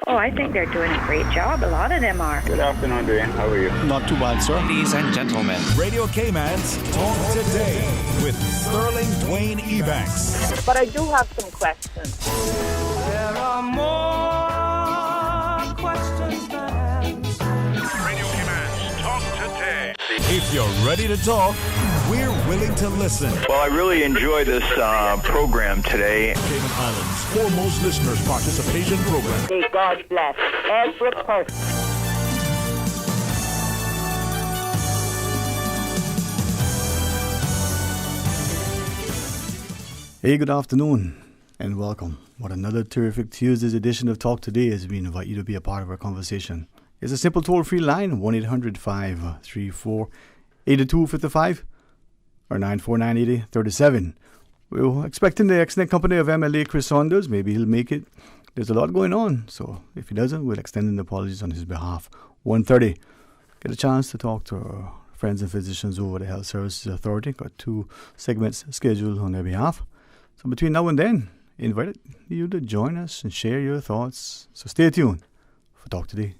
Oh, I think they're doing a great job. A lot of them are. Good afternoon, Dwayne. How are you? Not too bad, sir. Ladies and gentlemen, Radio Cayman's Talk Today with Sterling Dwayne Ebanks. But I do have some questions. There are more questions than answers. Radio Cayman's Talk Today. If you're ready to talk, we're willing to listen. Well, I really enjoy this program today. Cayman Islands' foremost listeners participation program. May God bless every person. Hey, good afternoon and welcome. What another terrific Tuesday's edition of Talk Today as we invite you to be a part of our conversation. It's a simple toll-free line, 1-800-534-8255 or 949-8037. We're expecting the excellent company of MLA Chris Saunders. Maybe he'll make it. There's a lot going on, so if he doesn't, we'll extend an apologies on his behalf. 1:30, get a chance to talk to our friends and physicians over the Health Services Authority. Got 2 segments scheduled on their behalf. So between now and then, invite you to join us and share your thoughts. So stay tuned for Talk Today.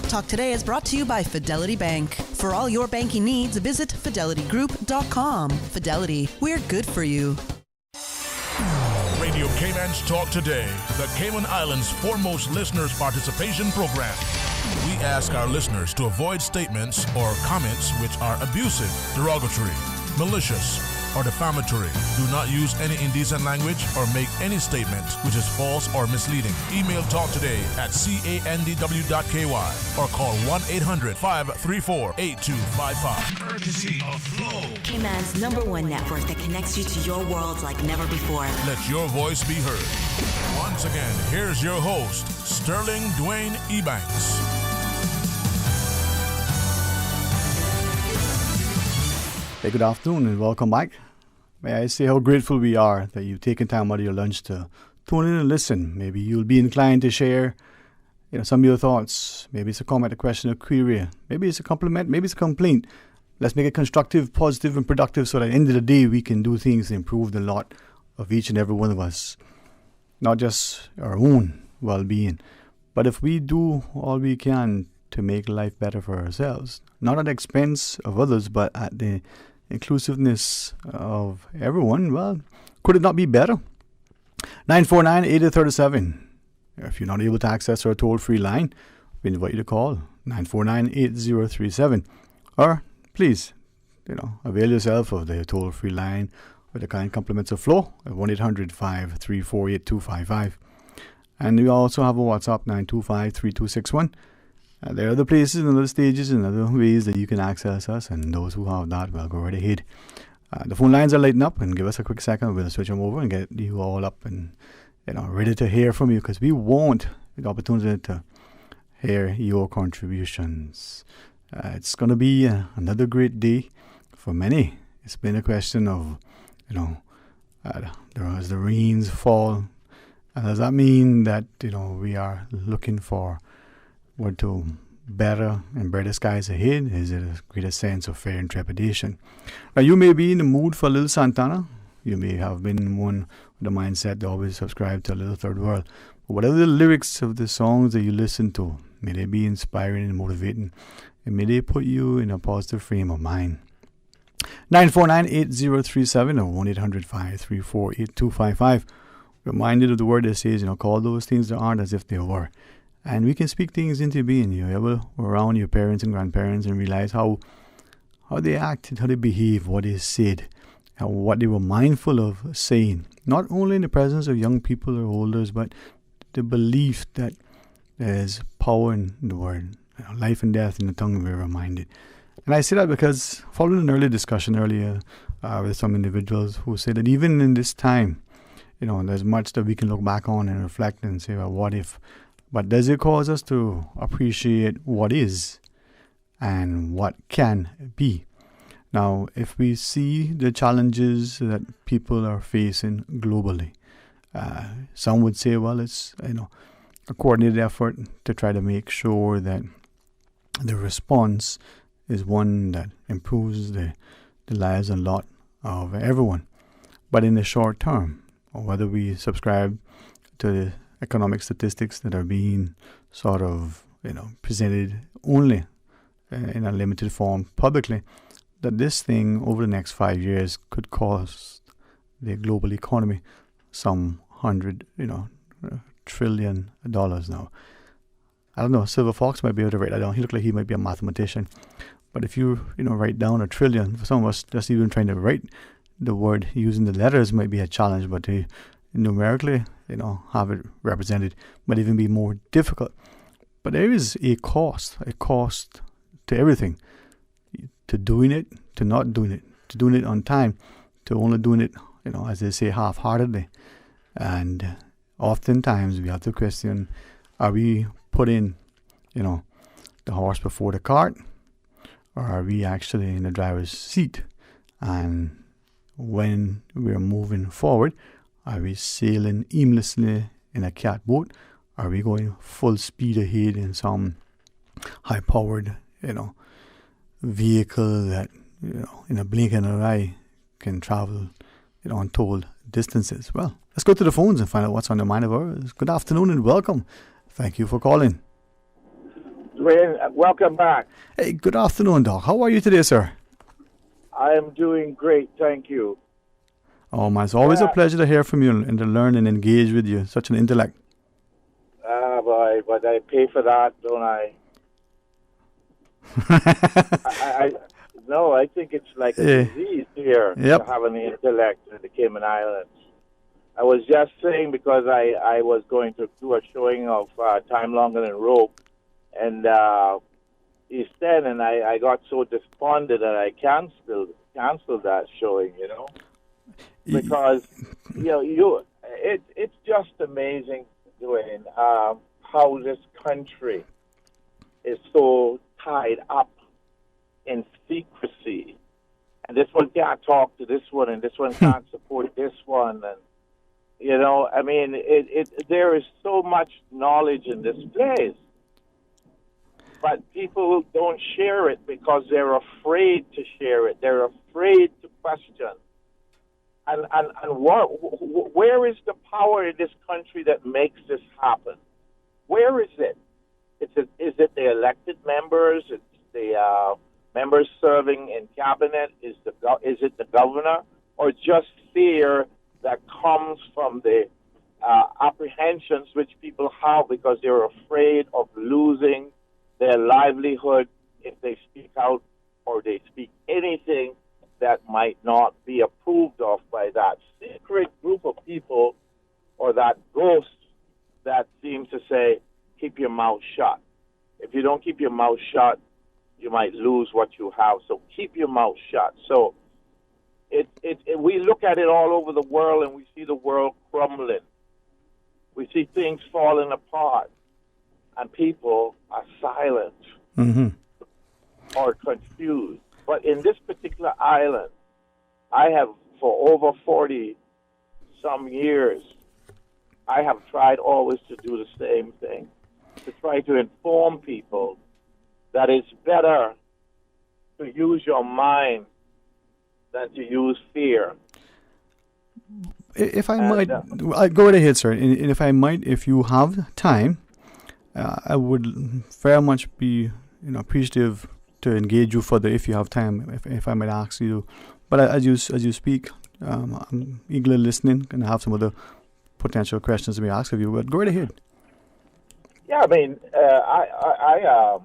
Talk Today is brought to you by Fidelity Bank. For all your banking needs, visit fidelitygroup.com. Fidelity, we're good for you. Radio Cayman's Talk Today, the Cayman Islands' foremost listeners participation program. We ask our listeners to avoid statements or comments which are abusive, derogatory, malicious, or defamatory. Do not use any indecent language or make any statement which is false or misleading. Email talktoday@candw.ky or call 1-800-534-8255. Courtesy of Flow, Cayman's #1 network that connects you to your world like never before. Let your voice be heard. Once again, here's your host, Sterling Dwayne Ebanks. Hey, good afternoon and welcome back. May I say how grateful we are that you've taken time out of your lunch to tune in and listen. Maybe you'll be inclined to share some of your thoughts. Maybe it's a comment, a question, a query. Maybe it's a compliment, maybe it's a complaint. Let's make it constructive, positive, and productive so that at the end of the day we can do things to improve the lot of each and every one of us. Not just our own well-being, but if we do all we can to make life better for ourselves, not at the expense of others, but at the inclusiveness of everyone, well, could it not be better? 949-8037. If you're not able to access our toll-free line, we invite you to call 949-8037. Or please, avail yourself of the toll-free line with the kind compliments of Flow at 1-800-534-8255. And we also have a WhatsApp 925-3261. There are other places and other stages and other ways that you can access us, and those who have that, well, go right ahead. The phone lines are lighting up, and give us a quick second. We'll switch them over and get you all up and ready to hear from you, because we want the opportunity to hear your contributions. It's going to be another great day for many. It's been a question of, as the rains fall, and does that mean that we are looking for to better and brighter skies ahead? Is it a greater sense of fear and trepidation? Now, you may be in the mood for a little Santana. You may have been one with the mindset to always subscribe to a little Third World. But whatever the lyrics of the songs that you listen to, may they be inspiring and motivating, and may they put you in a positive frame of mind. 949-8037 or 1-800-534-8255. Reminded of the word that says, call those things that aren't as if they were. And we can speak things into being. You ever around your parents and grandparents and realize how they acted, how they behaved, what they said, and what they were mindful of saying. Not only in the presence of young people or elders, but the belief that there's power in the word. Life and death in the tongue, we're reminded. And I say that because following an earlier discussion earlier with some individuals who said that even in this time, there's much that we can look back on and reflect and say, well, what if? But does it cause us to appreciate what is and what can be? Now, if we see the challenges that people are facing globally, some would say, well, it's a coordinated effort to try to make sure that the response is one that improves the lives a lot of everyone. But in the short term, or whether we subscribe to the economic statistics that are being sort of, presented only in a limited form publicly, that this thing over the next 5 years could cost the global economy some $100 trillion now. I don't know, Silver Fox might be able to write that down. He looked like he might be a mathematician. But if you, write down a trillion, for some of us, just even trying to write the word using the letters might be a challenge, but to numerically, have it represented might even be more difficult. But there is a cost to everything. To doing it, to not doing it, to doing it on time, to only doing it, as they say, half-heartedly. And oftentimes we have to question, are we putting, the horse before the cart, or are we actually in the driver's seat? And when we're moving forward, are we sailing aimlessly in a catboat? Are we going full speed ahead in some high-powered, vehicle that, in a blink of an eye can travel, untold distances? Well, let's go to the phones and find out what's on the mind of ours. Good afternoon and welcome. Thank you for calling. Dwayne, welcome back. Hey, good afternoon, Doc. How are you today, sir? I am doing great, thank you. Oh, man, it's always a pleasure to hear from you and to learn and engage with you. Such an intellect. Boy, but I pay for that, don't I? I think it's like a disease here to have an intellect in the Cayman Islands. I was just saying, because I was going to do a showing of Time Longer Than Rope, and East End, and I got so despondent that I canceled that showing, because it's just amazing, Dwayne, how this country is so tied up in secrecy, and this one can't talk to this one, and this one can't support this one, and there is so much knowledge in this place, but people don't share it because they're afraid to share it. They're afraid to question. And where is the power in this country that makes this happen? Where is it? Is it the elected members? It's the members serving in cabinet? Is it the governor? Or just fear that comes from the apprehensions which people have because they're afraid of losing their livelihood if they speak out or they speak anything that might not be approved of by that secret group of people or that ghost that seems to say, keep your mouth shut. If you don't keep your mouth shut, you might lose what you have. So keep your mouth shut. So we look at it all over the world and we see the world crumbling. We see things falling apart and people are silent or confused. But in this particular island, I have, for over 40-some years, I have tried always to do the same thing, to try to inform people that it's better to use your mind than to use fear. If I might, go right ahead, sir. And if I might, if you have time, I would very much be appreciative to engage you further if you have time, if I might ask you. But as you speak, I'm eagerly listening and I have some other potential questions to be asked of you. But go right ahead. Yeah, I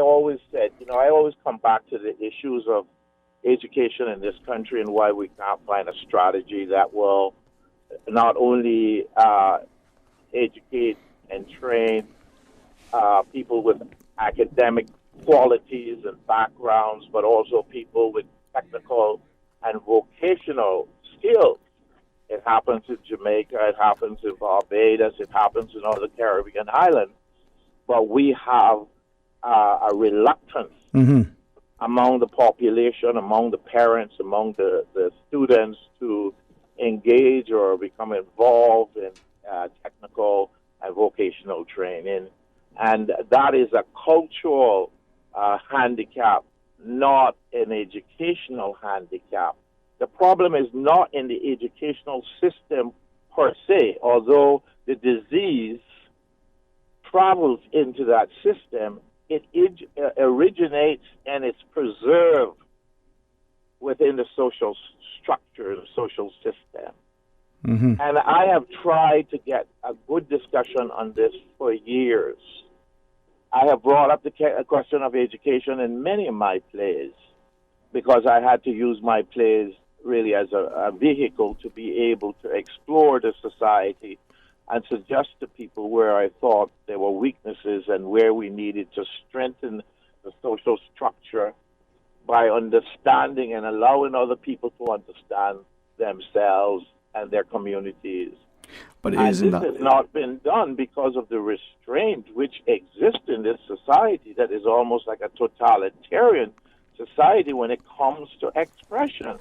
always said, I always come back to the issues of education in this country and why we can't find a strategy that will not only educate and train people with academic qualities and backgrounds, but also people with technical and vocational skills. It happens in Jamaica, it happens in Barbados, it happens in other Caribbean islands. But we have a reluctance among the population, among the parents, among the students to engage or become involved in technical and vocational training. And that is a cultural handicap, not an educational handicap. The problem is not in the educational system per se, although the disease travels into that system, it originates and it's preserved within the social structure, the social system. Mm-hmm. And I have tried to get a good discussion on this for years. I have brought up the question of education in many of my plays because I had to use my plays really as a vehicle to be able to explore the society and suggest to people where I thought there were weaknesses and where we needed to strengthen the social structure by understanding and allowing other people to understand themselves and their communities. But and isn't this that... has not been done because of the restraint which exists in this society that is almost like a totalitarian society when it comes to expression.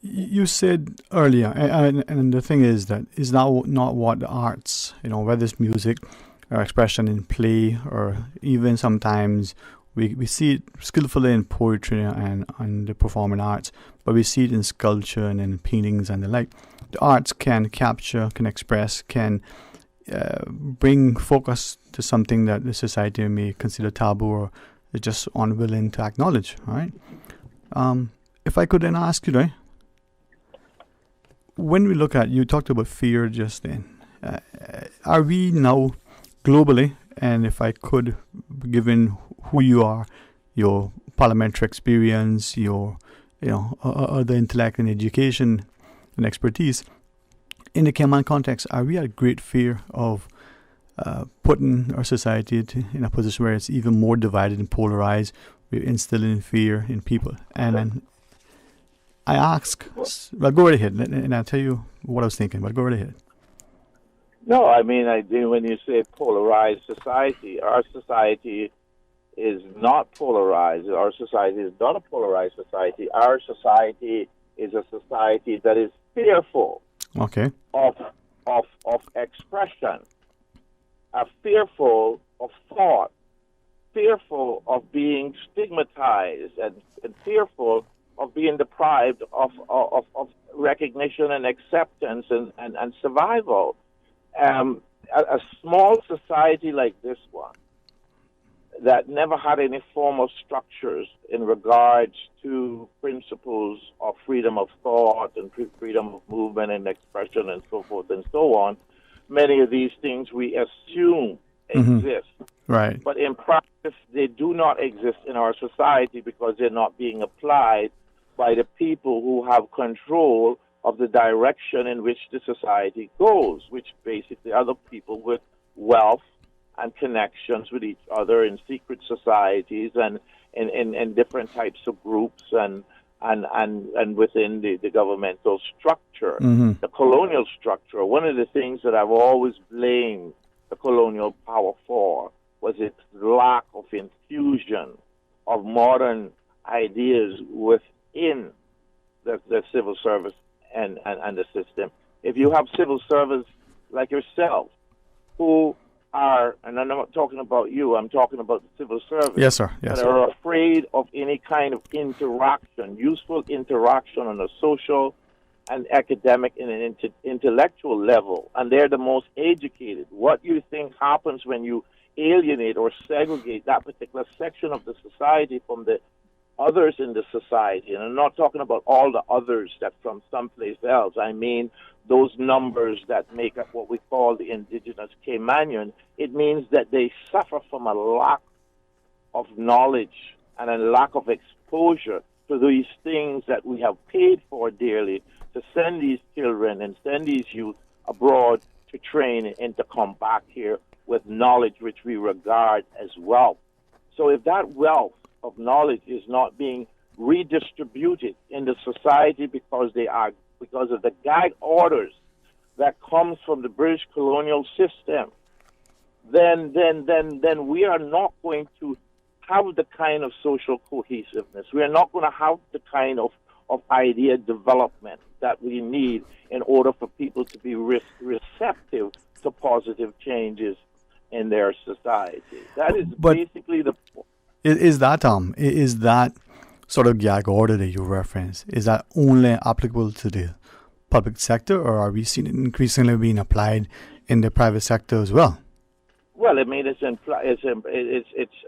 You said earlier, and the thing is that is now not what the arts, whether it's music or expression in play, or even sometimes we see it skillfully in poetry and the performing arts, but we see it in sculpture and in paintings and the like. The arts can capture, can express, can bring focus to something that the society may consider taboo or is just unwilling to acknowledge, right? If I could then ask you, right? When we look at, you talked about fear just then, are we now globally, and if I could, given who you are, your parliamentary experience, your other intellect and education and expertise, in the Cayman context, are we at great fear of putting our society in a position where it's even more divided and polarized? We're instilling fear in people. And I ask, well, go right ahead, and I'll tell you what I was thinking, but go right ahead. No, I mean, when you say polarized society, our society is not polarized. Our society is not a polarized society. Our society is a society that is fearful okay. of expression, fearful of thought, fearful of being stigmatized, and fearful of being deprived of recognition and acceptance and survival. A small society like this one that never had any formal structures in regards to principles of freedom of thought and freedom of movement and expression and so forth and so on, many of these things we assume exist. Right. But in practice, they do not exist in our society because they're not being applied by the people who have control of the direction in which the society goes, which basically are the people with wealth and connections with each other in secret societies and in different types of groups and within the governmental structure, the colonial structure. One of the things that I've always blamed the colonial power for was its lack of infusion of modern ideas within the civil service and the system. If you have civil servants like yourself who are, and I'm not talking about you, I'm talking about the civil service. Yes, sir. Yes, that are afraid of any kind of interaction, useful interaction on a social and academic and an intellectual level, and they're the most educated. What do you think happens when you alienate or segregate that particular section of the society from the others in the society? And I'm not talking about all the others that from someplace else. I mean those numbers that make up what we call the indigenous Caymanian. It means that they suffer from a lack of knowledge and a lack of exposure to these things that we have paid for dearly to send these children and send these youth abroad to train and to come back here with knowledge which we regard as wealth. So if that wealth of knowledge is not being redistributed in the society because of the gag orders that comes from the British colonial system, then we are not going to have the kind of social cohesiveness. We are not going to have the kind of idea development that we need in order for people to be receptive to positive changes in their society. That is basically the point. Is that sort of gag order that you reference, is that only applicable to the public sector, or are we seeing it increasingly being applied in the private sector as well? Well, I mean, it's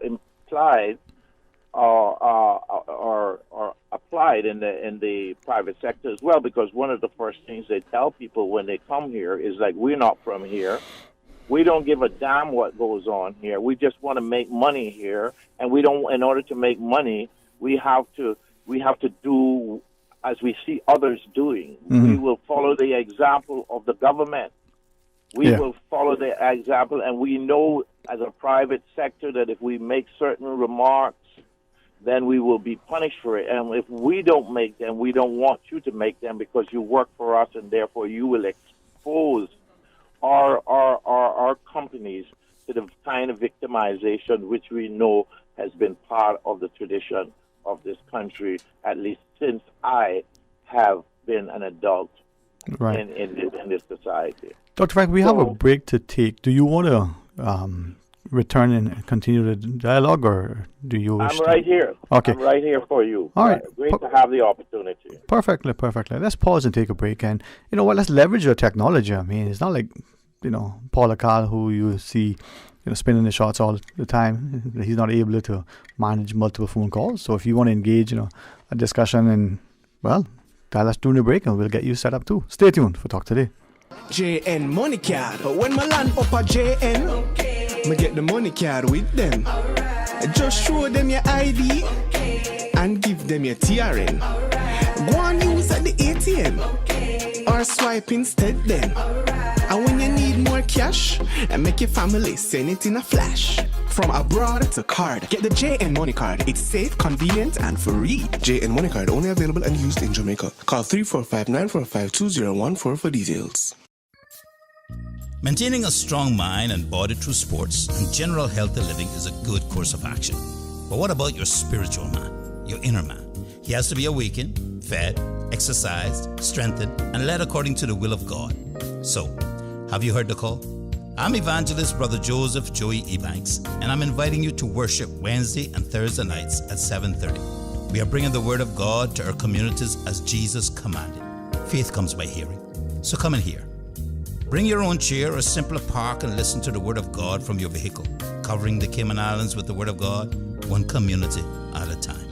implied or applied in the private sector as well, because one of the first things they tell people when they come here is like, we're not from here. We don't give a damn what goes on here. We just want to make money here, and we don't. In order to make money, we have to do as we see others doing. Mm-hmm. We will follow the example of the government. We will follow the example, and we know as a private sector that if we make certain remarks, then we will be punished for it. And if we don't make them, we don't want you to make them because you work for us, and therefore you will expose our companies to the kind of victimization which we know has been part of the tradition of this country, at least since I have been an adult in this society. Dr. Frank, we have a break to take. Do you want to return and continue the dialogue, or do you wish I'm right here. Okay. I'm right here for you. All right. Great to have the opportunity. Perfectly. Let's pause and take a break. And you know what? Let's leverage your technology. I mean, it's not like, Paul Akal, who you see, spinning the shots all the time. He's not able to manage multiple phone calls. So if you want to engage, a discussion, and well, tell us during the break, and we'll get you set up too. Stay tuned for Talk Today. JN money card. When my land up a JN, me get the money card with them. Just show them your ID and give them your TRN. Go and use at the ATM or swipe instead then. And when you need more cash, and make your family send it in a flash. From abroad to card, get the JN Money Card. It's safe, convenient, and free. JN Money Card only available and used in Jamaica. Call 345-945-2014 for details. Maintaining a strong mind and body through sports and general healthy living is a good course of action. But what about your spiritual man, your inner man? He has to be awakened, fed, exercised, strengthened, and led according to the will of God. So, have you heard the call? I'm evangelist Brother Joseph Joey Ebanks, and I'm inviting you to worship Wednesday and Thursday nights at 7:30. We are bringing the Word of God to our communities as Jesus commanded. Faith comes by hearing, so come and hear. Bring your own chair or simply park and listen to the Word of God from your vehicle, covering the Cayman Islands with the Word of God, one community at a time.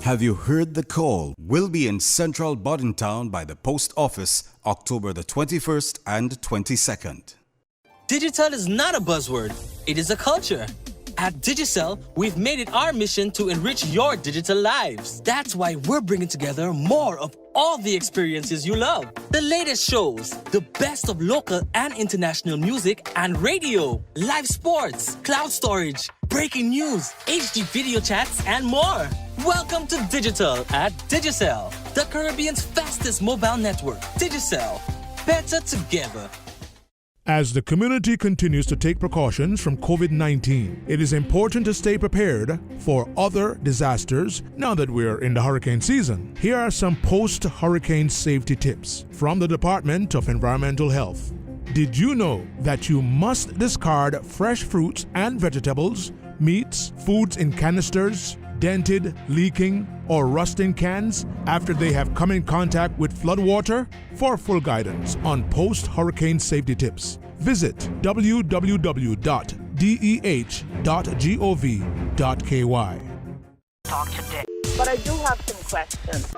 Have you heard the call? We'll be in central Boddingtown by the post office October the 21st and 22nd. Digital is not a buzzword, it is a culture. At Digicel, we've made it our mission to enrich your digital lives. That's why we're bringing together more of all the experiences you love. The latest shows, the best of local and international music and radio, live sports, cloud storage, breaking news, HD video chats, and more. Welcome to Digital at Digicel, the Caribbean's fastest mobile network. Digicel, better together. As the community continues to take precautions from COVID-19, it is important to stay prepared for other disasters now that we're in the hurricane season. Here are some post-hurricane safety tips from the Department of Environmental Health. Did you know that you must discard fresh fruits and vegetables, meats, foods in canisters, dented, leaking, or rusting cans after they have come in contact with floodwater? For full guidance on post-hurricane safety tips, visit www.deh.gov.ky. Talk today. But I do have some questions.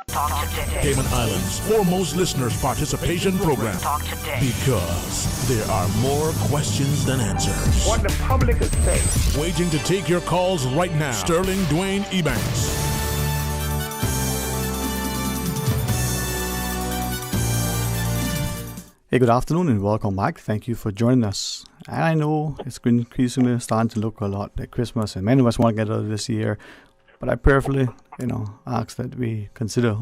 Talk today. Cayman Islands' foremost listeners participation program. Talk today. Because there are more questions than answers. What the public is saying. Waiting to take your calls right now. Sterling Dwayne Ebanks. Hey, good afternoon and welcome back. Thank you for joining us. And I know it's increasingly starting to look a lot like Christmas, and many of us want to get out of this year. But I prayerfully, ask that we consider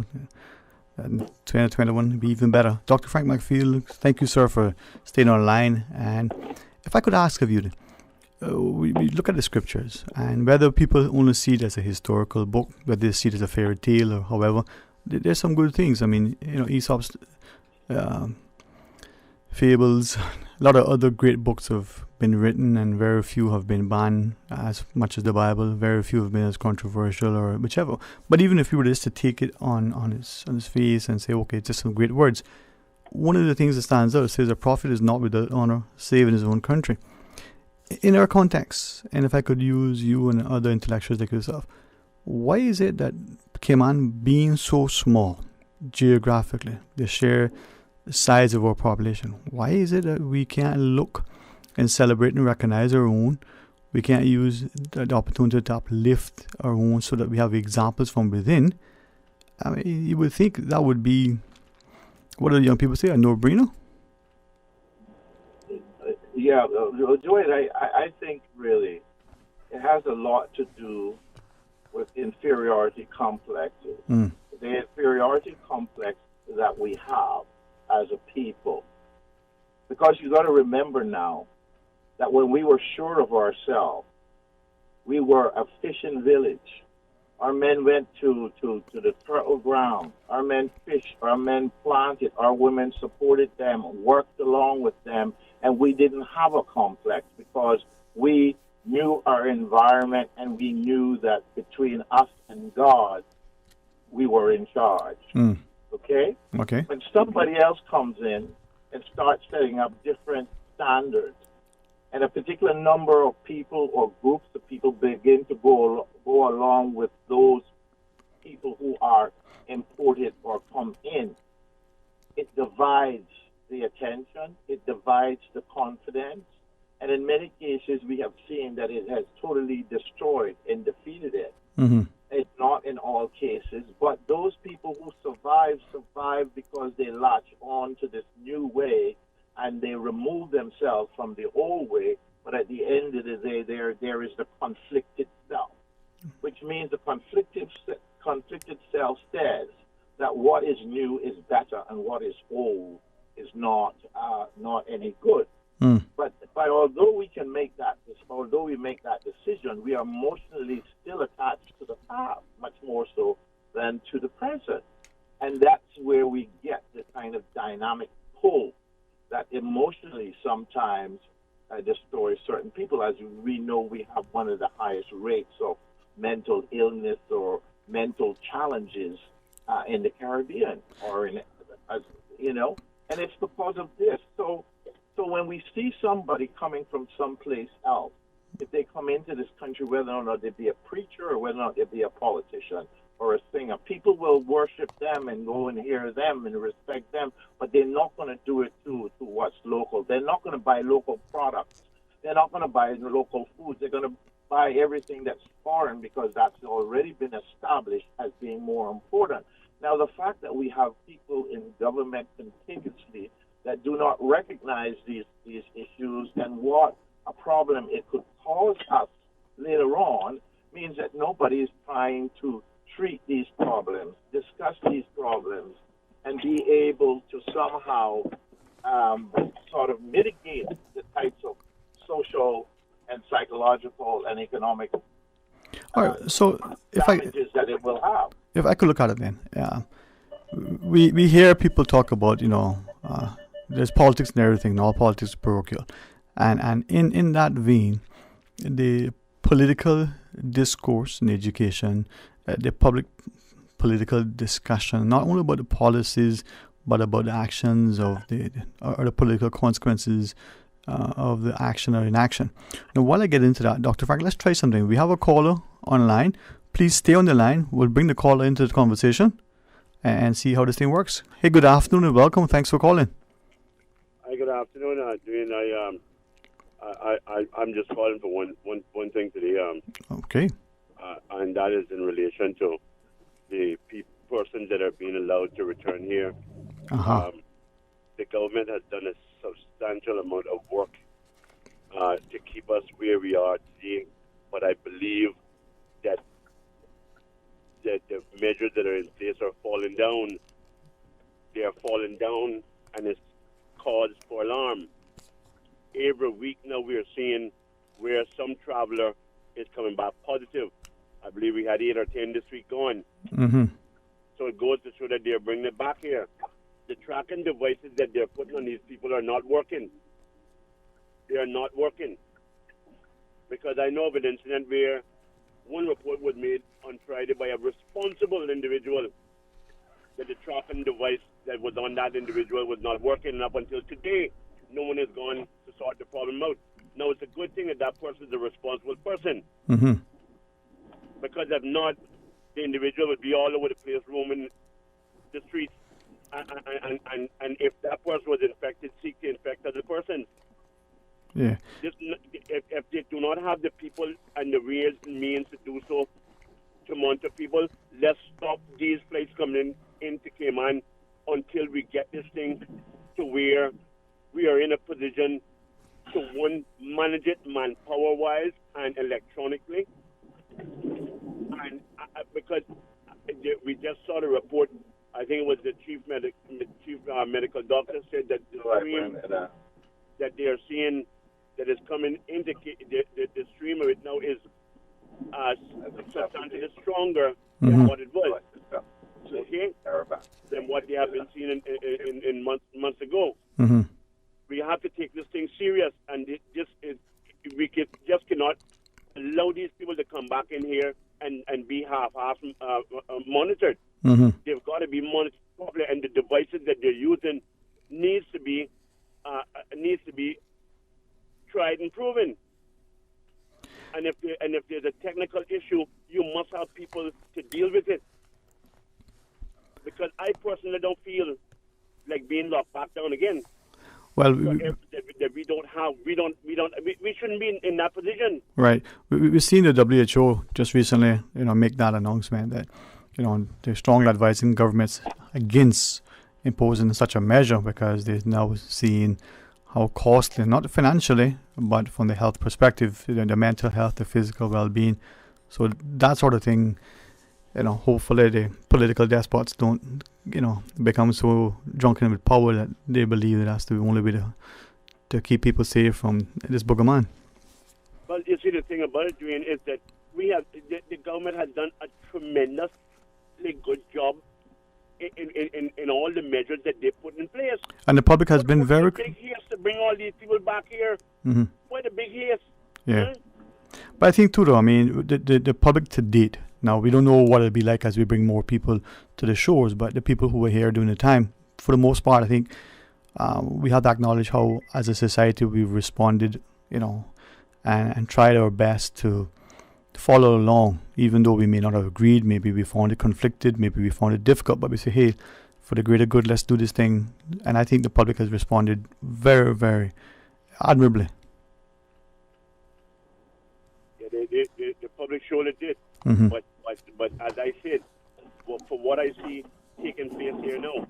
2021 be even better. Dr. Frank McField, thank you, sir, for staying online. And if I could ask of you, we look at the scriptures, and whether people only see it as a historical book, whether they see it as a fairy tale or however, there's some good things. I mean, Aesop's fables. A lot of other great books have been written, and very few have been banned as much as the Bible. Very few have been as controversial or whichever. But even if you were just to take it on his face and say, okay, just some great words, one of the things that stands out says a prophet is not without honor, save in his own country. In our context, and if I could use you and other intellectuals like yourself, why is it that Cayman, being so small geographically, they share the size of our population, why is it that we can't look and celebrate and recognize our own? We can't use the opportunity to uplift our own so that we have examples from within. I mean, you would think that would be, what do the young people say, a no-brainer? Yeah, Dwayne, I think really it has a lot to do with inferiority complexes. The inferiority complex that we have as a people. Because you got to remember now that when we were sure of ourselves, we were a fishing village. Our men went to the fertile ground. Our men fished. Our men planted. Our women supported them, worked along with them, and we didn't have a complex because we knew our environment and we knew that between us and God, we were in charge. Okay? Okay. When somebody else comes in and starts setting up different standards, and a particular number of people or groups of people begin to go along with those people who are imported or come in, it divides the attention, it divides the confidence, and in many cases we have seen that it has totally destroyed and defeated it. It's not in all cases, but those people who survive because they latch on to this new way and they remove themselves from the old way, but at the end of the day, there is the conflicted self, which means the conflicted self says that what is new is better and what is old is not any good. But although we make that decision, we are emotionally still attached to the past, much more so than to the present, and that's where we get the kind of dynamic pull that emotionally sometimes destroys certain people. As we know, we have one of the highest rates of mental illness or mental challenges in the Caribbean, or and it's because of this. So when we see somebody coming from someplace else, if they come into this country, whether or not they be a preacher or whether or not they be a politician or a singer, people will worship them and go and hear them and respect them, but they're not going to do it to what's local. They're not going to buy local products. They're not going to buy local foods. They're going to buy everything that's foreign because that's already been established as being more important. Now, the fact that we have people in government continuously that do not recognize these issues and what a problem it could cause us later on means that nobody is trying to treat these problems, discuss these problems, and be able to somehow sort of mitigate the types of social and psychological and economic damages that it will have. If I could look at it then, we hear people talk about, there's politics and everything, and all politics is parochial. And in that vein, the political discourse in education, the public political discussion, not only about the policies, but about the actions of the political consequences of the action or inaction. Now, while I get into that, Dr. Frank, let's try something. We have a caller online. Please stay on the line. We'll bring the caller into the conversation and see how this thing works. Hey, good afternoon and welcome. Thanks for calling. Hi, good afternoon. Dwayne, I'm just calling for one thing today. Okay. And that is in relation to the persons that are being allowed to return here. The government has done a substantial amount of work to keep us where we are today, but I believe that the measures that are in place are falling down. They are falling down, and it's cause for alarm. Every week now we are seeing where some traveler is coming back positive. I believe we had 8 or 10 this week gone. So it goes to show that they're bringing it back here. the tracking devices that they're putting on these people are not working. They are not working. Because I know of an incident where one report was made on Friday by a responsible individual that the tracking device that was on that individual was not working, and up until today, no one has gone to sort the problem out. Now, it's a good thing that that person is a responsible person. Mm-hmm. Because if not, the individual would be all over the place roaming the streets. And if that person was infected, seek to infect other persons. Yeah. If they do not have the people and the real means to do so, to monitor people, let's stop these flights coming into Cayman until we get this thing to where we are in a position to, one, manage it manpower-wise and electronically. And because we just saw the report, I think it was the chief medical doctor said that the stream that they are seeing that is coming into the stream of it now is substantially stronger than what it was. Okay? Than what they have been seeing in months ago. Mm-hmm. We have to take this thing serious, and we just cannot allow these people to come back in here and be half monitored. Mm-hmm. They've got to be monitored properly, and the devices that they're using needs to be tried and proven. And if there's a technical issue, you must have people to deal with it. Because I personally don't feel like being locked back down again. Well, that we shouldn't be in that position. Right. We've seen the WHO just recently, make that announcement that, they're strongly advising governments against imposing such a measure because they're now seeing how costly, not financially, but from the health perspective, the mental health, the physical well-being. So that sort of thing, hopefully the political despots don't, become so drunken with power that they believe that that's the only way to keep people safe from this booger man. Well, you see, the thing about it, Dwayne, is that the government has done a tremendously good job in all the measures that they put in place. And the public has been very... big haste to bring all these people back here. Mm-hmm. What a big haste. Yeah. But I think too, though, the public to date, now we don't know what it'll be like as we bring more people to the shores, but the people who were here during the time, for the most part, I think we have to acknowledge how, as a society, we've responded, and tried our best to follow along, even though we may not have agreed. Maybe we found it conflicted, maybe we found it difficult, but we say, hey, for the greater good, let's do this thing. And I think the public has responded very, very admirably. Yeah, the public surely did. Mm-hmm. But as I said, for what I see taking place here now,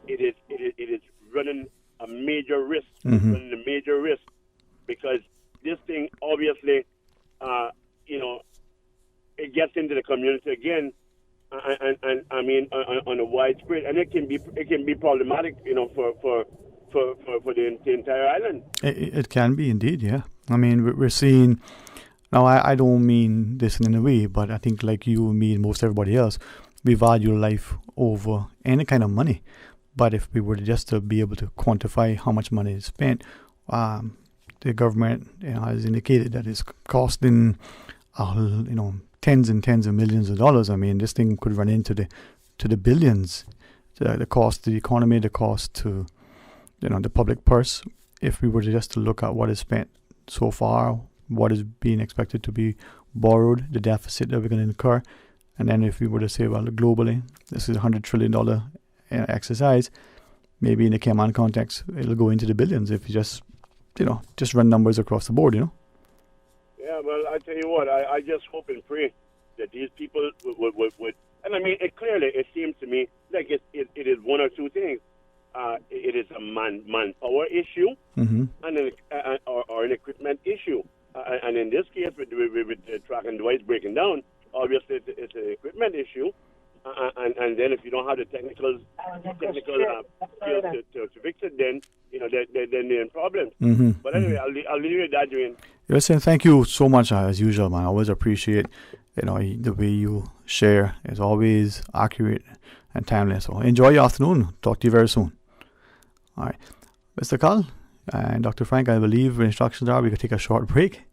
it is running a major risk. Mm-hmm. Running a major risk because this thing obviously, it gets into the community again, and I mean on a widespread, and it can be problematic, for the entire island. It can be indeed, yeah. I mean, we're seeing. Now, I don't mean this in any way, but I think like you and me and most everybody else, we value life over any kind of money. But if we were just to be able to quantify how much money is spent, the government has indicated that it's costing, tens and tens of millions of dollars. I mean, this thing could run into the billions. The cost to the economy, the cost to, the public purse. If we were just to look at what is spent so far, what is being expected to be borrowed, the deficit that we're going to incur, and then if we were to say, well, globally, this is $100 trillion exercise, maybe in the Cayman context, it'll go into the billions if you just run numbers across the board, Yeah, well, I tell you what, I just hope and pray that these people would and I mean, it seems to me like it is one or two things. It is a manpower issue, mm-hmm. and or an equipment issue. And in this case, with the track and device breaking down, obviously it's an equipment issue. And then if you don't have the technical skills to fix it, then they're in problems. Mm-hmm. But anyway, I'll leave you with that, Dwayne. Listen, thank you so much as usual, man. I always appreciate the way you share. It's always accurate and timely. So enjoy your afternoon. Talk to you very soon. All right. Mr. Carl and Dr. Frank, I believe the instructions are we could take a short break.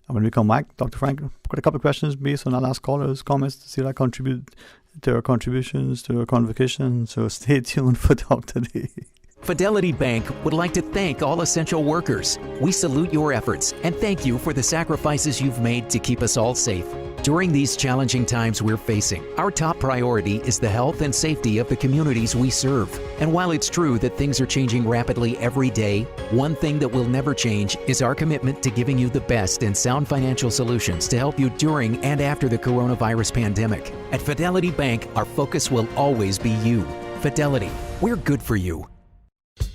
And when we come back, Dr. Frank, I've got a couple of questions based on our last caller's comments to see if I contribute to our contributions to our convocation. So stay tuned for Talk Today. Fidelity Bank would like to thank all essential workers. We salute your efforts and thank you for the sacrifices you've made to keep us all safe. During these challenging times we're facing, our top priority is the health and safety of the communities we serve. And while it's true that things are changing rapidly every day, one thing that will never change is our commitment to giving you the best and sound financial solutions to help you during and after the coronavirus pandemic. At Fidelity Bank, our focus will always be you. Fidelity, we're good for you.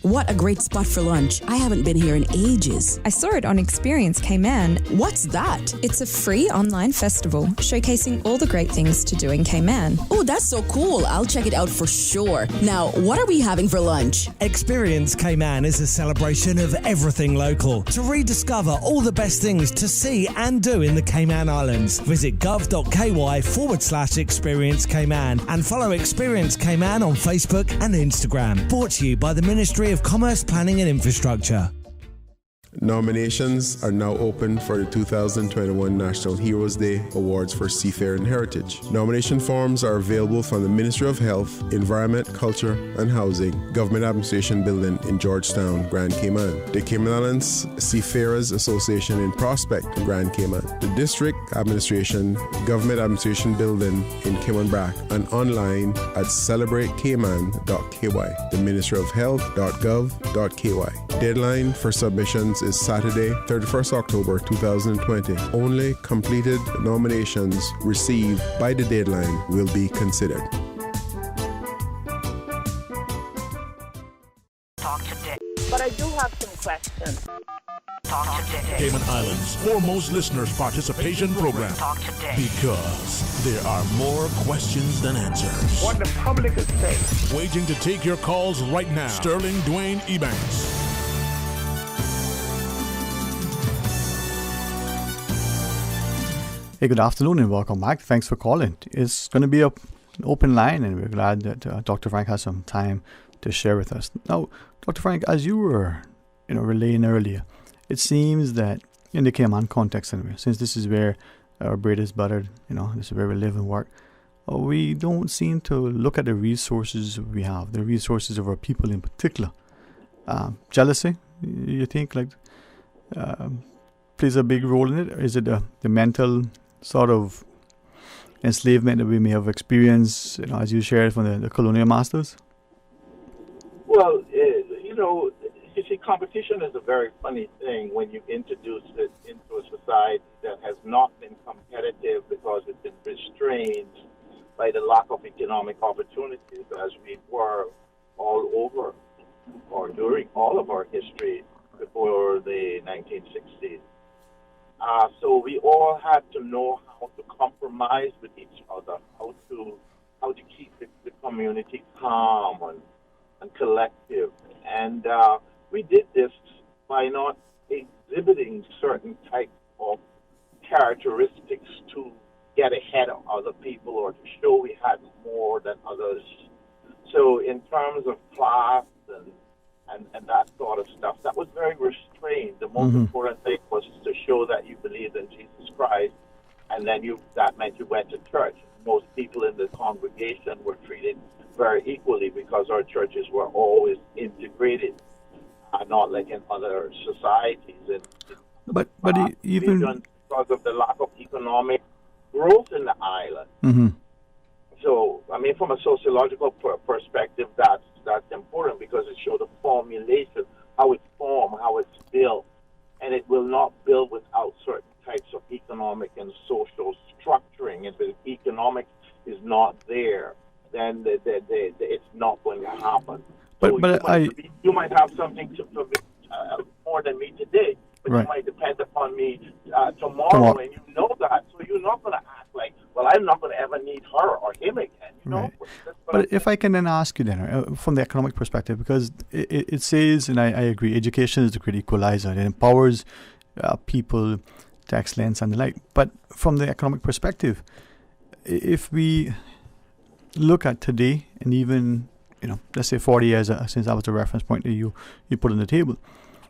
What a great spot for lunch. I haven't been here in ages. I saw it on Experience Cayman. What's that? It's a free online festival showcasing all the great things to do in Cayman. Oh, that's so cool. I'll check it out for sure. Now, what are we having for lunch? Experience Cayman is a celebration of everything local. To rediscover all the best things to see and do in the Cayman Islands, visit gov.ky/Experience Cayman and follow Experience Cayman on Facebook and Instagram. Brought to you by the Ministry of Commerce, Planning and Infrastructure. Nominations are now open for the 2021 National Heroes Day Awards for Seafaring Heritage. Nomination forms are available from the Ministry of Health, Environment, Culture and Housing, Government Administration Building in Georgetown, Grand Cayman, the Cayman Islands Seafarers Association in Prospect, Grand Cayman, the District Administration, Government Administration Building in Cayman Brac, and online at celebratecayman.ky, the Ministry of Health.gov.ky. Deadline for submissions is Saturday, 31st October 2020. Only completed nominations received by the deadline will be considered. Talk today. But I do have some questions. Talk today. Cayman Islands' foremost listeners participation program. Talk today. Because there are more questions than answers. What the public is saying. Waiting to take your calls right now. Sterling Dwayne Ebanks. Hey, good afternoon and welcome back. Thanks for calling. It's going to be an open line and we're glad that Dr. Frank has some time to share with us. Now, Dr. Frank, as you were relaying earlier, it seems that in the Cayman context anyway, since this is where our bread is buttered, this is where we live and work, we don't seem to look at the resources we have, the resources of our people in particular. Jealousy, you think, plays a big role in it? Or is it the mental sort of enslavement that we may have experienced, as you shared from the colonial masters? Well, you see, competition is a very funny thing when you introduce it into a society that has not been competitive because it's been restrained by the lack of economic opportunities, as we were all over or during all of our history before the 1960s. So we all had to know how to compromise with each other, how to keep the community calm and collective. And we did this by not exhibiting certain types of characteristics to get ahead of other people or to show we had more than others. So in terms of class and that sort of stuff, that was very restrained. The most important thing was to show that you believed in Jesus Christ, and then that meant you went to church. Most people in the congregation were treated very equally because our churches were always integrated, not like in other societies. But even because of the lack of economic growth in the island. Mm-hmm. So, from a sociological perspective, that's important because it shows the formulation, how it's formed, how it's built, and it will not build without certain types of economic and social structuring. If the economics is not there, then it's not going to happen. You might have something more than me today, but right. You might depend upon me tomorrow, and you know that, so you're not going to act like, well, I'm not going to ever need her or him again. Right. But if I can then ask you then, from the economic perspective, because it says, and I agree, education is the great equalizer. It empowers people to excellence and the like. But from the economic perspective, if we look at today, and even, let's say 40 years since that was the reference point that you put on the table,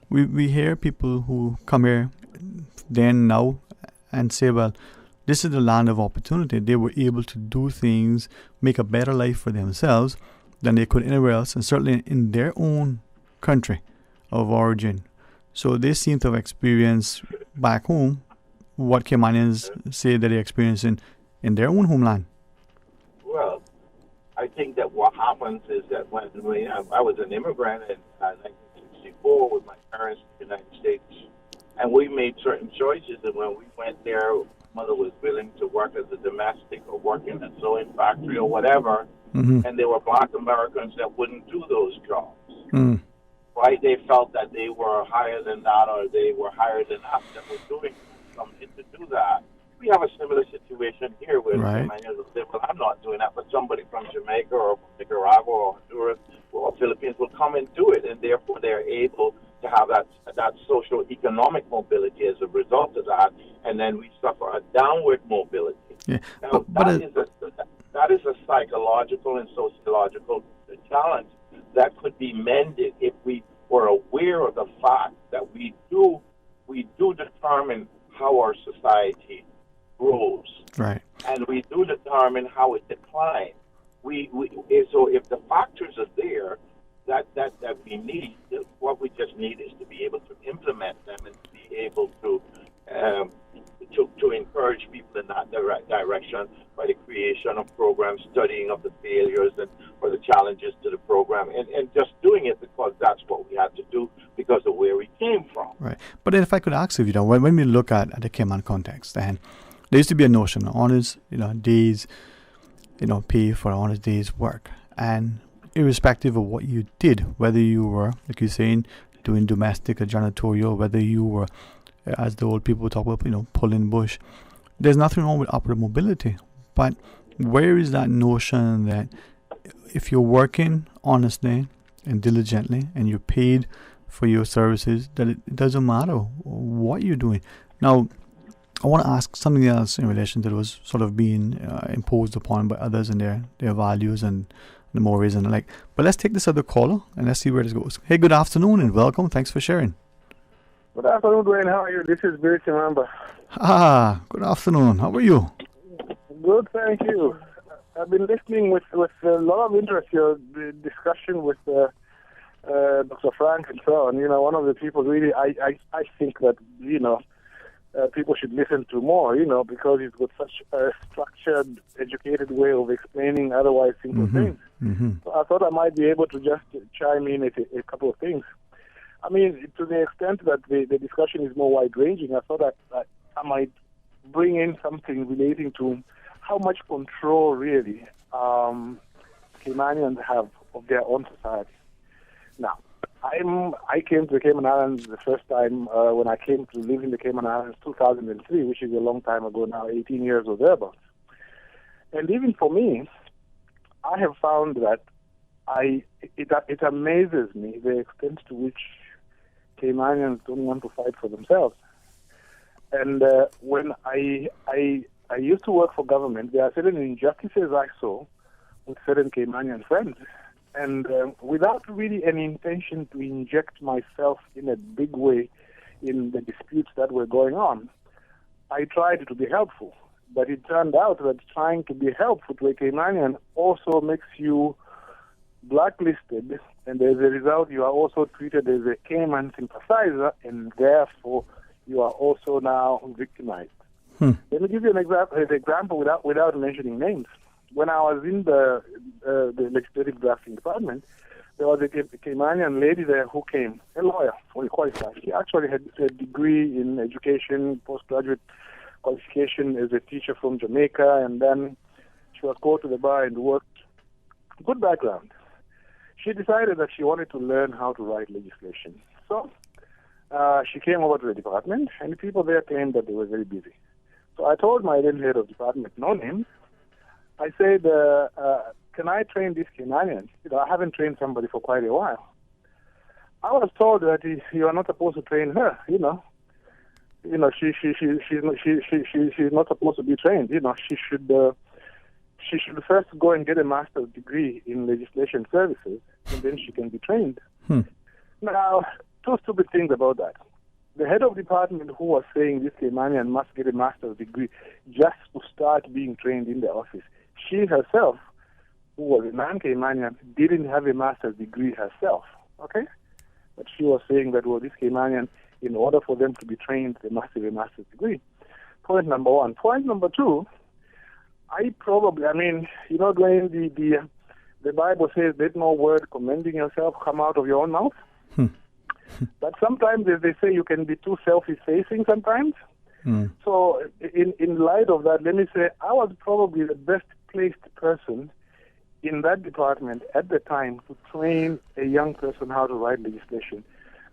we hear people who come here then now and say, well, this is the land of opportunity. They were able to do things, make a better life for themselves than they could anywhere else, and certainly in their own country of origin. So they seem to have experienced back home what Caymanians say that they experience in their own homeland. Well, I think that what happens is that when I was an immigrant in 1964 with my parents in the United States, and we made certain choices, and when we went there, mother was willing to work as a domestic or work in a sewing factory or whatever, and there were black Americans that wouldn't do those jobs. Right? They felt that they were higher than that, or they were higher than us that were doing something to do that. We have a similar situation here where Caymanians say, well, I'm not doing that, but somebody from Jamaica or Nicaragua or Honduras or Philippines will come and do it, and therefore they're able to have that social economic mobility as a result of that, and then we suffer a downward mobility. Yeah. Now, that is a psychological and sociological challenge that could be mended if we were aware of the fact that we do determine how our society grows, right? And we do determine how it declines. So if the factors are there that we need, what we just need is to be able to implement them and to be able to encourage people in that direction by the creation of programs, studying of the failures and or the challenges to the program, and just doing it because that's what we had to do because of where we came from. Right. But if I could ask you, when we look at the Cayman context, and there used to be a notion of honest, days, pay for an honest day's work, and irrespective of what you did, whether you were, like you're saying, doing domestic or janitorial, whether you were, as the old people talk about, pulling bush, there's nothing wrong with upward mobility. But where is that notion that if you're working honestly and diligently and you're paid for your services, that it doesn't matter what you're doing? Now, I want to ask something else in relation to those sort of being imposed upon by others and their values and the mores and the like. But let's take this other caller and let's see where this goes. Hey, good afternoon and welcome. Thanks for sharing. Good afternoon, Dwayne. How are you? This is Bill Chimamba. Good afternoon. How are you? Good, thank you. I've been listening with a lot of interest your discussion with Dr. Frank and so on. One of the people really I think that, people should listen to more, because he's got such a structured, educated way of explaining otherwise simple things. So I thought I might be able to just chime in at a couple of things. I mean, to the extent that the discussion is more wide-ranging, I thought that I might bring in something relating to how much control, really, Caymanians have of their own society. Now, I came to the Cayman Islands the first time when I came to live in the Cayman Islands 2003, which is a long time ago now, 18 years or thereabouts. And even for me, I have found that it amazes me the extent to which Caymanians don't want to fight for themselves. And when I used to work for government, there are certain injustices I saw with certain Caymanian friends. And without really any intention to inject myself in a big way in the disputes that were going on, I tried to be helpful. But it turned out that trying to be helpful to a Caymanian also makes you blacklisted, and as a result, you are also treated as a Cayman sympathizer, and therefore you are also now victimized. Let me give you an example without mentioning names. When I was in the legislative drafting department, there was a Caymanian lady there who came, a lawyer, fully qualified. She actually had a degree in education, postgraduate qualification as a teacher from Jamaica, and then she was called to the bar and worked. Good background. She decided that she wanted to learn how to write legislation. So she came over to the department, and the people there claimed that they were very busy. So I told my then head of department, no names, I said, can I train this Caymanian? I haven't trained somebody for quite a while. I was told that you are not supposed to train her. She's not supposed to be trained. she should first go and get a master's degree in legislation services, and then she can be trained. Now, two stupid things about that. The head of department who was saying this Caymanian must get a master's degree just to start being trained in the office, she herself, who was a non-Caymanian, didn't have a master's degree herself, okay? But she was saying that, well, this Caymanian, in order for them to be trained, they must have a master's degree. Point number one. Point number two, Dwayne, the Bible says, let no word commending yourself come out of your own mouth. But sometimes, as they say, you can be too selfish-facing sometimes. So in light of that, let me say I was probably the best placed person in that department at the time to train a young person how to write legislation.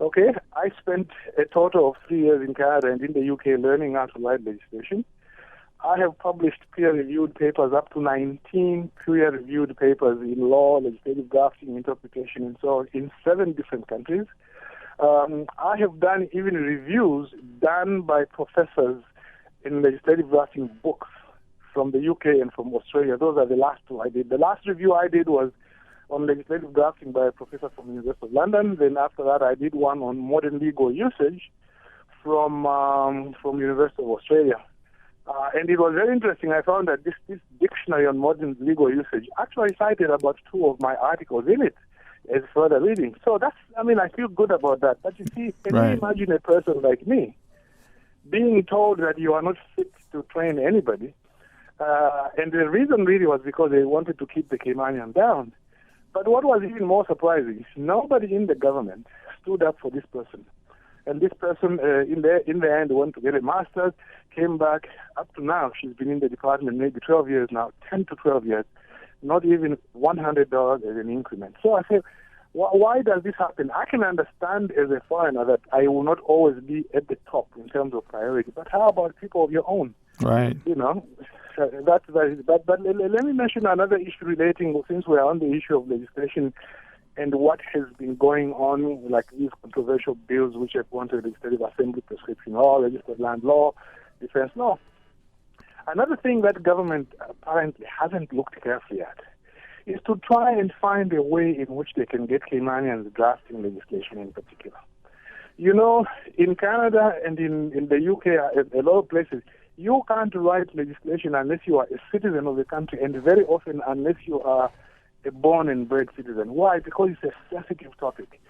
Okay, I spent a total of 3 years in Canada and in the UK learning how to write legislation. I have published peer-reviewed papers, up to 19 peer-reviewed papers in law, legislative drafting, interpretation, and so on, in 7 different countries. I have done even reviews done by professors in legislative drafting books from the UK and from Australia. Those are the last 2 I did. The last review I did was on legislative drafting by a professor from the University of London. Then after that, I did one on modern legal usage from University of Australia. And it was very interesting. I found that this dictionary on modern legal usage actually cited about 2 of my articles in it as further reading. So I feel good about that. But you see, can you imagine a person like me being told that you are not fit to train anybody? And the reason really was because they wanted to keep the Caymanian down. But what was even more surprising, nobody in the government stood up for this person. And this person, in the end, went to get a master's, came back. Up to now, she's been in the department maybe 12 years now, 10 to 12 years, not even $100 as an increment. So I say, why does this happen? I can understand as a foreigner that I will not always be at the top in terms of priority. But how about people of your own? Right. But let me mention another issue relating, since we're on the issue of legislation and what has been going on, like these controversial bills which have gone to the Legislative Assembly, prescription law, registered land law, defense law. Another thing that government apparently hasn't looked carefully at is to try and find a way in which they can get Caymanians drafting legislation in particular. In Canada and in the UK, a lot of places, you can't write legislation unless you are a citizen of the country, and very often unless you are a born and bred citizen. Why? Because it's a sensitive topic.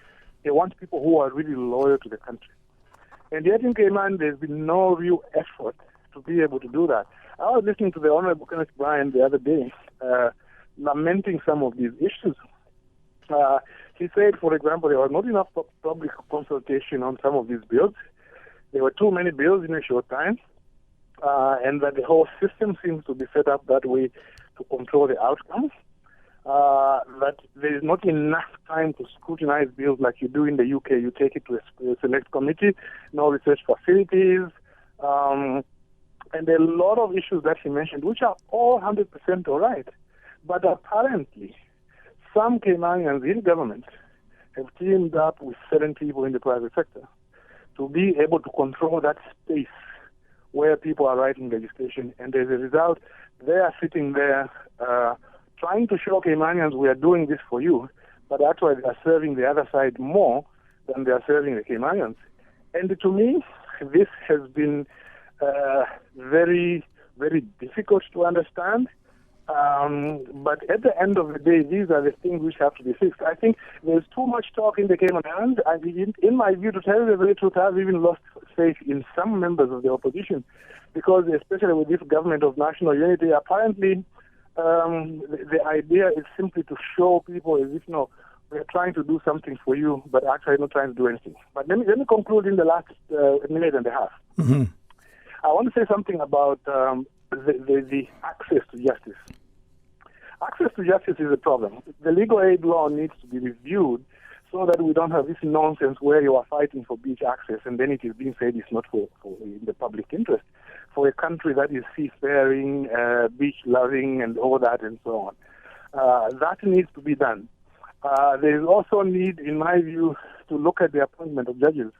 They want people who are really loyal to the country. And yet in Cayman, there's been no real effort to be able to do that. I was listening to the Honorable Kenneth Bryan the other day, lamenting some of these issues. He said, for example, there was not enough public consultation on some of these bills. There were too many bills in a short time. And that the whole system seems to be set up that way to control the outcomes. That there is not enough time to scrutinize bills like you do in the UK. You take it to a select committee, no research facilities, and a lot of issues that he mentioned, which are all 100% all right. But apparently, some Caymanians in government have teamed up with certain people in the private sector to be able to control that space where people are writing legislation, and as a result, they are sitting there trying to show Caymanians we are doing this for you, but actually they are serving the other side more than they are serving the Caymanians. And to me, this has been very, very difficult to understand. But at the end of the day, these are the things which have to be fixed. I think there's too much talk in the Cayman Islands. In my view, to tell you the very truth, I've even lost faith in some members of the opposition, because especially with this government of national unity, apparently the idea is simply to show people as if, we're trying to do something for you, but actually not trying to do anything. But let me conclude in the last minute and a half. Mm-hmm. I want to say something about the access to justice. Access to justice is a problem. The legal aid law needs to be reviewed so that we don't have this nonsense where you are fighting for beach access and then it is being said it's not for in the public interest. For a country that is seafaring, beach-loving, and all that and so on. That needs to be done. There is also need, in my view, to look at the appointment of judges.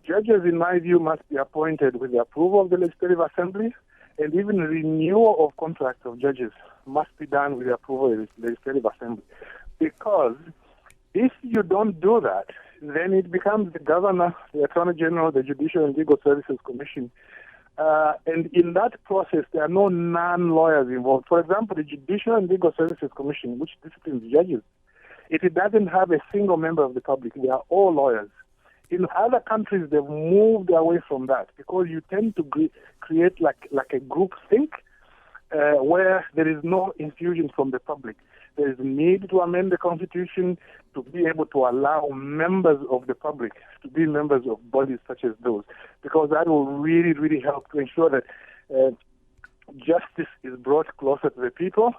Judges, in my view, must be appointed with the approval of the Legislative Assembly And even renewal of contracts of judges must be done with the approval of the Legislative Assembly. Because if you don't do that, then it becomes the governor, the Attorney General, the Judicial and Legal Services Commission. And in that process, there are no non-lawyers involved. For example, the Judicial and Legal Services Commission, which disciplines judges, it doesn't have a single member of the public. They are all lawyers. In other countries, they've moved away from that because you tend to create like a group think where there is no infusion from the public. There is a need to amend the Constitution to be able to allow members of the public to be members of bodies such as those, because that will really, really help to ensure that justice is brought closer to the people,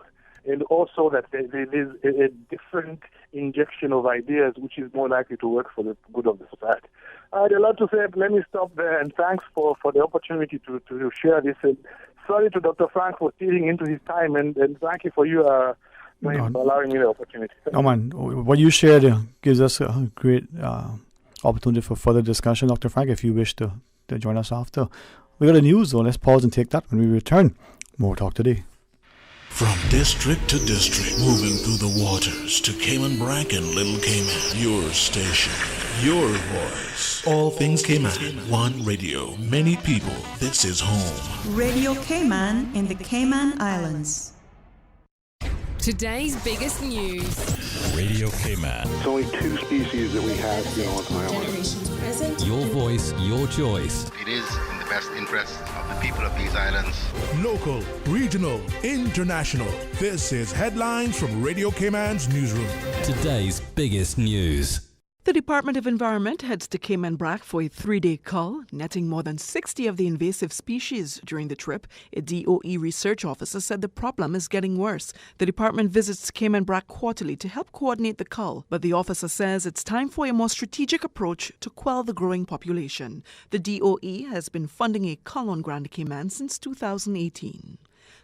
and also that there is a different injection of ideas which is more likely to work for the good of the society. I had a lot to say, but let me stop there, and thanks for the opportunity to share this. And sorry to Dr. Frank for stealing into his time, and thank you for allowing me the opportunity. No, man, what you shared gives us a great opportunity for further discussion. Dr. Frank, if you wish to join us after. We got the news, though. Let's pause and take that when we return. More Talk Today. From district to district, moving through the waters to Cayman Brac and Little Cayman. Your station, your voice. All things Cayman. One radio, many people. This is home. Radio Cayman in the Cayman Islands. Today's biggest news. Radio Cayman. It's only 2 species that we have here on the island. Generations present. Your voice, your choice. It is in the best interest of the people of these islands. Local, regional, international. This is Headlines from Radio Cayman's newsroom. Today's biggest news. The Department of Environment heads to Cayman Brac for a 3-day cull, netting more than 60 of the invasive species during the trip. A DOE research officer said the problem is getting worse. The department visits Cayman Brac quarterly to help coordinate the cull, but the officer says it's time for a more strategic approach to quell the growing population. The DOE has been funding a cull on Grand Cayman since 2018.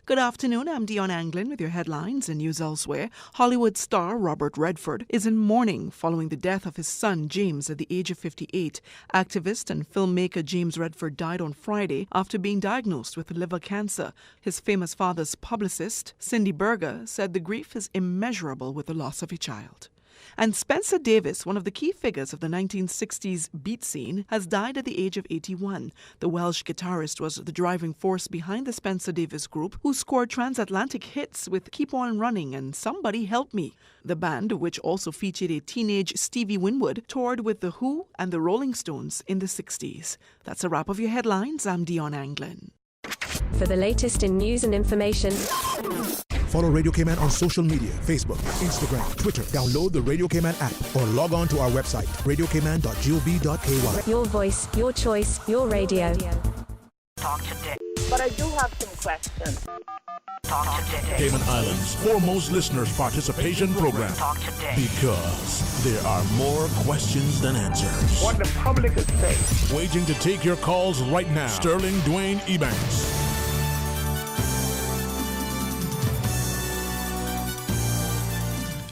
Good afternoon, I'm Dion Anglin with your headlines and news elsewhere. Hollywood star Robert Redford is in mourning following the death of his son James at the age of 58. Activist and filmmaker James Redford died on Friday after being diagnosed with liver cancer. His famous father's publicist, Cindy Berger, said the grief is immeasurable with the loss of a child. And Spencer Davis, one of the key figures of the 1960s beat scene, has died at the age of 81. The Welsh guitarist was the driving force behind the Spencer Davis Group, who scored transatlantic hits with Keep On Running and Somebody Help Me. The band, which also featured a teenage Stevie Winwood, toured with The Who and the Rolling Stones in the 60s. That's a wrap of your headlines. I'm Dion Anglin. For the latest in news and information, Follow Radio Cayman on social media, Facebook, Instagram, Twitter. Download the Radio Cayman app or log on to our website, radiocayman.gov.ky. your voice, your choice, your radio. Talk today. But I do have some questions. Talk today. Cayman Islands' foremost listeners' participation program. Talk today. Because there are more questions than answers. What the public is saying. Waiting to take your calls right now. Sterling Dwayne Ebanks.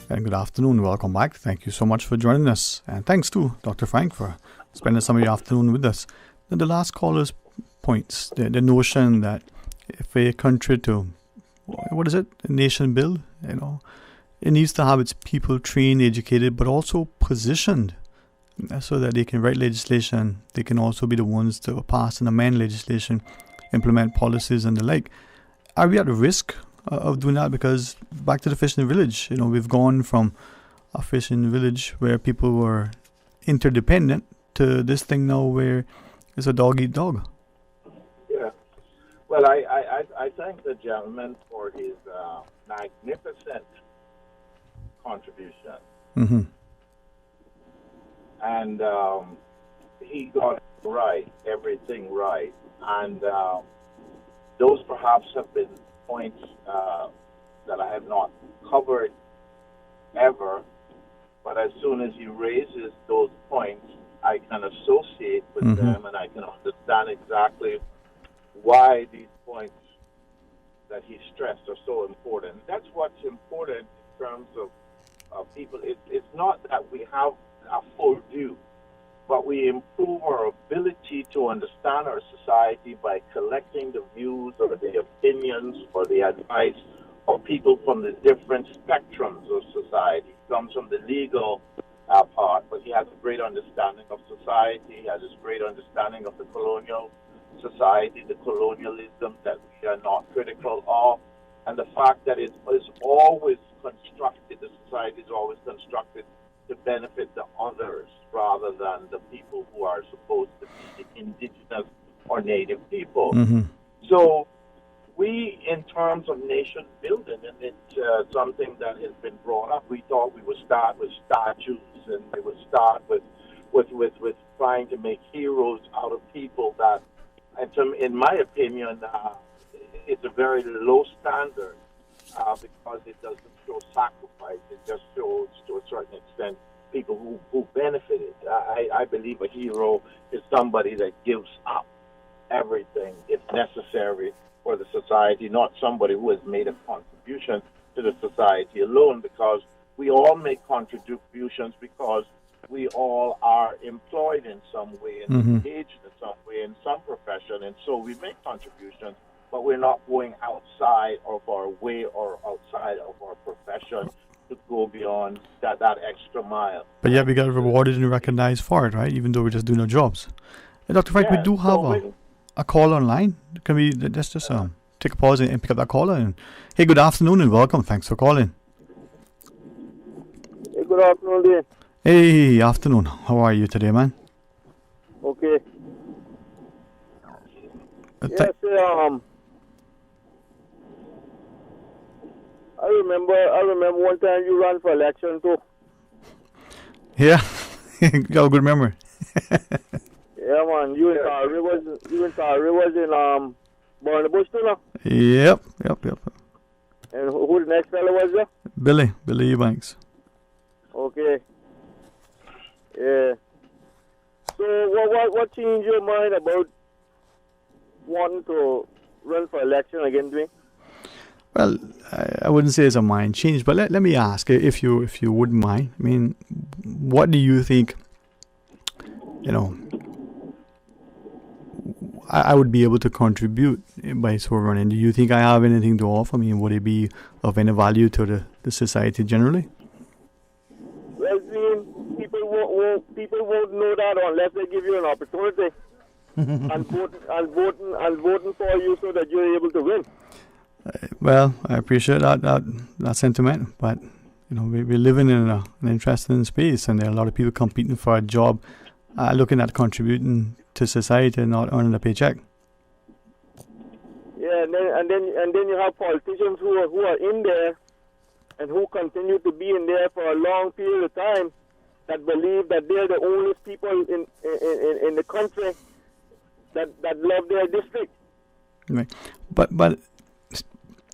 And good afternoon. Welcome back. Thank you so much for joining us. And thanks to Dr. Frank for spending some of your afternoon with us. Now, the last caller's points, the notion that if a country to, what is it, a nation build, it needs to have its people trained, educated, but also positioned so that they can write legislation. They can also be the ones to pass and amend legislation, implement policies and the like. Are we at risk of doing that? Because back to the fishing village, we've gone from a fishing village where people were interdependent to this thing now where it's a dog eat dog. Yeah. Well, I thank the gentleman for his magnificent contribution. Mm-hmm. And he got everything right. And those perhaps have been points that I have not covered ever, but as soon as he raises those points, I can associate with them, and I can understand exactly why these points that he stressed are so important. That's what's important in terms of people. It's not that we have a full view. but we improve our ability to understand our society by collecting the views or the opinions or the advice of people from the different spectrums of society. He comes from the legal part, but he has a great understanding of society. He has this great understanding of the colonial society, the colonialism that we are not critical of, and the fact that it is always constructed, the society is always constructed to benefit the others rather than the people who are supposed to be the indigenous or native people. So we, in terms of nation building, and it's something that has been brought up, we thought we would start with statues and we would start with trying to make heroes out of people that, in my opinion, it's a very low standard because it doesn't show sacrifice. It just shows, to a certain extent, people who benefited. I believe a hero is somebody that gives up everything if necessary for the society, not somebody who has made a contribution to the society alone, because we all make contributions because we all are employed in some way and engaged in some way in some profession, and so we make contributions, but we're not going outside of our way or outside of our profession to go beyond that extra mile. But yeah, we got rewarded and recognized for it, right? Even though we're just doing our jobs. Hey, Dr. Frank, we do have a call online. Can we just take a pause and pick up that caller? And hey, good afternoon and welcome. Thanks for calling. Hey, good afternoon, Dean. Hey, afternoon. How are you today, man? Okay. Yes, I remember one time you ran for election too. Yeah, you got a good memory. Yeah, man. You and Tari was in Born the Bush too, no? Yep. And who the next fella was there? Billy Eubanks. Okay. Yeah. So what changed your mind about wanting to run for election again, Dwayne? Well, I wouldn't say it's a mind change, but let me ask, if you wouldn't mind. I mean, what do you think, I would be able to contribute by so running? Do you think I have anything to offer? I mean, would it be of any value to the society generally? Well, people won't know that unless they give you an opportunity and voting for you so that you're able to win. Well, I appreciate that sentiment, but we're living in an interesting space, and there are a lot of people competing for a job, looking at contributing to society and not earning a paycheck. Yeah, and then you have politicians who are in there and who continue to be in there for a long period of time that believe that they're the only people in the country that love their district. Right, but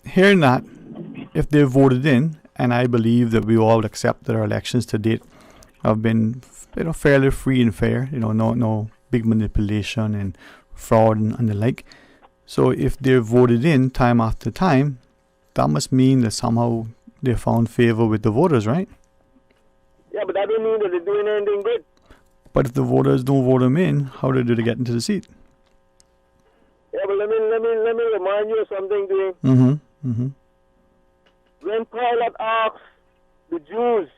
hearing that, if they voted in, and I believe that we all would accept that our elections to date have been fairly free and fair, no big manipulation and fraud and the like. So if they're voted in time after time, that must mean that somehow they found favor with the voters, right? Yeah, but that don't mean that they're doing anything good. But if the voters don't vote them in, how do they get into the seat? Yeah, but let me remind you of something, Dwayne. When Pilate asked the Jews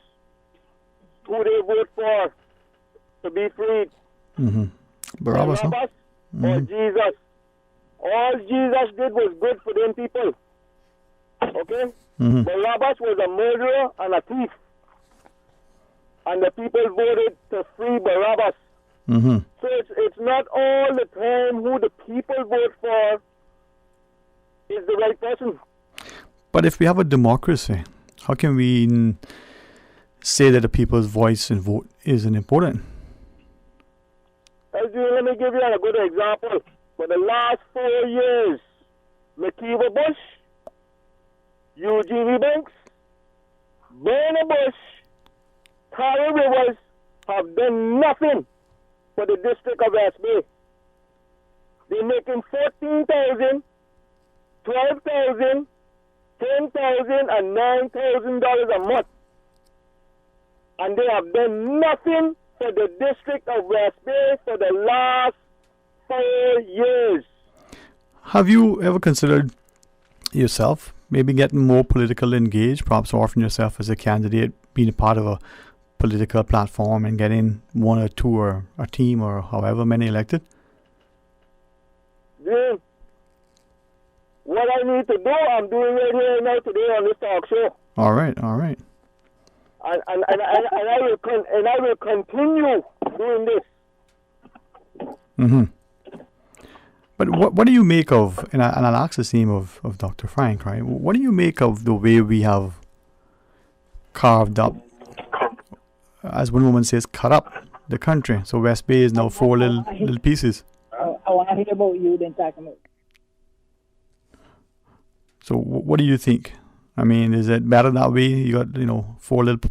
who they vote for to be freed, Barabbas or Jesus, all Jesus did was good for them people. Okay? Barabbas was a murderer and a thief. And the people voted to free Barabbas. So it's not all the time who the people vote for is the right person. But if we have a democracy, how can we say that the people's voice and vote isn't important? Let me give you a good example. For the last 4 years, McKeever Bush, Eugene Eubanks, Bernie Bush, Tari Rivers have done nothing for the district of West Bay. They're making $14,000, $12,000, $10,000, and $9,000 a month. And they have done nothing for the district of West Bay for the last 4 years. Have you ever considered yourself maybe getting more politically engaged, perhaps offering yourself as a candidate, being a part of a political platform and getting one or two or a team or however many elected? Jim, what I need to do, I'm doing right here now today on this talk show. All right. And I will continue doing this. Mm-hmm. But what do you make of, and I'll ask the same of Dr. Frank, right? What do you make of the way we have carved up, as one woman says, cut up the country? So West Bay is now 4 little pieces. I want to hear about you then talk about. So what do you think? I mean, is it better that way? You got, 4 little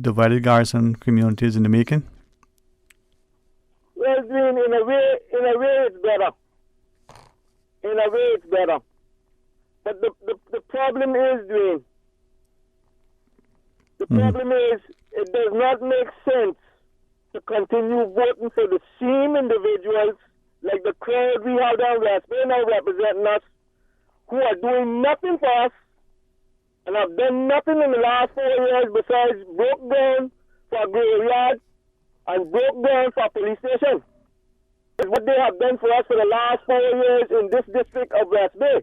divided garrison communities in the making? Well, Dean, in a way it's better. In a way it's better. But the problem is, Dwayne, the problem is it does not make sense to continue voting for the same individuals like the crowd we have down West Bay now representing us, who are doing nothing for us and have done nothing in the last 4 years besides broke down for a graveyard and broke down for a police station. It's what they have done for us for the last 4 years in this district of West Bay.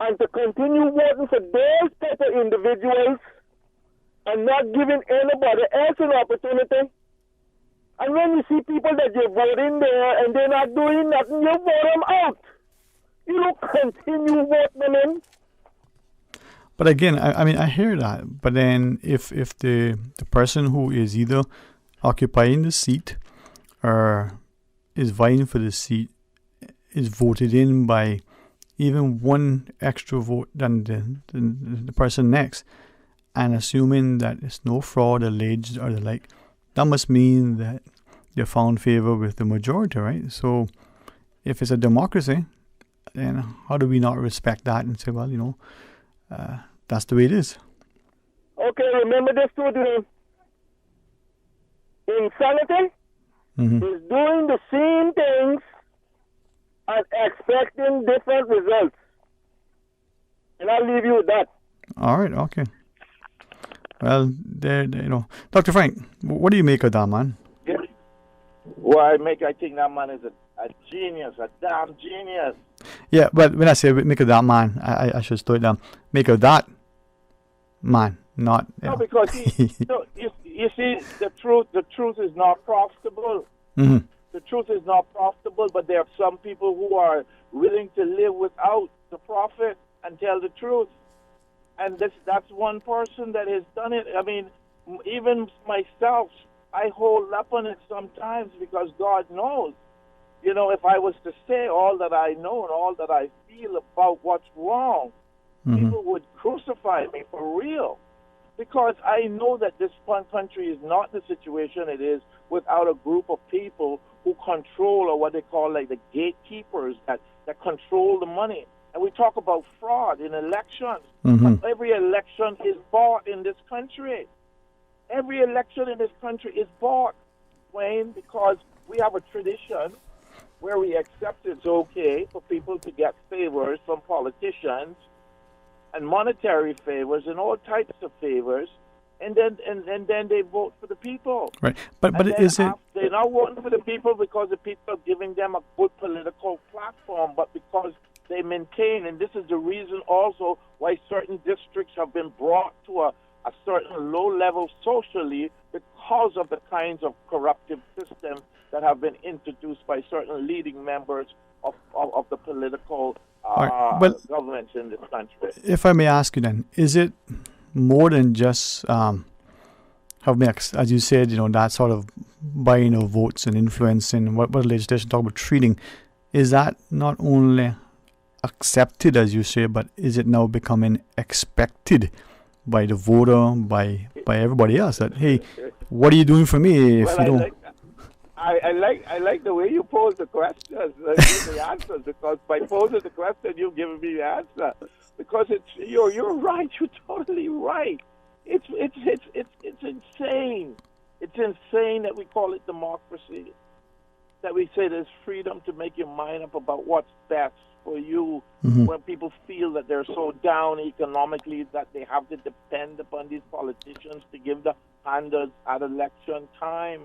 And to continue voting for those type of individuals and not giving anybody else an opportunity. And when you see people that you vote in there and they're not doing nothing, you vote them out. You don't continue voting them in. But again, I mean, I hear that. But then if the person who is either occupying the seat or is vying for the seat is voted in by even one extra vote than the person next, and assuming that it's no fraud alleged or the like, that must mean that they found favor with the majority, right? So if it's a democracy, then how do we not respect that and say, well, that's the way it is? Okay, remember this too, Dwayne. Insanity is doing the same things and expecting different results. And I'll leave you with that. All right, okay. Well, Dr. Frank, what do you make of that, man? Yeah. Well, I think that man is a genius, a damn genius. Yeah, but when I say make of that man, I should slow it down. Make of that man, not... No, because you see, the truth is not profitable. Mm-hmm. The truth is not profitable, but there are some people who are willing to live without the profit and tell the truth. And that's one person that has done it. I mean, even myself, I hold up on it sometimes because God knows. If I was to say all that I know and all that I feel about what's wrong, people would crucify me for real. Because I know that this country is not the situation it is without a group of people who control, or what they call like the gatekeepers that control the money. And we talk about fraud in elections. But every election is bought in this country. Every election in this country is bought, Wayne, because we have a tradition where we accept it's okay for people to get favors from politicians and monetary favors and all types of favors, and then they vote for the people. Right, but is it... They're not voting for the people because the people are giving them a good political platform, but because they maintain, and this is the reason also why certain districts have been brought to a certain low level socially, because of the kinds of corruptive systems that have been introduced by certain leading members of the political governments in this country. If I may ask you then, is it more than just as you said, that sort of buying of votes and influencing what the legislation talk about treating, is that not only accepted, as you say, but is it now becoming expected by the voter, by everybody else, that, hey, what are you doing for me if you don't... I like the way you pose the questions, the answers, because by posing the question, you've given me the answer. Because you're right. You're totally right. It's insane. It's insane that we call it democracy, that we say there's freedom to make your mind up about what's best for you when people feel that they're so down economically that they have to depend upon these politicians to give the handouts at election time.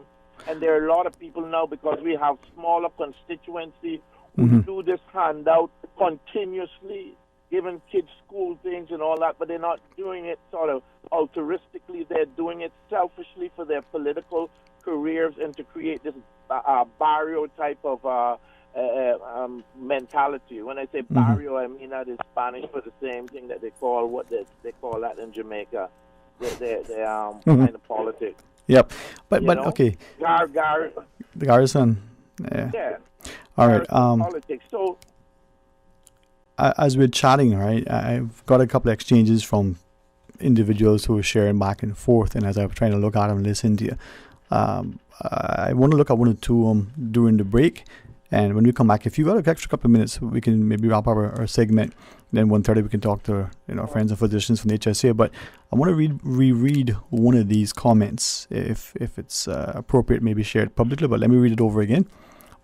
And there are a lot of people now, because we have smaller constituency, who do this handout continuously, giving kids school things and all that, but they're not doing it sort of altruistically. They're doing it selfishly for their political careers and to create this barrio type of mentality. When I say barrio, I mean that is Spanish for the same thing that they call they call that in Jamaica. The kind of politics. Yep, but You know? okay. The Garrison. Yeah. All right. Politics. So as we're chatting, right, I've got a couple of exchanges from individuals who are sharing back and forth, and as I'm trying to look at them and listen to you, I want to look at one or two of them during the break. And when we come back, if you've got an extra couple of minutes, we can maybe wrap up our segment. Then 1:30 we can talk to friends and physicians from the HSA. But I want to reread one of these comments, if it's appropriate, maybe share it publicly. But let me read it over again.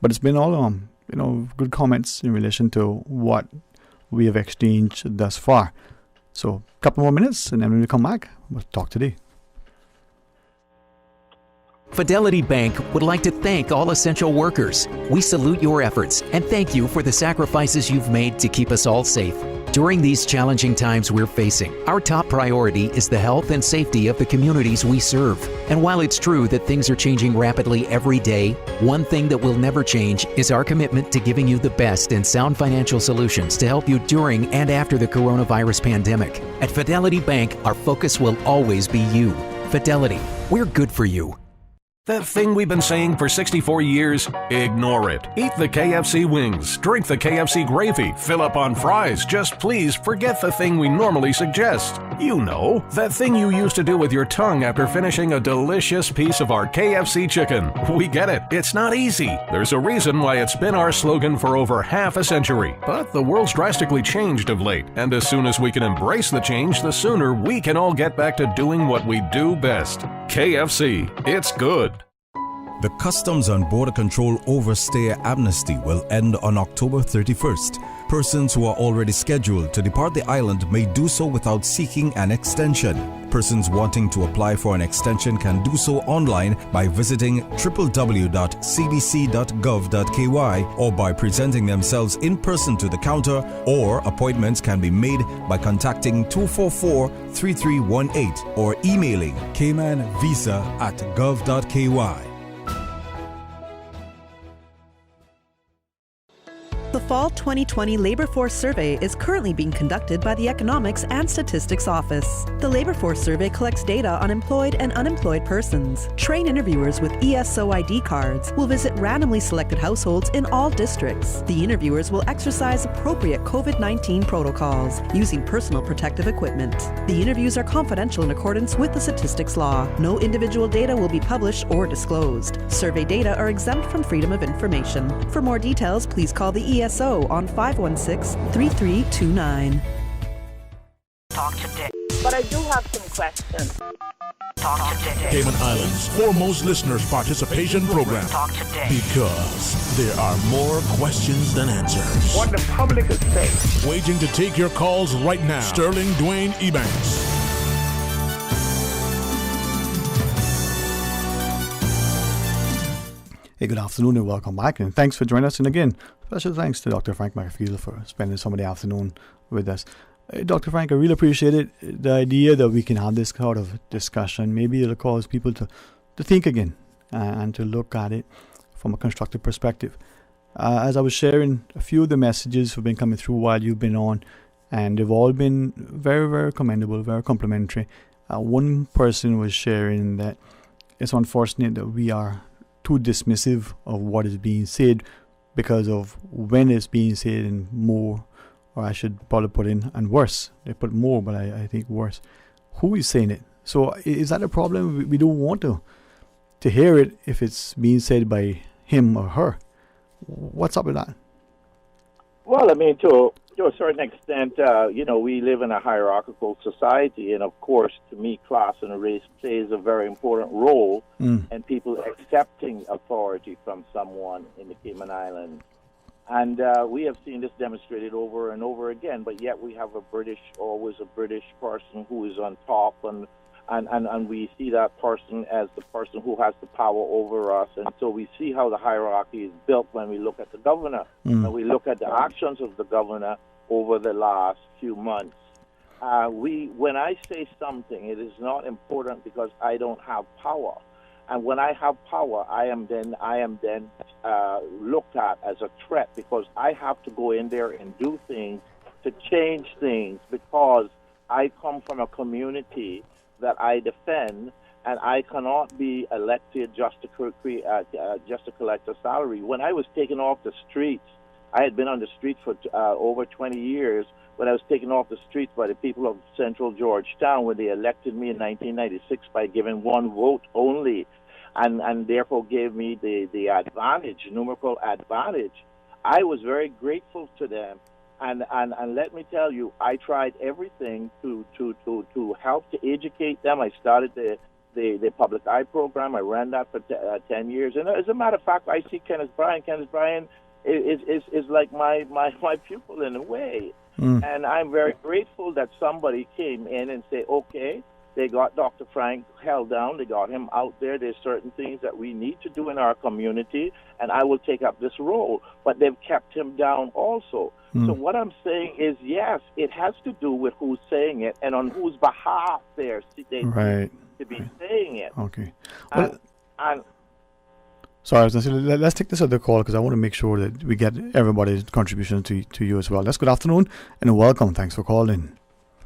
But it's been all good comments in relation to what we have exchanged thus far. So a couple more minutes, and then when we come back, we'll talk today. Fidelity Bank would like to thank all essential workers. We salute your efforts and thank you for the sacrifices you've made to keep us all safe. During these challenging times we're facing, our top priority is the health and safety of the communities we serve. And while it's true that things are changing rapidly every day, one thing that will never change is our commitment to giving you the best and sound financial solutions to help you during and after the coronavirus pandemic. At Fidelity Bank, our focus will always be you. Fidelity, we're good for you. That thing we've been saying for 64 years? Ignore it. Eat the KFC wings, drink the KFC gravy, fill up on fries. Just please forget the thing we normally suggest. You know, that thing you used to do with your tongue after finishing a delicious piece of our KFC chicken. We get it. It's not easy. There's a reason why it's been our slogan for over half a century. But the world's drastically changed of late, and as soon as we can embrace the change, the sooner we can all get back to doing what we do best. KFC. It's good. The Customs and Border Control Overstay Amnesty will end on October 31st. Persons who are already scheduled to depart the island may do so without seeking an extension. Persons wanting to apply for an extension can do so online by visiting www.cbc.gov.ky or by presenting themselves in person to the counter, or appointments can be made by contacting 244-3318 or emailing caymanvisa@gov.ky. The Fall 2020 Labor Force Survey is currently being conducted by the Economics and Statistics Office. The Labor Force Survey collects data on employed and unemployed persons. Trained interviewers with ESO ID cards will visit randomly selected households in all districts. The interviewers will exercise appropriate COVID-19 protocols using personal protective equipment. The interviews are confidential in accordance with the statistics law. No individual data will be published or disclosed. Survey data are exempt from freedom of information. For more details, please call the ESO on 516-3329. Talk today. But I do have some questions. Talk today. Cayman Islands' foremost listeners participation program. Talk today. Because there are more questions than answers. What the public is saying. Waiting to take your calls right now. Sterling Dwayne Ebanks. Hey, good afternoon and welcome back, and thanks for joining us. And again, special thanks to Dr. Frank McAfee for spending some of the afternoon with us. Dr. Frank, I really appreciate it. The idea that we can have this kind of discussion, maybe it'll cause people to think again and to look at it from a constructive perspective. As I was sharing, a few of the messages have been coming through while you've been on, and they've all been very, very commendable, very complimentary. One person was sharing that it's unfortunate that we are too dismissive of what is being said because of when it's being said, and more, or I should probably put in, and worse. They put more, but I think worse. Who is saying it? So is that a problem? We don't want to hear it if it's being said by him or her. What's up with that? Well, I mean, To a certain extent, we live in a hierarchical society, and of course, to me, class and race plays a very important role in people accepting authority from someone in the Cayman Islands. And we have seen this demonstrated over and over again, but yet we have always a British person who is on top, and we see that person as the person who has the power over us. And so we see how the hierarchy is built when we look at the governor, and we look at the actions of the governor over the last few months. When I say something, it is not important because I don't have power. And when I have power, I am then looked at as a threat because I have to go in there and do things to change things because I come from a community that I defend, and I cannot be elected just to collect a salary. When I was taken off the streets, I had been on the street for over 20 years. When I was taken off the streets by the people of Central Georgetown, when they elected me in 1996 by giving one vote only, and therefore gave me the advantage, numerical advantage, I was very grateful to them. And let me tell you, I tried everything to help to educate them. I started the public eye program. I ran that for 10 years. And as a matter of fact, I see Kenneth Bryan. Kenneth Bryan is like my pupil in a way. And I'm very grateful that somebody came in and said, okay, they got Dr. Frank held down. They got him out there. There's certain things that we need to do in our community, and I will take up this role. But they've kept him down also. So what I'm saying is, yes, it has to do with who's saying it and on whose behalf they right. to be saying it. Okay. And sorry, I was going to say, let's take this other call because I want to make sure that we get everybody's contribution to you as well. Good afternoon and welcome. Thanks for calling.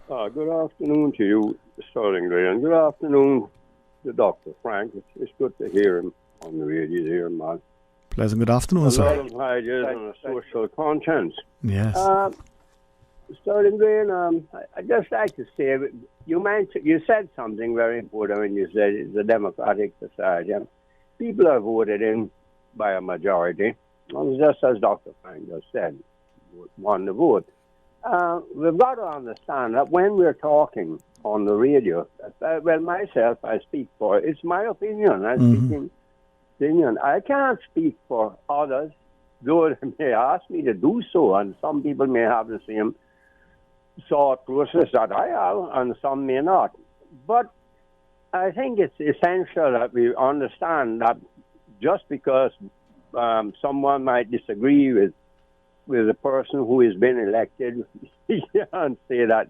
Good afternoon to you, Sterling Gray, and good afternoon to Dr. Frank. It's good to hear him on the radio here, man. Pleasant good afternoon, sir. A lot of ideas on a social conscience. Yes. Sterling Gray, I'd just like to say, you said something very important when you said it's a democratic society. People are voted in by a majority, and just as Dr. Frank just said, won the vote. We've got to understand that when we're talking on the radio, myself, I speak for, it's my opinion. I'm speaking opinion. I can't speak for others, though they may ask me to do so, and some people may have the same thought process that I have, and some may not. But I think it's essential that we understand that just because someone might disagree with the person who has been elected, you can't say that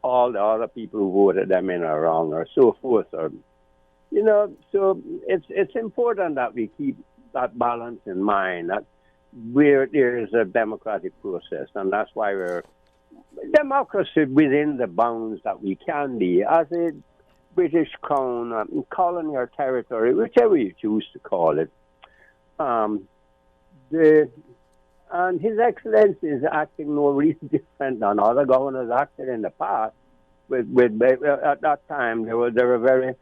all the other people who voted them in are wrong or so forth. So it's important that we keep that balance in mind, that there is a democratic process, and that's why we're democracy within the bounds that we can be as a British crown, colony or territory, whichever you choose to call it. And His Excellency is acting no really different than other governors acted in the past. At that time, they were very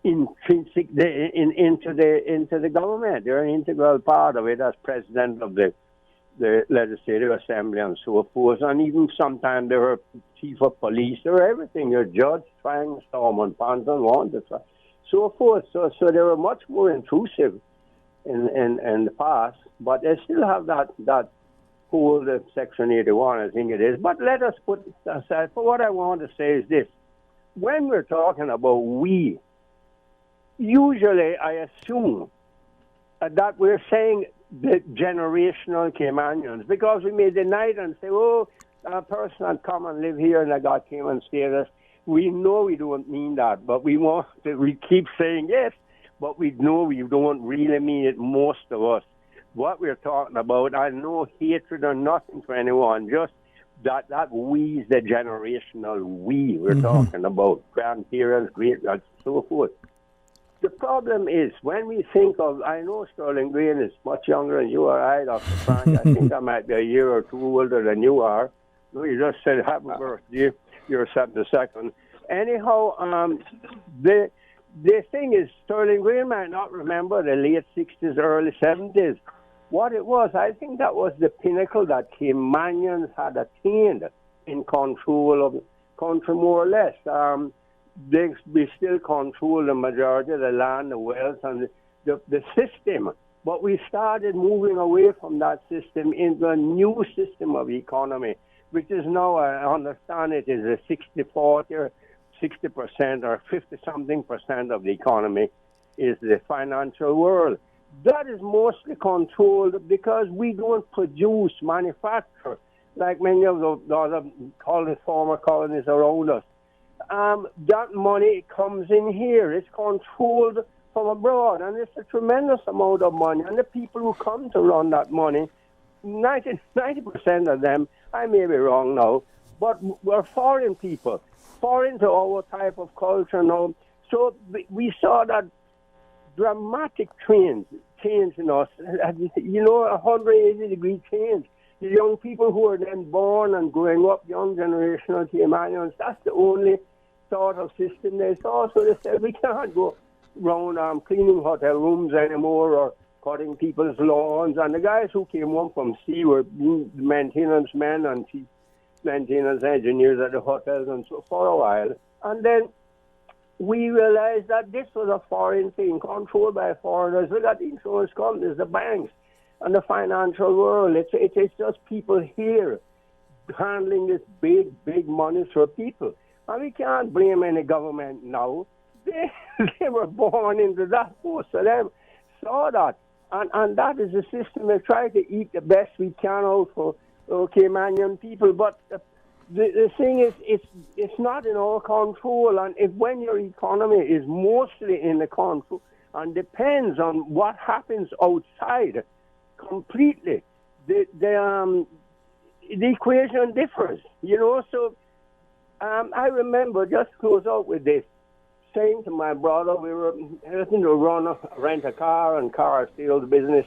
intrinsic into the government. They're an integral part of it as president of the Legislative Assembly and so forth. And even sometimes they were chief of police or everything. You're judge, trying Stormont, Panton, wanted, so forth. So they were much more intrusive in the past, but they still have that whole Section 81, I think it is. But let us put it aside. For what I want to say is this. When we're talking about we, usually I assume that we're saying the generational Caymanians, because we may deny it and say, oh, a person had come and live here and I got Cayman status. We know we don't mean that, but we keep saying yes. But we know we don't really mean it, most of us. What we're talking about, I no hatred or nothing for anyone, just that we is the generational we we're talking about, grandparents, great, and so forth. The problem is, when we think of, I know Sterling Green is much younger than you or I, Dr. Frank. I think I might be a year or two older than you are. No, you just said happy birthday. You're 72nd. Anyhow, the thing is, Sterling Green might not remember the late 60s, early 70s, what it was, I think that was the pinnacle that Caymanians had attained in control of the country, more or less. They still control the majority of the land, the wealth, and the system. But we started moving away from that system into a new system of economy, which is now, I understand it is a 60-40 or 60% or 50-something% of the economy is the financial world. That is mostly controlled because we don't produce, manufacture, like many of the other former colonies around us. That money comes in here. It's controlled from abroad, and it's a tremendous amount of money. And the people who come to run that money, 90% of them, I may be wrong now, but we're foreign people, foreign to our type of culture now. So we saw that dramatic change in us, you know, a 180-degree change. The young people who are then born and growing up, young generation of Caymanians, that's the only sort of system they saw. So they said, we can't go around cleaning hotel rooms anymore or cutting people's lawns. And the guys who came home from sea were maintenance men and chief maintenance engineers at the hotels and so for a while. And then we realized that this was a foreign thing, controlled by foreigners. We got the insurance companies, the banks, and the financial world. It's just people here handling this big money for people. And we can't blame any government now. They were born into that. Most of them saw that. And that is the system. We try to eat the best we can out for Caymanian people. But the thing is, it's not in our control. And when your economy is mostly in the control and depends on what happens outside completely, the equation differs, you know. So I remember, just close out with this, saying to my brother, we were helping to rent a car and car sales business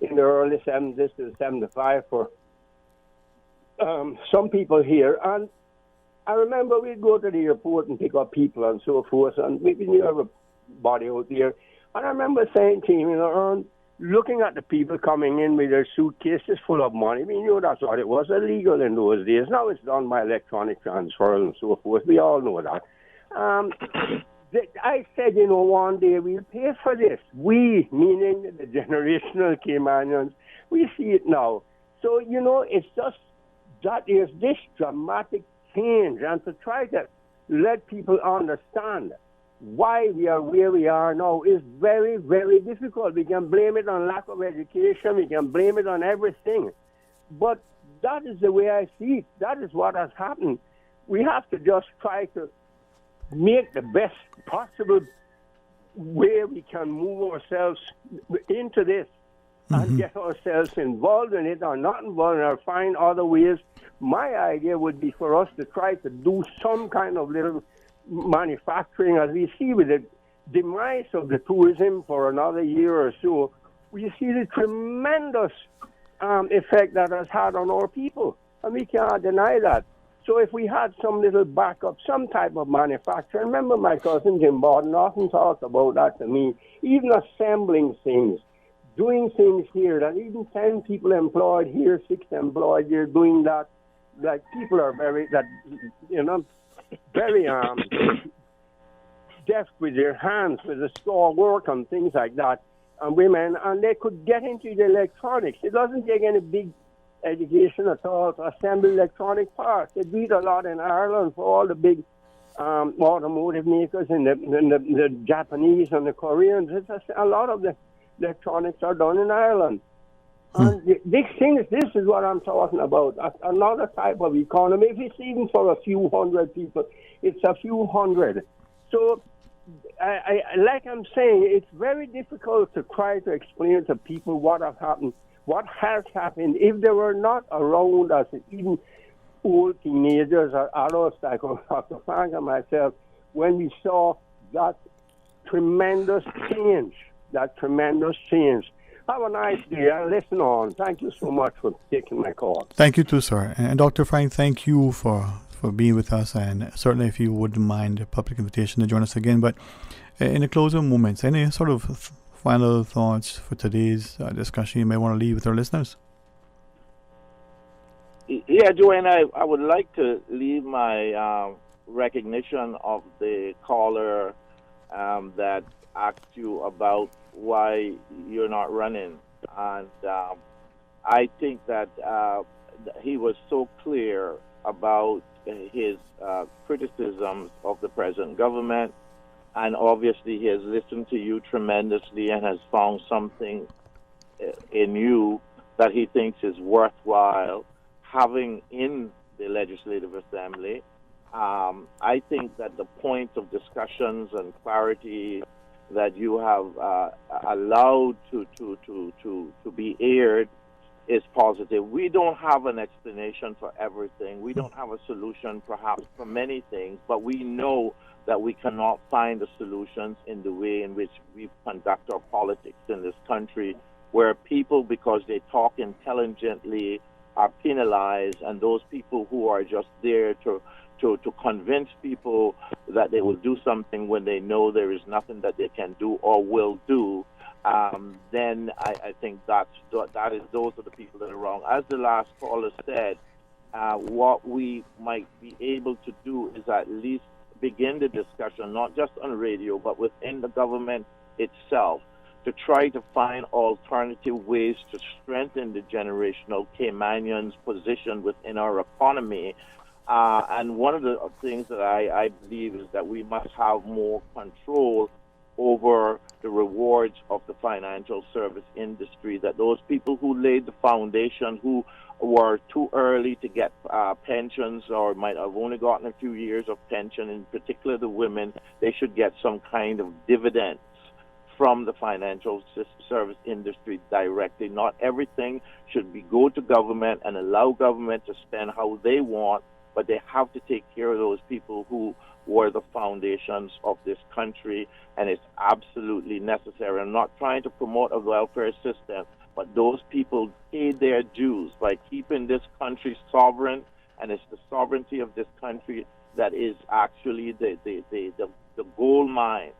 in the early 70s to 75 for some people here. And I remember we'd go to the airport and pick up people and so forth, and we knew everybody out there. And I remember saying to him, you know, looking at the people coming in with their suitcases full of money, we knew that's what it was, illegal in those days. Now it's done by electronic transfer and so forth. We all know that. I said, you know, one day we'll pay for this. We, meaning the generational Caymanians, we see it now. So, you know, it's just that there's this dramatic change, and to try to let people understand why we are where we are now is very, very difficult. We can blame it on lack of education. We can blame it on everything. But that is the way I see it. That is what has happened. We have to just try to make the best possible way we can move ourselves into this and get ourselves involved in it or not involved or find other ways. My idea would be for us to try to do some kind of little manufacturing, as we see with the demise of the tourism for another year or so. We see the tremendous effect that has had on our people, and we cannot deny that. So if we had some little backup, some type of manufacturing, remember my cousin Jim Borden often talked about that to me, even assembling things, doing things here, that even 10 people employed here, 6 employed here, doing that, like people are very deft with their hands, with the store work and things like that, and women, and they could get into the electronics. It doesn't take any big education at all to assemble electronic parts. They do it a lot in Ireland for all the big automotive makers and the Japanese and the Koreans. A lot of the electronics are done in Ireland. And this is what I'm talking about. Another type of economy. If it's even for a few hundred people, it's a few hundred. So, like I'm saying, it's very difficult to try to explain to people what has happened if they were not around us, even old teenagers or adults like Dr. Frank and myself, when we saw that tremendous change. Have a nice day and listen on. Thank you so much for taking my call. Thank you too, sir. And Dr. Frank, thank you for being with us, and certainly if you wouldn't mind a public invitation to join us again. But in the closing moments, any sort of final thoughts for today's discussion you may want to leave with our listeners? Yeah, Dwayne, I would like to leave my recognition of the caller that asked you about why you're not running. And I think that he was so clear about his criticisms of the present government, and obviously he has listened to you tremendously and has found something in you that he thinks is worthwhile having in the Legislative Assembly. I think that the point of discussions and clarity that you have allowed to be aired is positive. We don't have an explanation for everything. We don't have a solution perhaps for many things, but we know that we cannot find the solutions in the way in which we conduct our politics in this country, where people, because they talk intelligently, are penalized, and those people who are just there to convince people that they will do something when they know there is nothing that they can do or will do, then I think those are the people that are wrong. As the last caller said, what we might be able to do is at least begin the discussion, not just on radio, but within the government itself, to try to find alternative ways to strengthen the generational Caymanians' position within our economy. And one of the things that I believe is that we must have more control over the rewards of the financial service industry, that those people who laid the foundation, who were too early to get pensions or might have only gotten a few years of pension, in particular the women, they should get some kind of dividends from the financial service industry directly. Not everything should go to government and allow government to spend how they want, but they have to take care of those people who were the foundations of this country, and it's absolutely necessary. I'm not trying to promote a welfare system, but those people pay their dues by keeping this country sovereign, and it's the sovereignty of this country that is actually the gold mine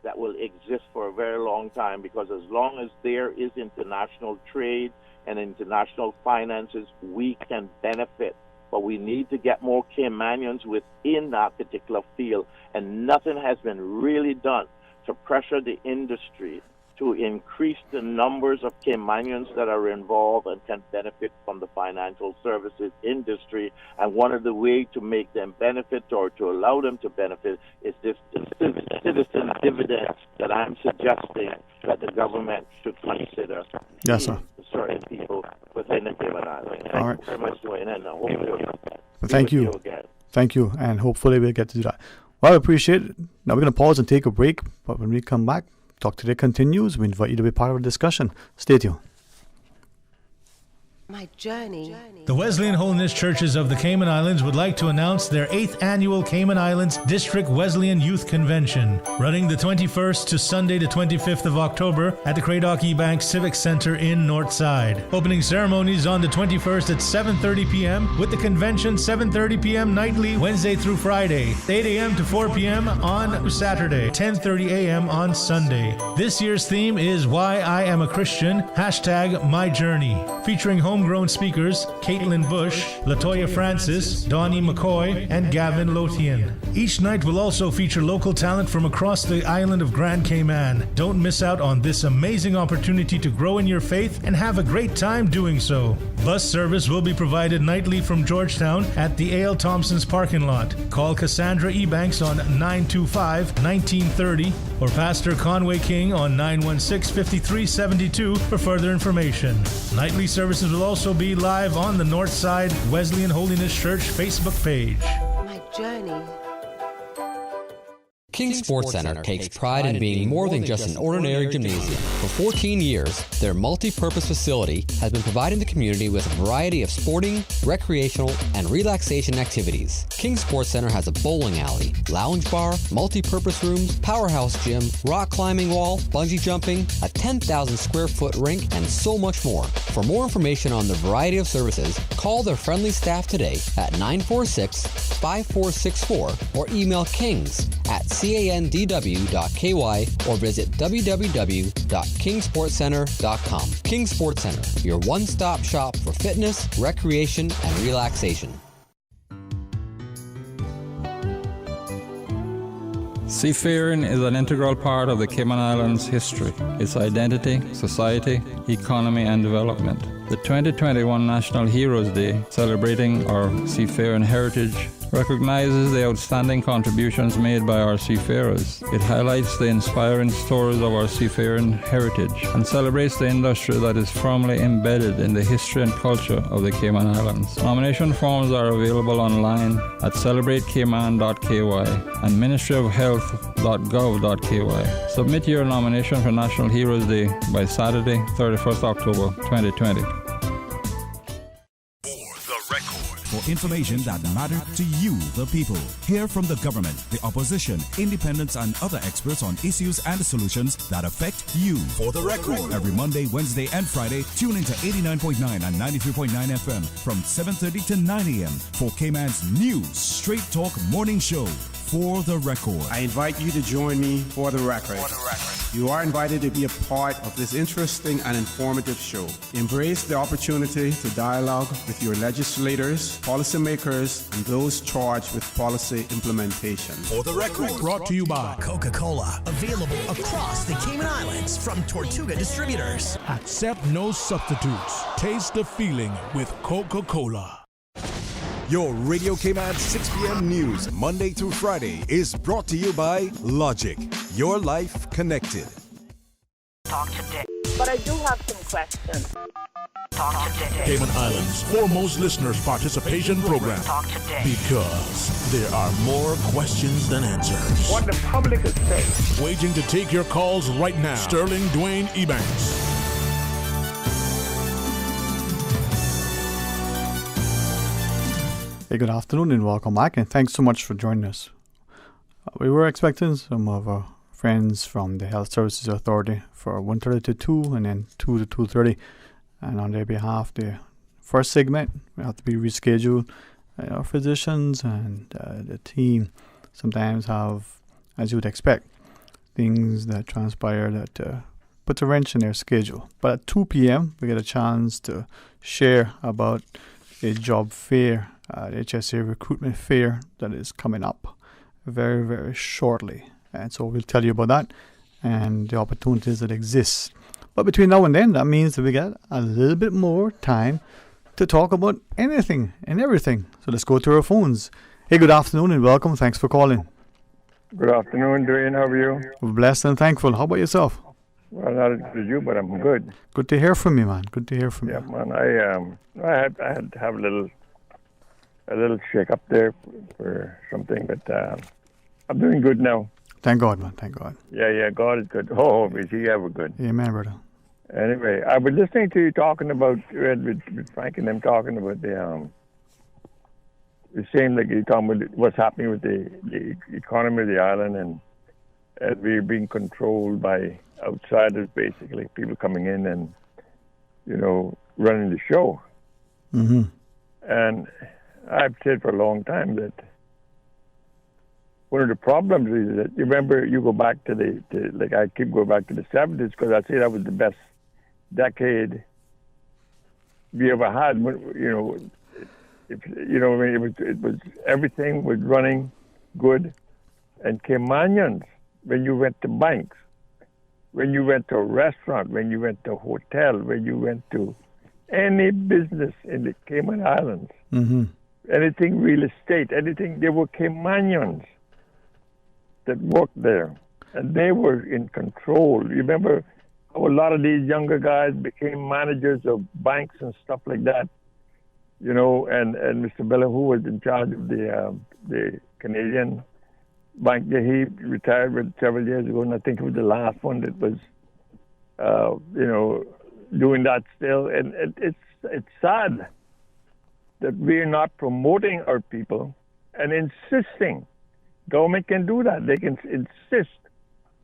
that will exist for a very long time, because as long as there is international trade and international finances, we can benefit. But we need to get more Caymanians within that particular field, and nothing has been really done to pressure the industry to increase the numbers of Caymanians that are involved and can benefit from the financial services industry. And one of the ways to make them benefit, or to allow them to benefit, is this citizen dividends that I'm suggesting that the government should consider. Yes, sir. Certain people within the Cayman Islands. Thank you very much, Dwayne, and thank you. Thank you, and hopefully we'll get to do that. Well, I appreciate it. Now we're going to pause and take a break, but when we come back, Talk Today continues. We invite you to be part of the discussion. Stay tuned. My journey. The Wesleyan Holiness Churches of the Cayman Islands would like to announce their 8th annual Cayman Islands District Wesleyan Youth Convention, running the 21st to Sunday the 25th of October at the Cradock Ebank Civic Center in Northside. Opening ceremonies on the 21st at 7:30 p.m. with the convention 7:30 p.m. nightly, Wednesday through Friday, 8 a.m. to 4 p.m. on Saturday, 10:30 a.m. on Sunday. This year's theme is Why I Am a Christian, #MyJourney, featuring homegrown speakers Caitlin Bush, Latoya Francis, Donnie McCoy, and Gavin Lothian. Each night will also feature local talent from across the island of Grand Cayman. Don't miss out on this amazing opportunity to grow in your faith and have a great time doing so. Bus service will be provided nightly from Georgetown at the A.L. Thompson's parking lot. Call Cassandra Ebanks on 925-1930 or Pastor Conway King on 916-5372 for further information. Nightly services will also be live on the Northside Wesleyan Holiness Church Facebook page. My journey. King Sports Center takes pride in being more than just an ordinary gymnasium. For 14 years, their multi-purpose facility has been providing the community with a variety of sporting, recreational, and relaxation activities. King Sports Center has a bowling alley, lounge bar, multi-purpose rooms, powerhouse gym, rock climbing wall, bungee jumping, a 10,000 square foot rink, and so much more. For more information on the variety of services, call their friendly staff today at 946-5464 or email kings@cspc.ca. candw.ky or visit www.kingsportscenter.com. King Sports Center, your one-stop shop for fitness, recreation, and relaxation. Seafaring is an integral part of the Cayman Islands' history, its identity, society, economy, and development. The 2021 National Heroes Day, celebrating our seafaring heritage, recognizes the outstanding contributions made by our seafarers. It highlights the inspiring stories of our seafaring heritage and celebrates the industry that is firmly embedded in the history and culture of the Cayman Islands. Nomination forms are available online at celebratecayman.ky and ministryofhealth.gov.ky. Submit your nomination for National Heroes Day by Saturday, 31st October 2020. For information that matters to you, the people. Hear from the government, the opposition, independents, and other experts on issues and solutions that affect you. For the record. Every Monday, Wednesday, and Friday, tune into 89.9 and 93.9 FM from 7:30 to 9 a.m. for Cayman's new Straight Talk morning show. For the record. I invite you to join me for the record. You are invited to be a part of this interesting and informative show. Embrace the opportunity to dialogue with your legislators, policymakers, and those charged with policy implementation. For the record. Brought to you by Coca-Cola, available across the Cayman Islands from Tortuga Distributors. Accept no substitutes. Taste the feeling with Coca-Cola. Your Radio Cayman 6 p.m. news, Monday through Friday, is brought to you by Logic. Your life connected. Talk today. But I do have some questions. Talk today. Cayman Islands' foremost listeners participation program. Talk today. Because there are more questions than answers. What the public is saying. Waging to take your calls right now. Sterling Dwayne Ebanks. Hey, good afternoon and welcome back, and thanks so much for joining us. We were expecting some of our friends from the Health Services Authority for 1:30 to 2 and then 2 to 2:30, and on their behalf, the first segment will have to be rescheduled. Our physicians and the team sometimes have, as you would expect, things that transpire that put a wrench in their schedule. But at 2 p.m., we get a chance to share about a job fair, HSA recruitment fair that is coming up very, very shortly. And so we'll tell you about that and the opportunities that exist. But between now and then, that means that we get a little bit more time to talk about anything and everything. So let's go to our phones. Hey, good afternoon and welcome. Thanks for calling. Good afternoon, Dwayne. How are you? We're blessed and thankful. How about yourself? Well, not as good as you, but I'm good. Good to hear from you, man. Good to hear from you. Yeah, man. I had to have a little shake up there for something, but I'm doing good now. Thank God, man. Thank God. Yeah. God is good. Oh, is He ever good? Amen, brother. Anyway, I was listening to you talking about with Frank and them talking about the same, like you're talking about what's happening with the economy of the island, and we're being controlled by outsiders, basically, people coming in and, running the show. Mm-hmm. And I've said for a long time that one of the problems is that, you remember, you go back to I keep going back to the 70s, because I say that was the best decade we ever had. It was everything was running good. And Caymanians, when you went to banks, when you went to a restaurant, when you went to a hotel, when you went to any business in the Cayman Islands, mm-hmm. anything real estate, anything, there were Caymanians that worked there, and they were in control. You remember how a lot of these younger guys became managers of banks and stuff like that, and Mr. Bella, who was in charge of the Canadian bank, he retired several years ago, and I think it was the last one that was, doing that still. And it's sad that we're not promoting our people and insisting. Government can do that. They can insist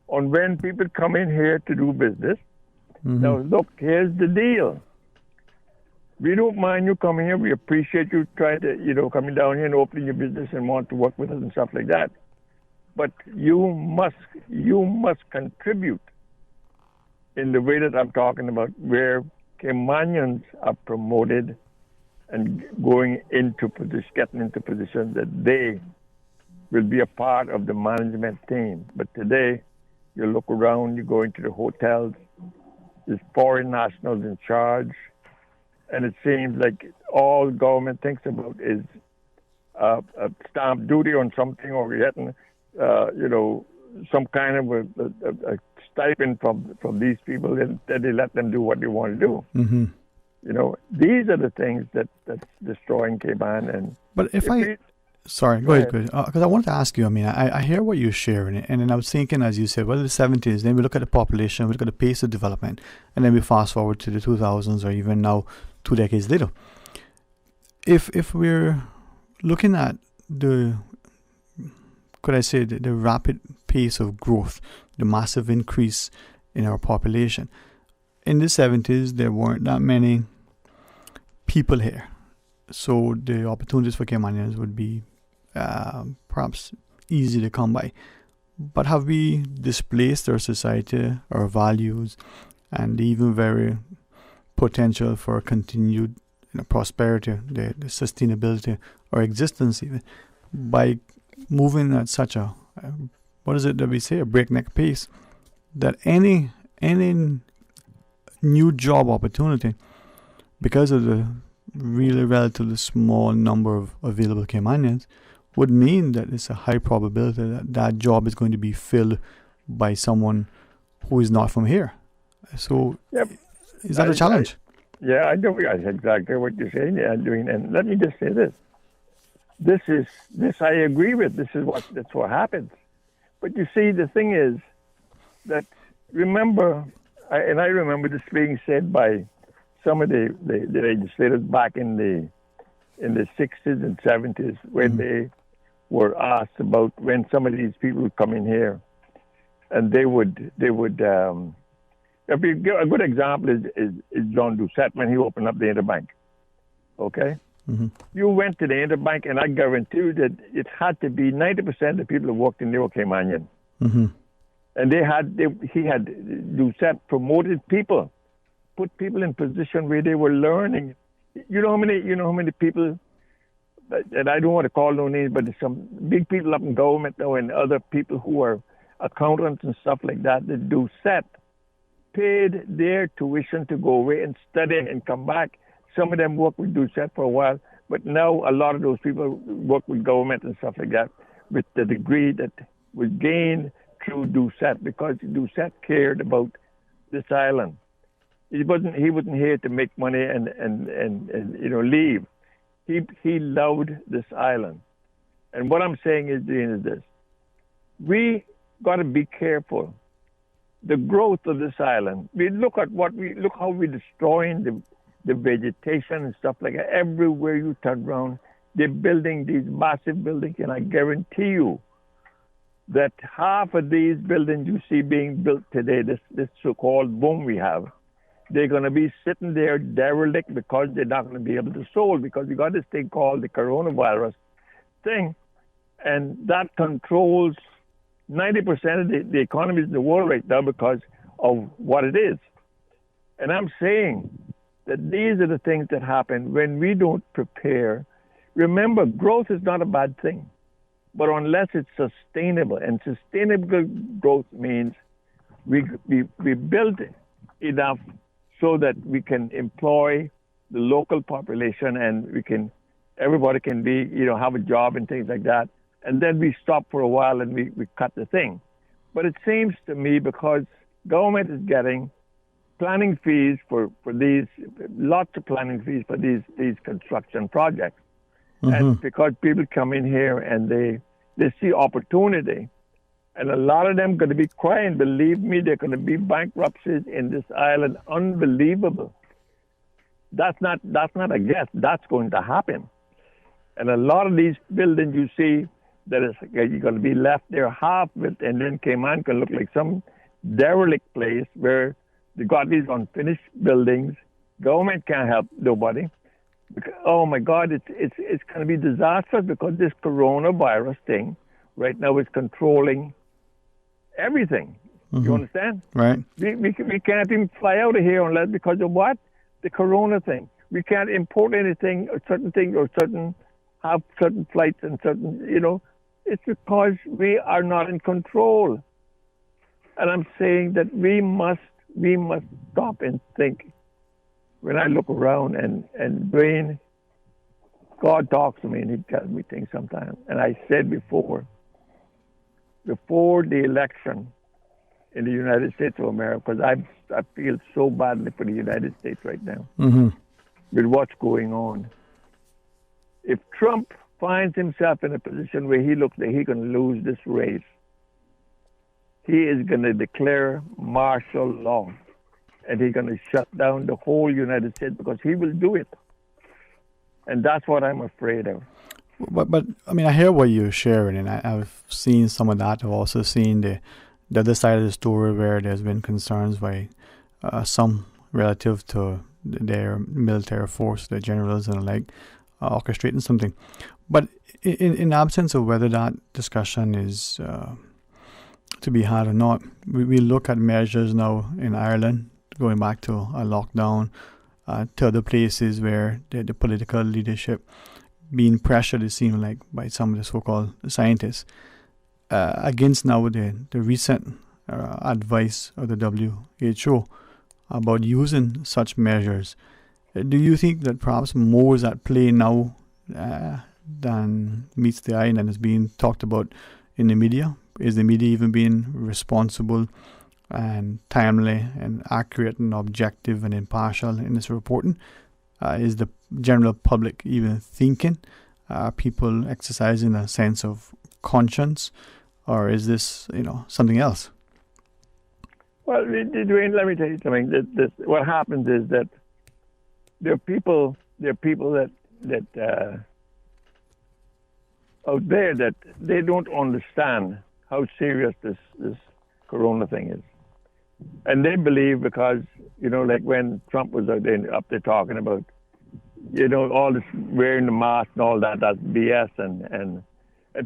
on when people come in here to do business. Mm-hmm. Now, look, here's the deal. We don't mind you coming here. We appreciate you trying to, coming down here and opening your business and want to work with us and stuff like that. But you must contribute in the way that I'm talking about, where Caymanians are promoted and going into position, getting into position that they will be a part of the management team. But today, you look around, you go into the hotels, there's foreign nationals in charge, and it seems like all government thinks about is a stamp duty on something, or getting, some kind of a stipend from these people, and that they let them do what they want to do. Mm-hmm. These are the things that's destroying Cayman. But sorry, go ahead. Because I wanted to ask you, I hear what you're sharing, and then I was thinking, as you said, well, the 70s, then we look at the population, we look at the pace of development, and then we fast forward to the 2000s, or even now, 2 decades later. If we're looking at the rapid pace of growth, the massive increase in our population, in the 70s, there weren't that many people here. So the opportunities for Caymanians would be perhaps easy to come by. But have we displaced our society, our values, and even very potential for continued prosperity, the sustainability, or existence even, by moving at such a, a breakneck pace, that any new job opportunity, because of the really relatively small number of available Caymanians, would mean that it's a high probability that job is going to be filled by someone who is not from here. So, is that a challenge? I know that's exactly what you're saying and doing. And let me just say this: this I agree with. That's what happens. But you see, the thing is that I remember this being said by some of the legislators back in the 60s and 70s, when they were asked about when some of these people would come in here, and they would a good example is John Doucette when he opened up the Interbank. Okay? Mm-hmm. You went to the Interbank, and I guarantee you that it had to be 90% of the people who worked in there were Caymanian. Mm-hmm. And Doucette promoted people, put people in position where they were learning. You know how many people, and I don't want to call no names, but there's some big people up in government now and other people who are accountants and stuff like that Doucette paid their tuition to go away and study and come back. Some of them worked with Doucette for a while, but now a lot of those people work with government and stuff like that with the degree that was gained through Doucette, because Doucette cared about this island. He wasn't here to make money and leave. He loved this island. And what I'm saying is this: we got to be careful. The growth of this island. We look how we're destroying the vegetation and stuff like that. Everywhere you turn around, they're building these massive buildings, and I guarantee you that half of these buildings you see being built today, this so-called boom we have, they're going to be sitting there derelict because they're not going to be able to sold, because we got this thing called the coronavirus thing, and that controls 90% of the economies in the world right now because of what it is. And I'm saying that these are the things that happen when we don't prepare. Remember, growth is not a bad thing, but unless it's sustainable, and sustainable growth means we build enough so that we can employ the local population, and everybody can be, have a job and things like that. And then we stop for a while and we cut the thing. But it seems to me, because government is getting planning fees for these, lots of planning fees for these construction projects. Mm-hmm. And because people come in here and they see opportunity, and a lot of them going to be crying. Believe me, they're going to be bankruptcies in this island. Unbelievable. That's not a guess. That's going to happen. And a lot of these buildings you see, that is you're going to be left there half built, and then Cayman can look like some derelict place where they got these unfinished buildings. Government can't help nobody. Because, oh my God, it's going to be disastrous, because this coronavirus thing right now is controlling everything. You understand? Right. We can't even fly out of here unless because of what? The corona thing. We can't import anything or certain things or have certain flights and certain, it's because we are not in control. And I'm saying that we must stop and think. When I look around and Dwayne, God talks to me and he tells me things sometimes. And I said before the election in the United States of America, because I feel so badly for the United States right now with what's going on. If Trump finds himself in a position where he looks like he's going to lose this race, he is going to declare martial law, and he's going to shut down the whole United States because he will do it. And that's what I'm afraid of. But I mean, I hear what you're sharing, and I've seen some of that. I've also seen the other side of the story where there's been concerns by some relative to their military force, the generals and the like, orchestrating something. But in absence of whether that discussion is to be had or not, we look at measures now in Ireland, going back to a lockdown, to other places where the political leadership being pressured, it seems like, by some of the so-called scientists, against now the recent advice of the WHO about using such measures. Do you think that perhaps more is at play now than meets the eye and is being talked about in the media? Is the media even being responsible and timely and accurate and objective and impartial in its reporting? Is the general public even thinking? Are people exercising a sense of conscience? Or is this, something else? Well, Dwayne, let me tell you something. What happens is that there are people that out there that they don't understand how serious this corona thing is. And they believe because, like when Trump was out there talking about, all this wearing the mask and all that's BS. And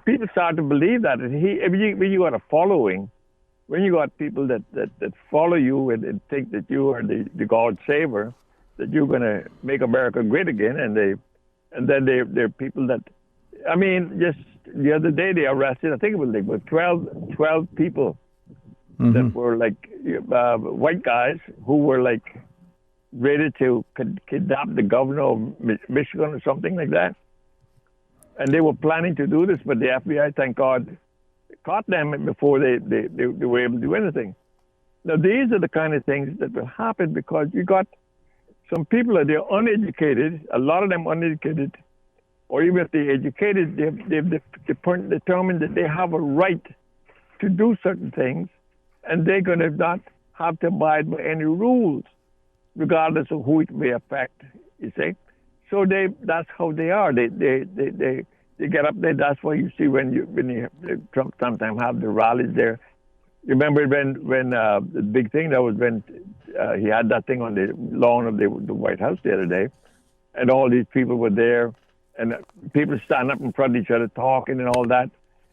people start to believe that. And when you got a following, when you got people that follow you and think that you are the God saver, that you're going to make America great again, and then they're people that, just the other day they arrested, I think it was like 12 people that were like white guys who were like ready to kidnap the governor of Michigan or something like that. And they were planning to do this, but the FBI, thank God, caught them before they were able to do anything. Now, these are the kind of things that will happen because you got some people that they're uneducated, a lot of them uneducated, or even if they're educated, they've determined that they have a right to do certain things, and they're going to not have to abide by any rules, regardless of who it may affect, you see. So that's how they are. They get up there. That's why you see when Trump sometimes have the rallies there. You remember when the big thing that was when he had that thing on the lawn of the White House the other day, and all these people were there, and people stand up in front of each other talking and all that.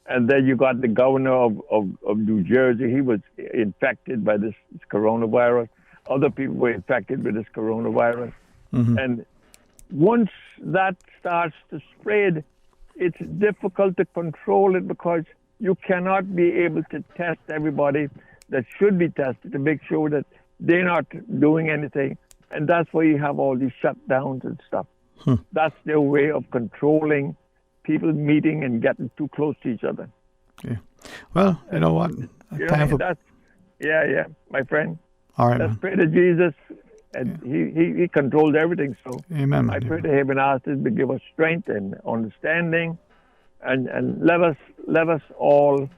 And then you got the governor of New Jersey. He was infected by this coronavirus. Other people were infected with this coronavirus. And once that starts to spread, it's difficult to control it because you cannot be able to test everybody that should be tested to make sure that they're not doing anything. And that's why you have all these shutdowns and stuff. That's their way of controlling people meeting and getting too close to each other. Yeah. Well, you know what? My friend. All right, Let's pray to Jesus. And he controls everything. So Amen, I pray to him and ask him to give us strength and understanding, and let us all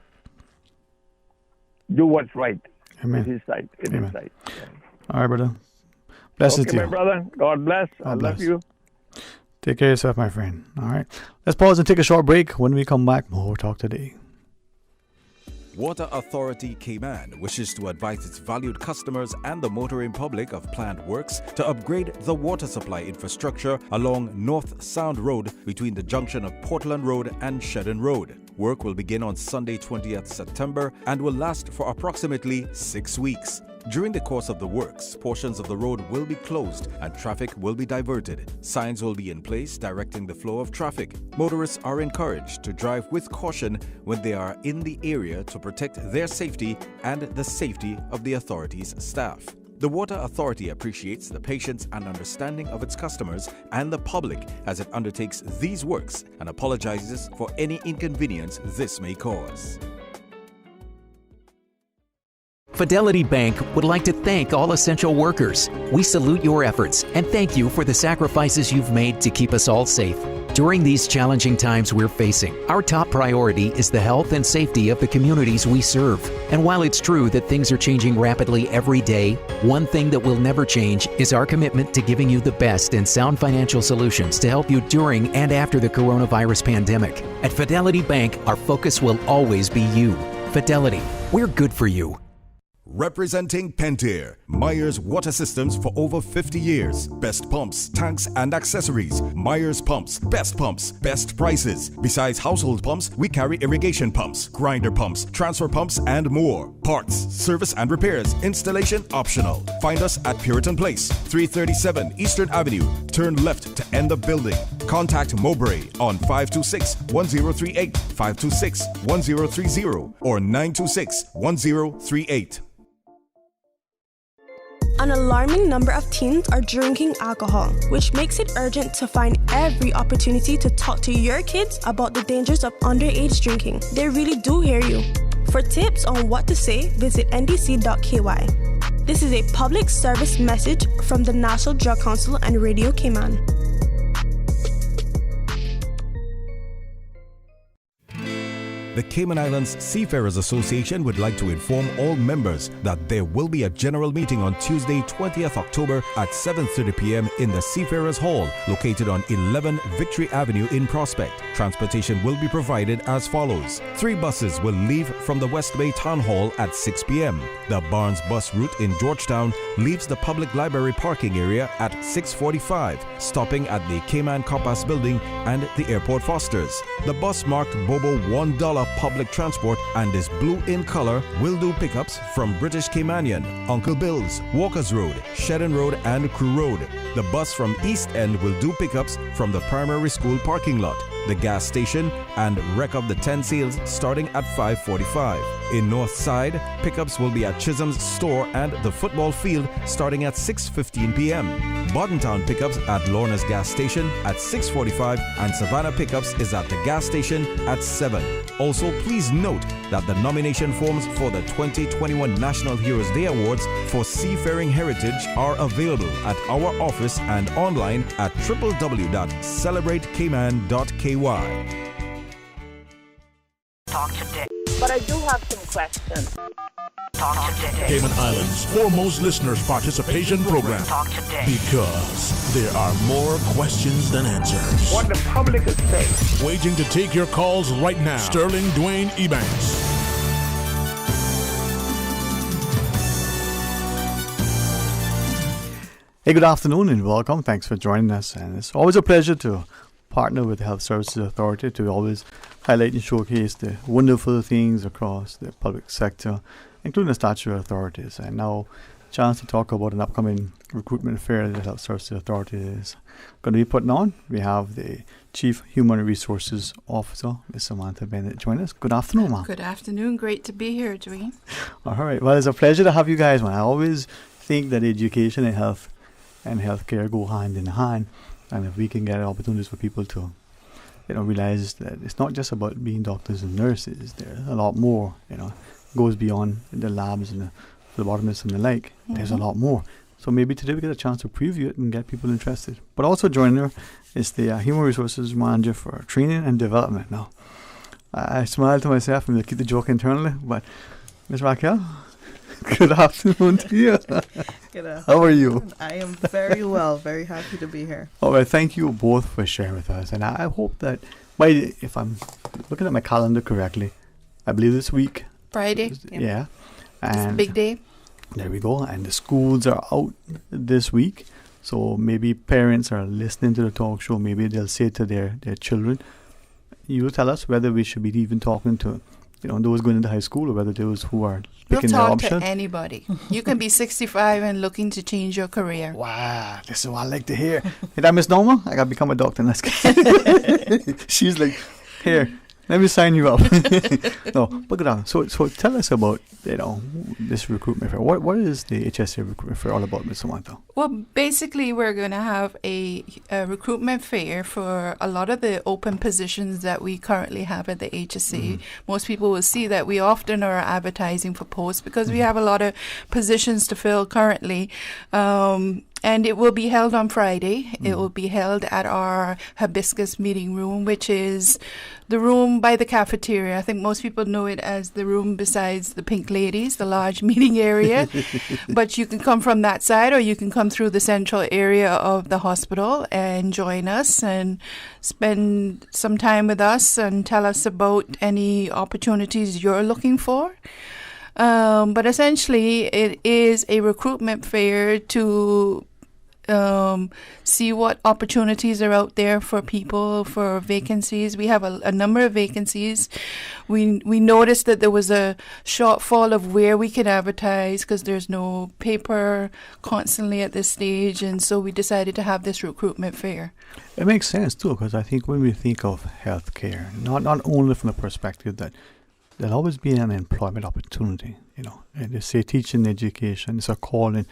do what's right in his sight. His sight. Yeah. All right, brother. Blessings to you. My brother. God bless. I love you. Take care of yourself, my friend. All right. Let's pause and take a short break. When we come back, more talk today. Water Authority Cayman wishes to advise its valued customers and the motoring public of planned works to upgrade the water supply infrastructure along North Sound Road between the junction of Portland Road and Shedden Road. Work will begin on Sunday 20th September and will last for approximately 6 weeks. During the course of the works, portions of the road will be closed and traffic will be diverted. Signs will be in place directing the flow of traffic. Motorists are encouraged to drive with caution when they are in the area to protect their safety and the safety of the authority's staff. The Water Authority appreciates the patience and understanding of its customers and the public as it undertakes these works and apologizes for any inconvenience this may cause. Fidelity Bank would like to thank all essential workers. We salute your efforts and thank you for the sacrifices you've made to keep us all safe. During these challenging times we're facing, our top priority is the health and safety of the communities we serve. And while it's true that things are changing rapidly every day, one thing that will never change is our commitment to giving you the best and sound financial solutions to help you during and after the coronavirus pandemic. At Fidelity Bank, our focus will always be you. Fidelity, we're good for you. Representing Pentair, Myers Water Systems for over 50 years. Best pumps, tanks, and accessories. Myers Pumps, best prices. Besides household pumps, we carry irrigation pumps, grinder pumps, transfer pumps, and more. Parts, service, and repairs. Installation optional. Find us at Puritan Place, 337 Eastern Avenue. Turn left to end the building. Contact Mowbray on 526-1038, 526-1030, or 926-1038. An alarming number of teens are drinking alcohol, which makes it urgent to find every opportunity to talk to your kids about the dangers of underage drinking. They really do hear you. For tips on what to say, visit ndc.ky. This is a public service message from the National Drug Council and Radio Cayman. The Cayman Islands Seafarers Association would like to inform all members that there will be a general meeting on Tuesday, 20th October at 7:30 p.m. in the Seafarers Hall, located on 11 Victory Avenue in Prospect. Transportation will be provided as follows. 3 buses will leave from the West Bay Town Hall at 6 p.m. The Barnes bus route in Georgetown leaves the public library parking area at 6:45, stopping at the Cayman Compass building and the Airport Fosters. The bus marked Bobo $1 public transport and is blue in color will do pickups from British Caymanian, Uncle Bill's, Walkers Road, Shedden Road, and Crew Road. The bus from East End will do pickups from the primary school parking lot, the gas station, and wreck of the 10 Seals starting at 5:45. In North Side, pickups will be at Chisholm's store and the football field starting at 6:15 p.m. Bordentown pickups at Lorna's gas station at 6:45 and Savannah pickups is at the gas station at 7. Also, please note that the nomination forms for the 2021 National Heroes Day Awards for Seafaring Heritage are available at our office and online at www.celebratecayman.ky. Talk today. But I do have some questions. Talk today. Cayman Islands' foremost listeners participation program. Talk today. Because there are more questions than answers. What the public is saying. Waiting to take your calls right now. Sterling Dwayne Ebanks. Hey, good afternoon and welcome. Thanks for joining us. And it's always a pleasure to partner with the Health Services Authority to always highlight and showcase the wonderful things across the public sector, including the statutory authorities. And now, chance to talk about an upcoming recruitment fair that the Health Services Authority is going to be putting on. We have the Chief Human Resources Officer, Ms. Samantha Bennett, join us. Good afternoon, ma'am. Good afternoon. Great to be here, Dwayne. All right. Well, it's a pleasure to have you guys, man. I always think that education and health and healthcare go hand in hand. And if we can get opportunities for people to, realize that it's not just about being doctors and nurses. There's a lot more, goes beyond the labs and the phlebotomists and the like. Mm-hmm. There's a lot more. So maybe today we get a chance to preview it and get people interested. But also joining her is the Human Resources Manager for Training and Development. Now, I smile to myself and keep the joke internally, but Ms. Raquel, good afternoon to you. Good afternoon. How are you? I am very well. Very happy to be here. All right. Thank you both for sharing with us. And I hope that if I'm looking at my calendar correctly, I believe this week. Friday. Yeah. And it's a big day. There we go. And the schools are out this week. So maybe parents are listening to the talk show. Maybe they'll say to their children, you tell us whether we should be even talking to, those going into high school, or whether those who are We'll picking their talk option. to anybody. You can be 65 and looking to change your career. Wow, this is what I like to hear. Hey, that Miss Norma, I got to become a doctor. Let's go. She's like, here, let me sign you up. No, but good on. So tell us about this recruitment fair. What is the HSA recruitment fair all about, Ms. Samantha? Well, basically, we're going to have a recruitment fair for a lot of the open positions that we currently have at the HSA. Most people will see that we often are advertising for posts because we have a lot of positions to fill currently. And it will be held on Friday. It will be held at our Hibiscus meeting room, which is the room by the cafeteria. I think most people know it as the room besides the Pink Ladies, the large meeting area. But you can come from that side, or you can come through the central area of the hospital and join us and spend some time with us and tell us about any opportunities you're looking for. But essentially, it is a recruitment fair to see what opportunities are out there for people, for vacancies. We have a number of vacancies. We noticed that there was a shortfall of where we could advertise because there's no paper constantly at this stage, and so we decided to have this recruitment fair. It makes sense too, because I think when we think of healthcare, not only from the perspective that there'll always be an employment opportunity, and they say teaching, education is a calling,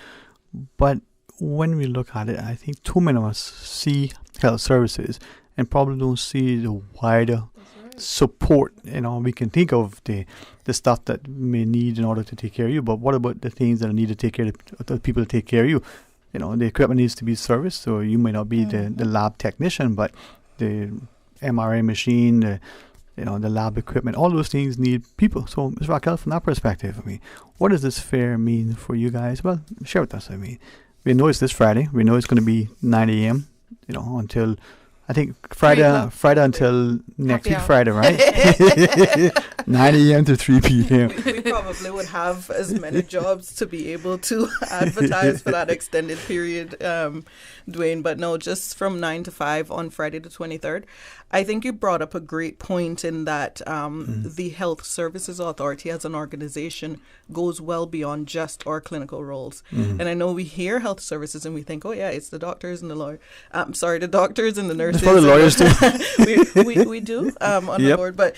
but when we look at it, I think too many of us see health services and probably don't see the wider support. We can think of the stuff that we may need in order to take care of you, but what about the things that are needed to take care of the people to take care of you? The equipment needs to be serviced, so you may not be the lab technician, but the MRI machine, the lab equipment, all those things need people. So, Ms. Raquel, from that perspective, what does this fair mean for you guys? Well, share with us. We know it's this Friday. We know it's going to be 9 a.m., until, I think, Friday until next week Friday, right? 9 a.m. to 3 p.m. We probably would have as many jobs to be able to advertise for that extended period, Dwayne. But no, just from 9 to 5 on Friday the 23rd. I think you brought up a great point in that the Health Services Authority as an organization goes well beyond just our clinical roles. And I know we hear health services and we think, oh yeah, it's the doctors and the lawyers. The doctors and the nurses. For the lawyers too. we do on the board, but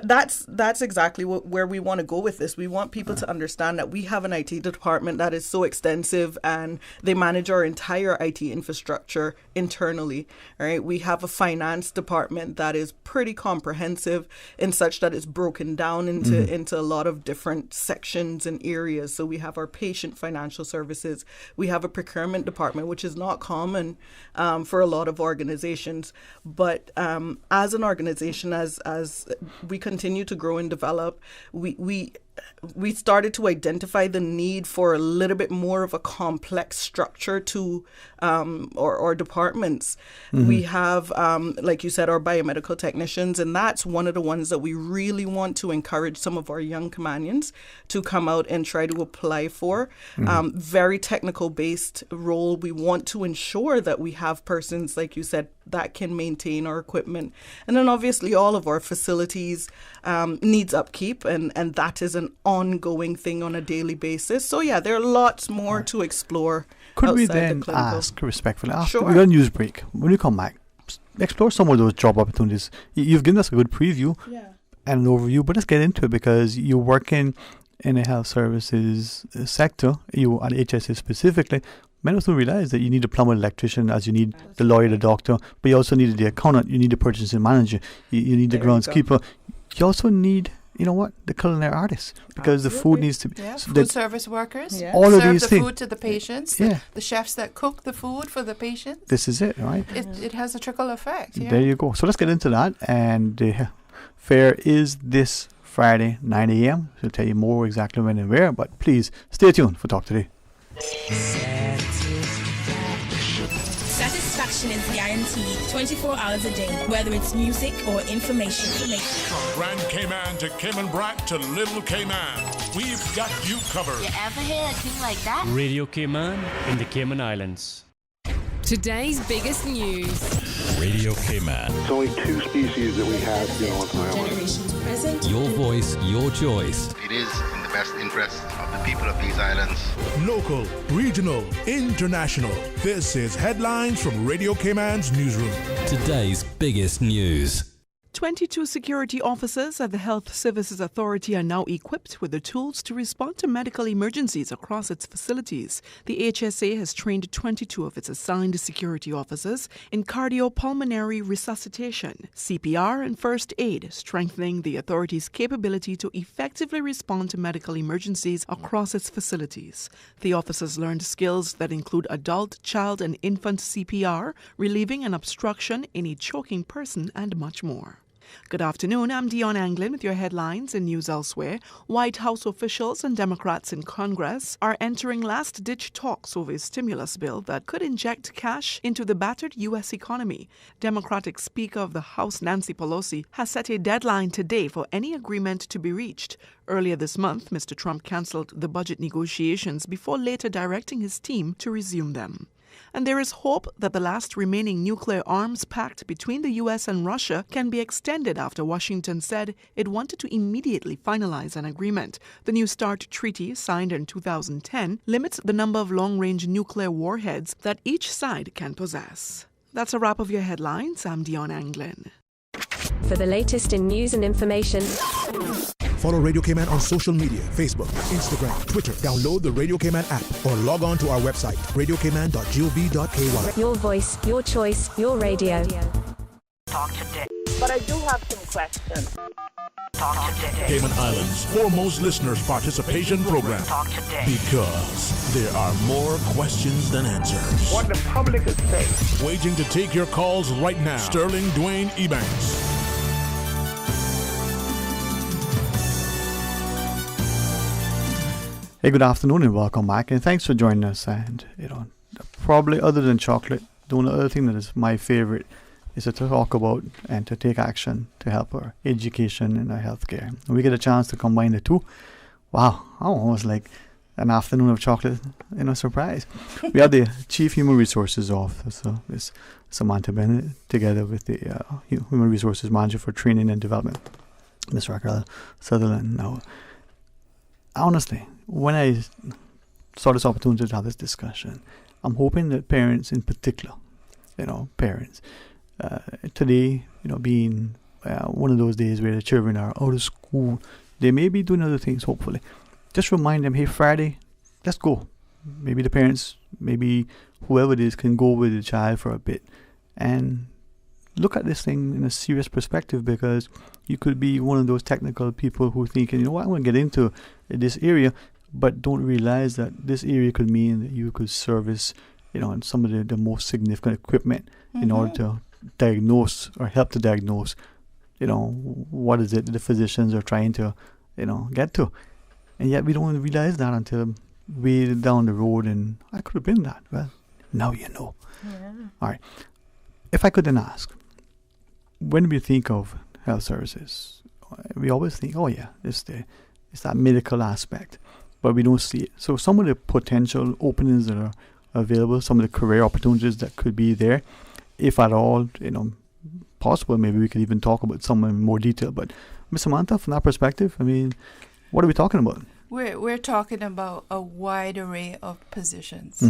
that's exactly where we want to go with this. We want people to understand that we have an IT department that is so extensive and they manage our entire IT infrastructure internally. Right? We have a finance department that is pretty comprehensive in such that it's broken down into a lot of different sections and areas. So we have our patient financial services. We have a procurement department, which is not common for a lot of organizations. But as an organization, as we continue to grow and develop, we started to identify the need for a little bit more of a complex structure to our departments. We have, like you said, our biomedical technicians, and that's one of the ones that we really want to encourage some of our young Caymanians to come out and try to apply for. Very technical based role. We want to ensure that we have persons, like you said, that can maintain our equipment. And then obviously all of our facilities needs upkeep, and that is an ongoing thing on a daily basis. So yeah, there are lots more to explore. Could we then ask respectfully, after Sure. we're on news break, when we come back, explore some of those job opportunities? You've given us a good preview and an overview, but let's get into it, because you're working in the health services sector, you at HSA specifically. Many of us don't realize that you need a plumber, electrician, as you need the lawyer, the doctor, but you also need the accountant, you need the purchasing manager, you need the groundskeeper. You also need, the culinary artist, because the food needs to be... So food service workers. All of serve these the things. food to the patients. The chefs that cook the food for the patients. This is it, right? It has a trickle effect. Yeah. There you go. So let's get into that. And the fair is this Friday, 9 a.m. She'll tell you more exactly when and where, but please stay tuned for Talk Today. Satisfaction is guaranteed 24 hours a day, whether it's music or information. From Grand Cayman to Cayman Brac to Little Cayman, we've got you covered. You ever hear a thing like that? Radio Cayman in the Cayman Islands. Today's biggest news. Radio Cayman. It's only 2 species that we have, on the island. Generations present. Your voice, your choice. It is in the best interest of the people of these islands. Local, regional, international. This is Headlines from Radio Cayman's newsroom. Today's biggest news. 22 security officers at the Health Services Authority are now equipped with the tools to respond to medical emergencies across its facilities. The HSA has trained 22 of its assigned security officers in cardiopulmonary resuscitation, CPR, and first aid, strengthening the authority's capability to effectively respond to medical emergencies across its facilities. The officers learned skills that include adult, child, and infant CPR, relieving an obstruction in a choking person, and much more. Good afternoon, I'm Dion Anglin with your headlines and news elsewhere. White House officials and Democrats in Congress are entering last-ditch talks over a stimulus bill that could inject cash into the battered U.S. economy. Democratic Speaker of the House Nancy Pelosi has set a deadline today for any agreement to be reached. Earlier this month, Mr. Trump cancelled the budget negotiations before later directing his team to resume them. And there is hope that the last remaining nuclear arms pact between the U.S. and Russia can be extended after Washington said it wanted to immediately finalize an agreement. The New START treaty, signed in 2010, limits the number of long-range nuclear warheads that each side can possess. That's a wrap of your headlines. I'm Dion Anglin. For the latest in news and information, follow Radio Cayman on social media, Facebook, Instagram, Twitter. Download the Radio Cayman app or log on to our website, radiocayman.gov.ky. Your voice, your choice, your radio. Talk today. But I do have some questions. Talk today. Cayman Islands' foremost listeners participation program. Talk today. Because there are more questions than answers. What the public is saying. Waiting to take your calls right now. Sterling Dwayne Ebanks. Hey, good afternoon and welcome back, and thanks for joining us. And probably other than chocolate, the only other thing that is my favorite is to talk about and to take action to help our education and our healthcare. And we get a chance to combine the two. Wow, almost like an afternoon of chocolate, surprise. We have the Chief Human Resources Officer, Ms. Samantha Bennett, together with the Human Resources Manager for Training and Development, Ms. Raquel Sutherland. Now, honestly, when I saw this opportunity to have this discussion, I'm hoping that parents in particular, parents, today, being one of those days where the children are out of school, they may be doing other things, hopefully. Just remind them, hey, Friday, let's go. Maybe the parents, maybe whoever it is, can go with the child for a bit and look at this thing in a serious perspective, because you could be one of those technical people who think, I want to get into this area, but don't realize that this area could mean that you could service, some of the most significant equipment in order to diagnose or help to diagnose, what is it that the physicians are trying to, get to. And yet we don't realize that until way down the road, and I could have been that. Well, now you know. Yeah. All right. If I could then ask, when we think of health services, we always think, oh yeah, it's that medical aspect, but we don't see it. So some of the potential openings that are available, some of the career opportunities that could be there, if at all, possible, maybe we could even talk about some in more detail. But Ms. Samantha, from that perspective, what are we talking about? We're talking about a wide array of positions.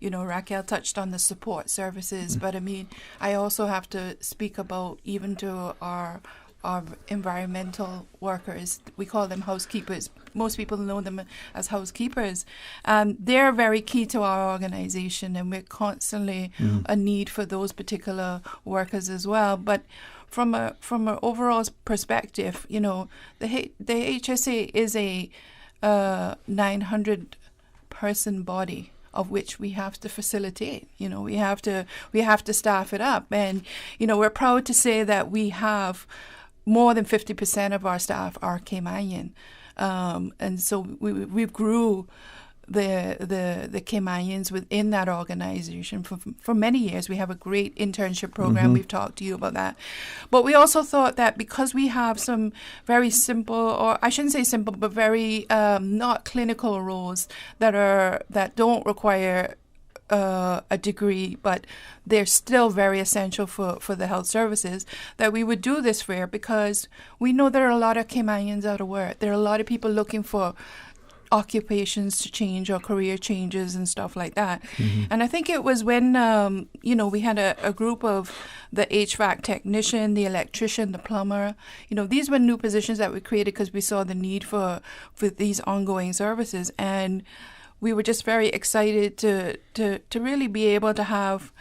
Raquel touched on the support services, but I also have to speak about even to our environmental workers. We call them housekeepers. Most people know them as housekeepers. They're very key to our organization, and we're constantly a need for those particular workers as well. But from an overall perspective, the HSA is a 900 person body of which we have to facilitate. We have to staff it up, and we're proud to say that we have more than 50% of our staff are Caymanian, and so we grew the Caymanians within that organization for many years. We have a great internship program. We've talked to you about that. But we also thought that because we have some very simple, or I shouldn't say simple, but very not clinical roles that don't require a degree, but they're still very essential for the health services, that we would do this fair, because we know there are a lot of Caymanians out of work. There are a lot of people looking for occupations to change or career changes and stuff like that. And I think it was when, we had a group of the HVAC technician, the electrician, the plumber. These were new positions that we created because we saw the need for these ongoing services. And we were just very excited to really be able to have,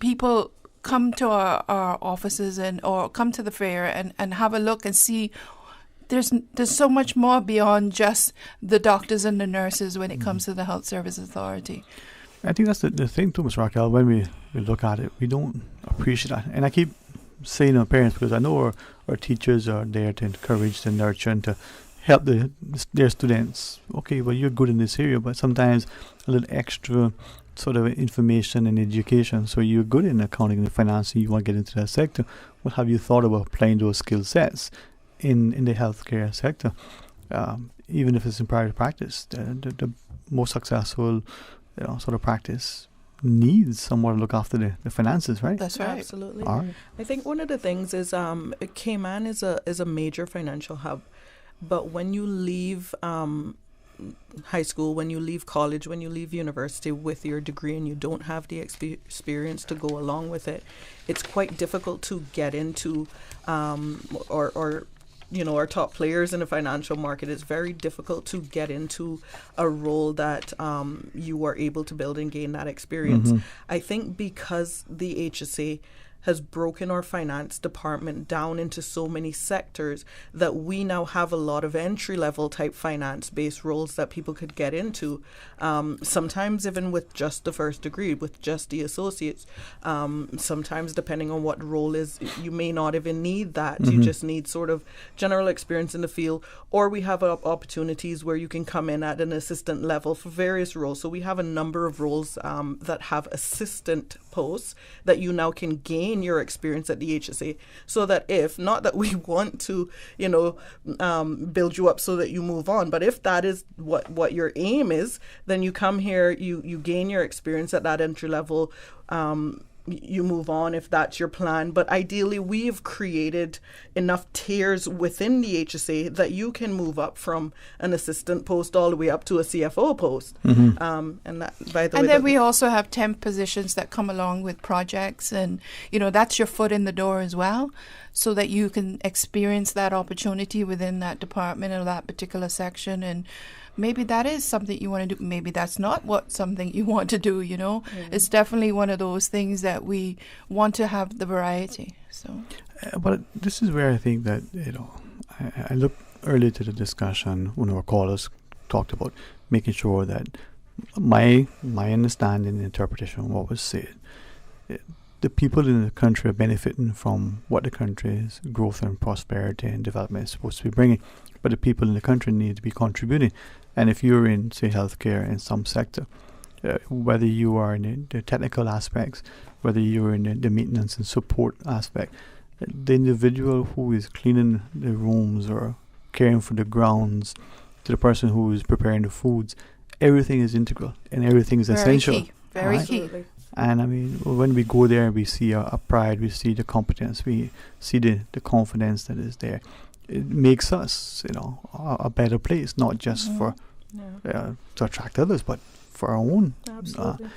people come to our offices or come to the fair and have a look and see there's so much more beyond just the doctors and the nurses when it comes to the Health Services Authority. I think that's the thing too, Ms. Raquel, when we look at it, we don't appreciate that. And I keep saying to parents, because I know our teachers are there to encourage, to nurture, and to help their students. Okay, well, you're good in this area, but sometimes a little extra sort of information and education. So you're good in accounting and financing, you want to get into that sector. What have you thought about applying those skill sets in the healthcare sector? Even if it's in private practice, the most successful sort of practice needs someone to look after the finances, right? That's right. Absolutely. All right. I think one of the things is Cayman is a major financial hub, but when you leave high school, when you leave college, when you leave university with your degree and you don't have the experience to go along with it, it's quite difficult to get into our top players in the financial market. It's very difficult to get into a role that you are able to build and gain that experience. I think because the HSA has broken our finance department down into so many sectors that we now have a lot of entry-level type finance-based roles that people could get into, sometimes even with just the first degree, with just the associates. Sometimes, depending on what role is, you may not even need that. You just need sort of general experience in the field, or we have opportunities where you can come in at an assistant level for various roles. So we have a number of roles that have assistant posts that you now can gain your experience at the HSA, so that if, not that we want to, build you up so that you move on, but if that is what your aim is, then you come here, you gain your experience at that entry level, you move on if that's your plan. But ideally, we've created enough tiers within the HSA that you can move up from an assistant post all the way up to a CFO post. And that, by the way, then we also have temp positions that come along with projects, and that's your foot in the door as well, so that you can experience that opportunity within that department or that particular section. And maybe that is something you want to do. Maybe that's not something you want to do, It's definitely one of those things that we want to have the variety. So, but this is where I think that, I look earlier to the discussion when our callers talked about making sure that my understanding and interpretation of what was said, the people in the country are benefiting from what the country's growth and prosperity and development is supposed to be bringing, but the people in the country need to be contributing. And if you're in, say, healthcare in some sector, whether you are in the technical aspects, whether you're in the maintenance and support aspect, the individual who is cleaning the rooms or caring for the grounds, to the person who is preparing the foods, everything is integral and everything is essential. Very key. And I mean, when we go there, we see a pride, we see the competence, we see the confidence that is there. It makes us, a better place, not just for to attract others, but for our own. Absolutely.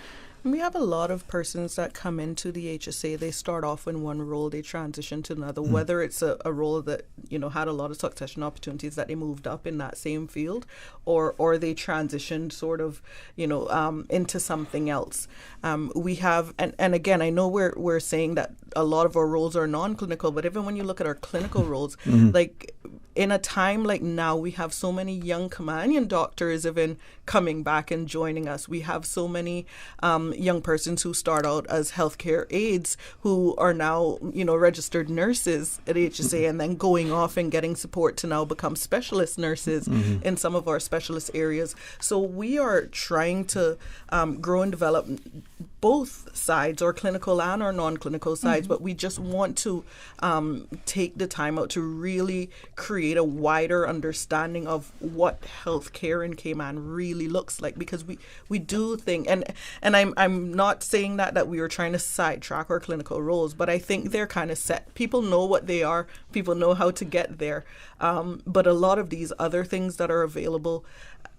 We have a lot of persons that come into the HSA. They start off in one role, they transition to another, whether it's a role that, had a lot of succession opportunities that they moved up in that same field, or they transitioned sort of, into something else. We have, and again, I know we're saying that a lot of our roles are non-clinical, but even when you look at our clinical roles, like in a time like now, we have so many young Caymanian doctors even coming back and joining us. We have so many young persons who start out as healthcare aides who are now, registered nurses at HSA and then going off and getting support to now become specialist nurses in some of our specialist areas. So we are trying to grow and develop both sides, or clinical and our non-clinical sides, but we just want to take the time out to really create a wider understanding of what healthcare in Cayman really looks like, because we do think, and I'm not saying that we are trying to sidetrack our clinical roles, but I think they're kind of set. People know what they are, people know how to get there, but a lot of these other things that are available,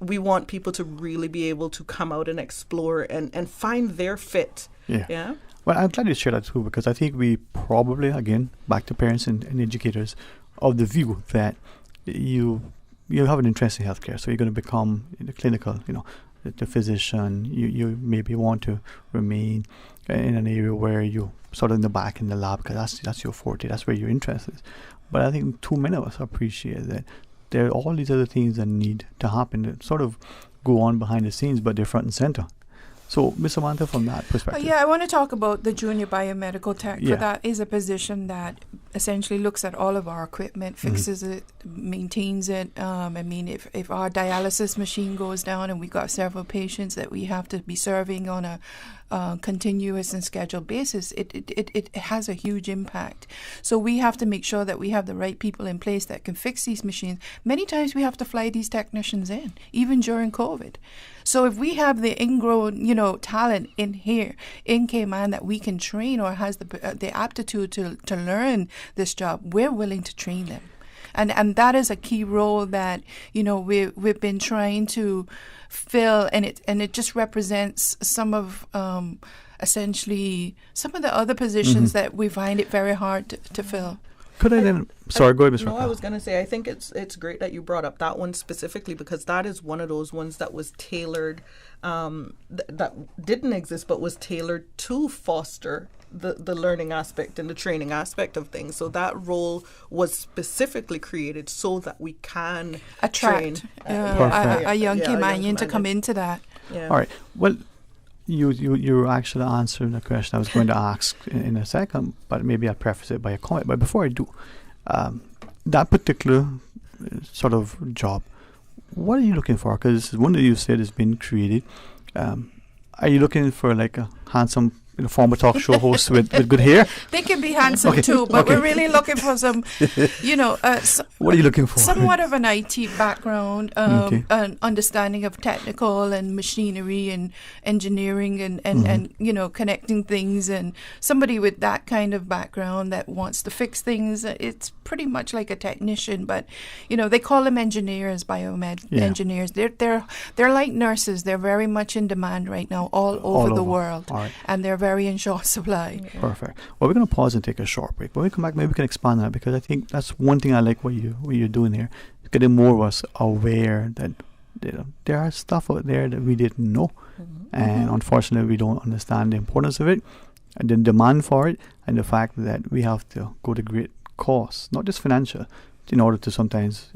we want people to really be able to come out and explore and find their fit. Yeah. Well, I'm glad you share that too, because I think we probably, again, back to parents and educators, of the view that you have an interest in healthcare, so you're going to become the clinical, the physician. You maybe want to remain in an area where you sort of in the back in the lab, because that's your forte, that's where your interest is. But I think too many of us appreciate that there are all these other things that need to happen that sort of go on behind the scenes, but they're front and center. So, Ms. Samantha, from that perspective. I want to talk about the junior biomedical tech. For that is a position that essentially looks at all of our equipment, fixes it, maintains it. If our dialysis machine goes down and we've got several patients that we have to be serving on a continuous and scheduled basis, it has a huge impact. So we have to make sure that we have the right people in place that can fix these machines. Many times we have to fly these technicians in, even during COVID. So if we have the ingrown, talent in here in Cayman that we can train, or has the aptitude to learn this job, we're willing to train them. And that is a key role that, we've been trying to fill, and it just represents some of essentially some of the other positions that we find it very hard to fill. Could I then? Sorry, go ahead, Ms. No, I was going to say, I think it's great that you brought up that one specifically, because that is one of those ones that was tailored, that didn't exist, but was tailored to foster the learning aspect and the training aspect of things. So that role was specifically created so that we can attract a young Caymanian to come into that. Yeah. All right. Well, you actually answered the question I was going to ask in a second, but maybe I'll preface it by a comment. But before I do, that particular sort of job, what are you looking for? Because one that you said has been created. Are you looking for like a handsome former talk show host with good hair? They can be handsome too, but we're really looking for some, what are you looking for? Somewhat of an IT background, an understanding of technical and machinery and engineering and connecting things, and somebody with that kind of background that wants to fix things. It's pretty much like a technician, but they call them engineers, biomed engineers. They're like nurses. They're very much in demand right now all over the world, and they're very in short supply. Perfect. Well, we're going to pause and take a short break. When we come back, maybe we can expand on that, because I think that's one thing I like what you're doing here. Getting more of us aware that there are stuff out there that we didn't know, and unfortunately we don't understand the importance of it, and the demand for it, and the fact that we have to go to great costs, not just financial, in order to sometimes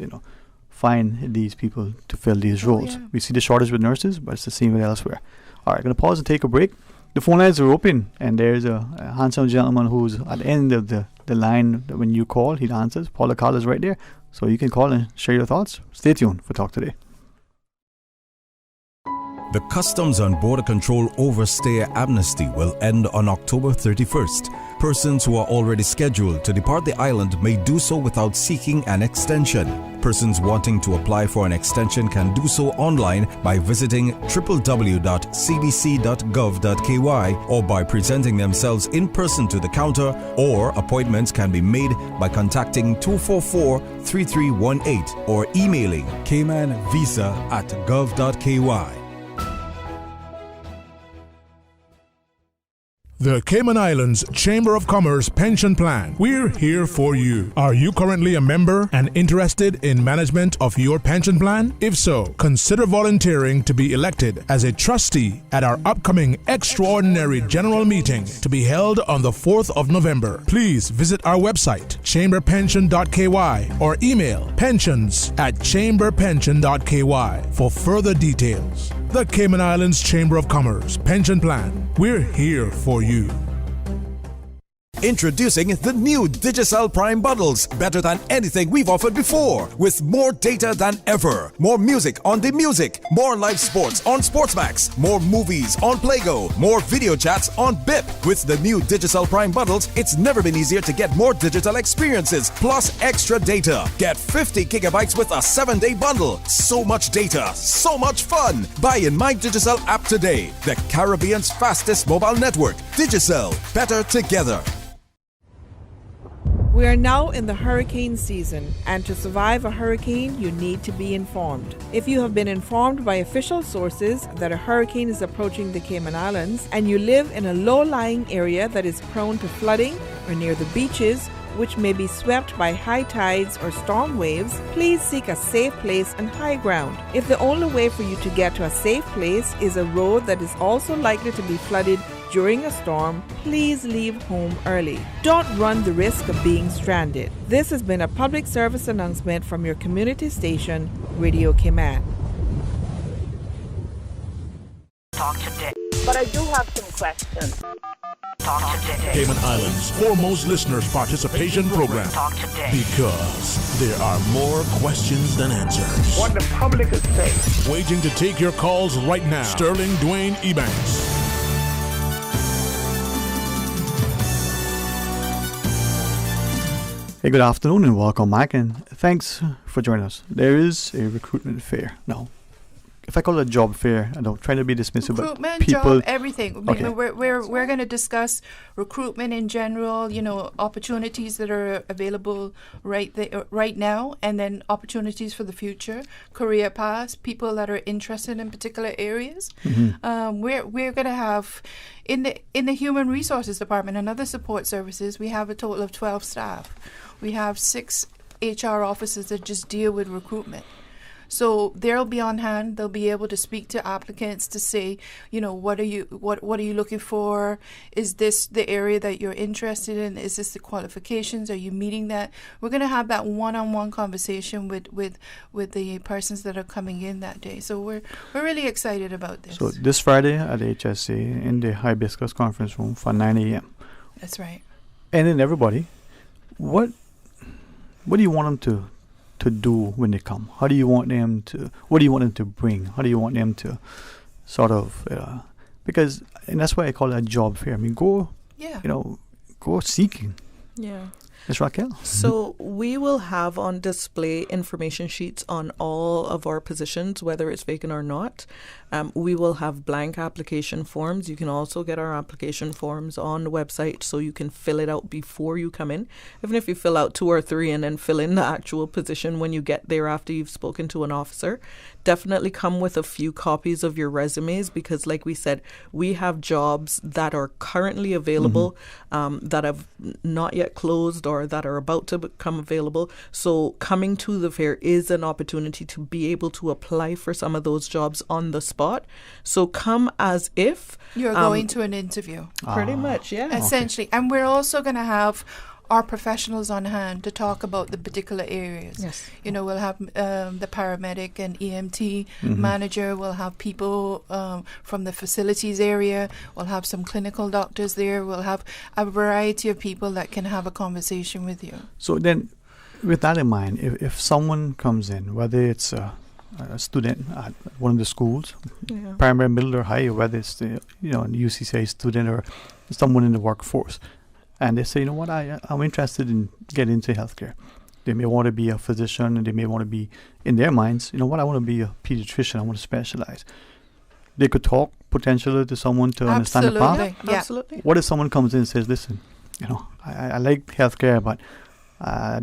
find these people to fill these roles. We see the shortage with nurses, but it's the same with elsewhere. All right, going to pause and take a break. The phone lines are open, and there's a handsome gentleman who's at the end of the line. When you call, he answers. Paul Akal is right there, so you can call and share your thoughts. Stay tuned for Talk Today. The Customs and Border Control Overstay Amnesty will end on October 31st. Persons who are already scheduled to depart the island may do so without seeking an extension. Persons wanting to apply for an extension can do so online by visiting www.cbc.gov.ky or by presenting themselves in person to the counter, or appointments can be made by contacting 244-3318 or emailing caymanvisa@gov.ky. The Cayman Islands Chamber of Commerce Pension Plan. We're here for you. Are you currently a member and interested in management of your pension plan? If so, consider volunteering to be elected as a trustee at our upcoming extraordinary general meeting to be held on the 4th of November. Please visit our website, chamberpension.ky, or email pensions@chamberpension.ky for further details. The Cayman Islands Chamber of Commerce Pension Plan. We're here for you. Introducing the new Digicel Prime bundles, better than anything we've offered before, with more data than ever, more music on the music, more live sports on Sportsmax, more movies on Playgo, more video chats on BIP. With the new Digicel Prime bundles, it's never been easier to get more digital experiences, plus extra data. Get 50 gigabytes with a 7-day bundle. So much data, so much fun. Buy in My Digicel app today, the Caribbean's fastest mobile network. Digicel, better together. We are now in the hurricane season, and to survive a hurricane, you need to be informed. If you have been informed by official sources that a hurricane is approaching the Cayman Islands, and you live in a low-lying area that is prone to flooding or near the beaches, which may be swept by high tides or storm waves, please seek a safe place and high ground. If the only way for you to get to a safe place is a road that is also likely to be flooded during a storm, please leave home early. Don't run the risk of being stranded. This has been a public service announcement from your community station, Radio Cayman. Talk today. But I do have some questions. Talk today. Cayman Islands foremost listeners participation program. Talk today. Because there are more questions than answers. What the public is saying. Waiting to take your calls right now. Sterling Dwayne Ebanks. Hey, good afternoon and welcome back, and thanks for joining us. There is a recruitment fair. Now, if I call it a job fair, I don't try to be dismissive, recruitment, but people, job, everything. Okay. We're going to discuss recruitment in general. Opportunities that are available right now, and then opportunities for the future. Career paths, people that are interested in particular areas. Mm-hmm. We're going to have in the Human Resources Department and other support services. We have a total of 12 staff. We have 6 HR officers that just deal with recruitment. So they'll be on hand. They'll be able to speak to applicants to say, what are you looking for? Is this the area that you're interested in? Is this the qualifications? Are you meeting that? We're going to have that one-on-one conversation with the persons that are coming in that day. So we're really excited about this. So this Friday at HSA in the Hibiscus Conference Room for 9 a.m. That's right. And then everybody, what do you want them to do when they come? What do you want them to bring? How do you want them to sort of, because, and that's why I call it a job fair. I mean, go seeking. Yeah. Ms. Raquel. So we will have on display information sheets on all of our positions, whether it's vacant or not. We will have blank application forms. You can also get our application forms on the website so you can fill it out before you come in. Even if you fill out 2 or 3 and then fill in the actual position when you get there after you've spoken to an officer, definitely come with a few copies of your resumes, because like we said, we have jobs that are currently available, that have not yet closed or that are about to become available. So coming to the fair is an opportunity to be able to apply for some of those jobs on the spot. So come as if you're going to an interview. Pretty much, yeah. Essentially. Okay. And we're also going to have our professionals on hand to talk about the particular areas. Yes. We'll have the paramedic and EMT manager. We'll have people from the facilities area. We'll have some clinical doctors there. We'll have a variety of people that can have a conversation with you. So then, with that in mind, if someone comes in, whether it's a student at one of the schools, primary, middle, or high, or whether it's the UCCA student or someone in the workforce, and they say, I'm interested in getting into healthcare. They may want to be a physician, and they may want to be, in their minds, I want to be a pediatrician. I want to specialize. They could talk potentially to someone to understand the path. Yeah. Absolutely. What if someone comes in and says, listen, I like healthcare, but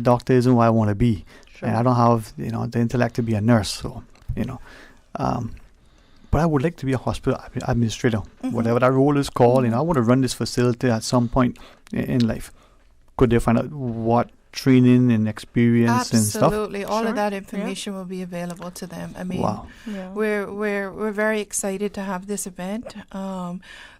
doctor isn't what I want to but I don't have the intellect to be a nurse. So but but I would like to be a hospital administrator, whatever that role is called. I want to run this facility at some point in life. Could they find out what training and experience and stuff? Absolutely, all of that information will be available to them. I mean, wow. we're very excited to have this event.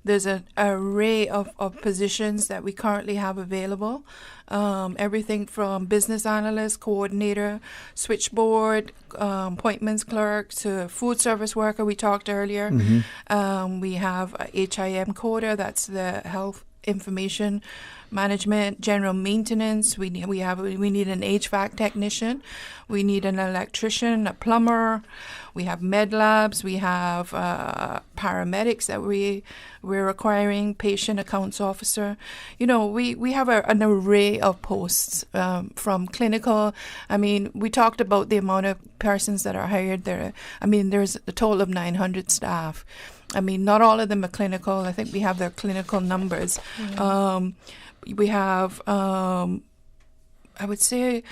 There's an array of positions that we currently have available. Everything from business analyst, coordinator, switchboard, appointments clerk to food service worker. We talked earlier. We have a HIM coder. That's the health information management, general maintenance. We need an HVAC technician. We need an electrician, a plumber. We have med labs. We have paramedics that we're requiring, patient accounts officer. We have an array of posts from clinical. I mean, we talked about the amount of persons that are hired there. I mean, there's a total of 900 staff. I mean, not all of them are clinical. I think we have their clinical numbers. We have, I would say,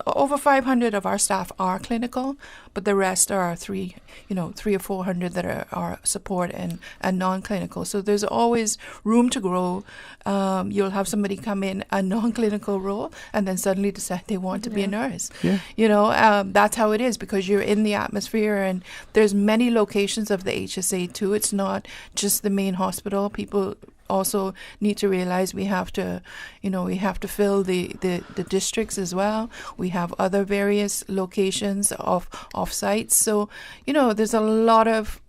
over 500 of our staff are clinical, but the rest are 300 or 400 that are support and non-clinical. So there's always room to grow. You'll have somebody come in a non-clinical role and then suddenly decide they want to be a nurse. That's how it is, because you're in the atmosphere, and there's many locations of the HSA too. It's not just the main hospital. People also need to realize we have to fill the districts as well. We have other various locations of sites. So, there's a lot of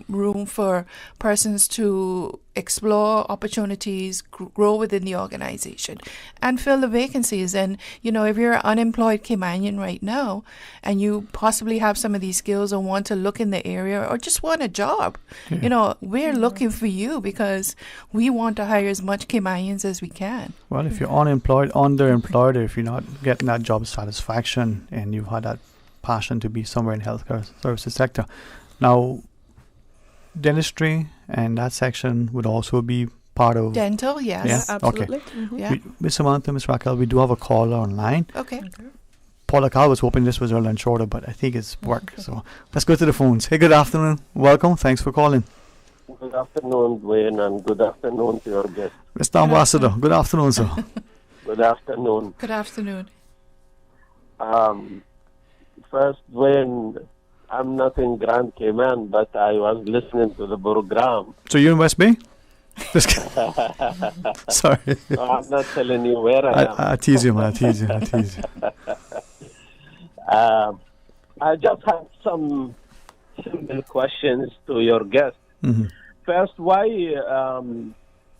room for persons to explore opportunities, grow within the organization, and fill the vacancies. And, if you're an unemployed Caymanian right now, and you possibly have some of these skills or want to look in the area or just want a job, we're looking for you, because we want to hire as much Caymanians as we can. Well, if you're unemployed, underemployed, or if you're not getting that job satisfaction and you've had that passion to be somewhere in healthcare services sector. Now, dentistry and that section would also be part of dental. Yes, yeah? absolutely. Okay. Yeah. Ms. Samantha, Ms. Raquel, we do have a caller online. Okay. Paula Carl was hoping this was earlier and shorter, but I think it's work. So let's go to the phones. Hey, good afternoon. Welcome. Thanks for calling. Good afternoon, Dwayne, and good afternoon to your guest. Mr. Ambassador, good afternoon, sir. Good afternoon. Good afternoon. First, Dwayne, I'm not in Grand Cayman, but I was listening to the program. So you're in West Bay? Sorry. No, I'm not telling you where I am. I tease you, man. I tease you. I just have some simple questions to your guest. First, why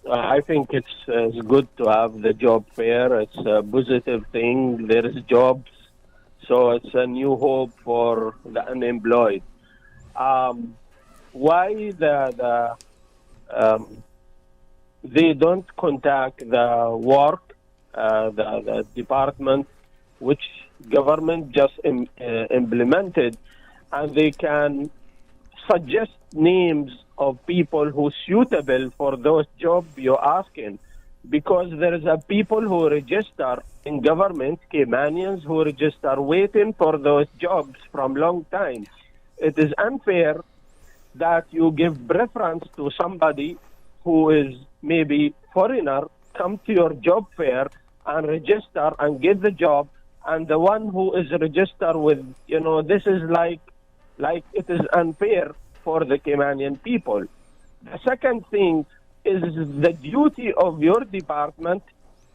I think it's good to have the job fair. It's a positive thing. There is jobs, so it's a new hope for the unemployed. Why they don't contact the work, the department, which government just implemented, and they can suggest names of people who suitable for those jobs you're asking, because there is a people who register in government, Caymanians who register waiting for those jobs from long time. It is unfair that you give preference to somebody who is maybe foreigner, come to your job fair and register and get the job, and the one who is registered with, this is like it is unfair for the Caymanian people. The second thing is the duty of your department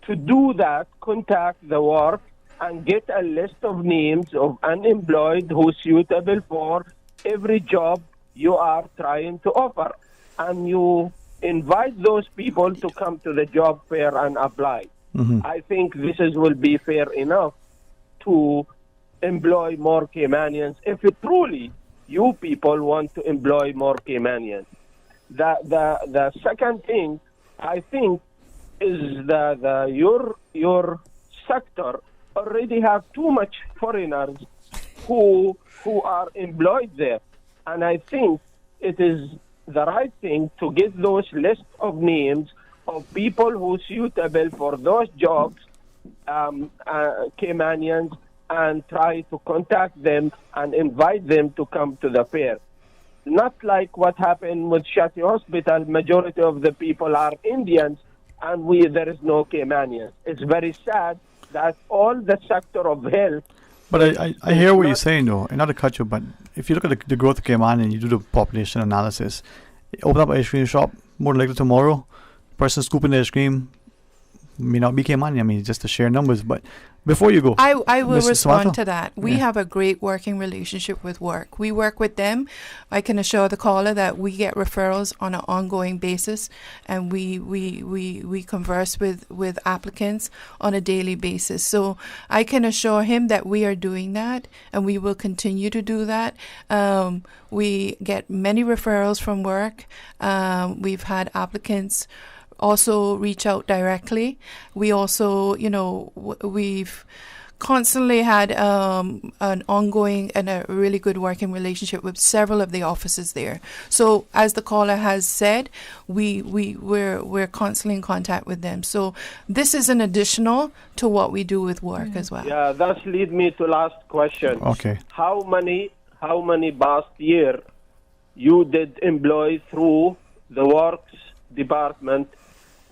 to do that, contact the work and get a list of names of unemployed who suitable for every job you are trying to offer. And you invite those people to come to the job fair and apply. I think will be fair enough to employ more Caymanians if it truly you people want to employ more Caymanians. The second thing, I think, is that your sector already have too much foreigners who are employed there. And I think it is the right thing to get those list of names of people who suitable for those jobs, Caymanians, and try to contact them and invite them to come to the fair. not like what happened with Shati Hospital. Majority of the people are Indians, and there is no Caymanians. It's very sad that all the sector of health. But I hear what you're saying, though. And not to cut you, but if you look at the growth of Cayman and you do the population analysis, open up an ice cream shop, more than likely tomorrow, person scooping the ice cream may not be Caymanian. I mean, just to share numbers. But before you go, I will Mrs. respond Samantha? to that. We have a great working relationship with work. We work with them. I can assure the caller that we get referrals on an ongoing basis, and we converse with applicants on a daily basis. So I can assure him that we are doing that, and we will continue to do that. We get many referrals from work. We've had applicants also reach out directly. We also, we've constantly had an ongoing and a really good working relationship with several of the offices there. So as the caller has said, we're constantly in contact with them. So this is an additional to what we do with work as well. Yeah, that leads me to last question. Okay. How many past year you did employ through the works department?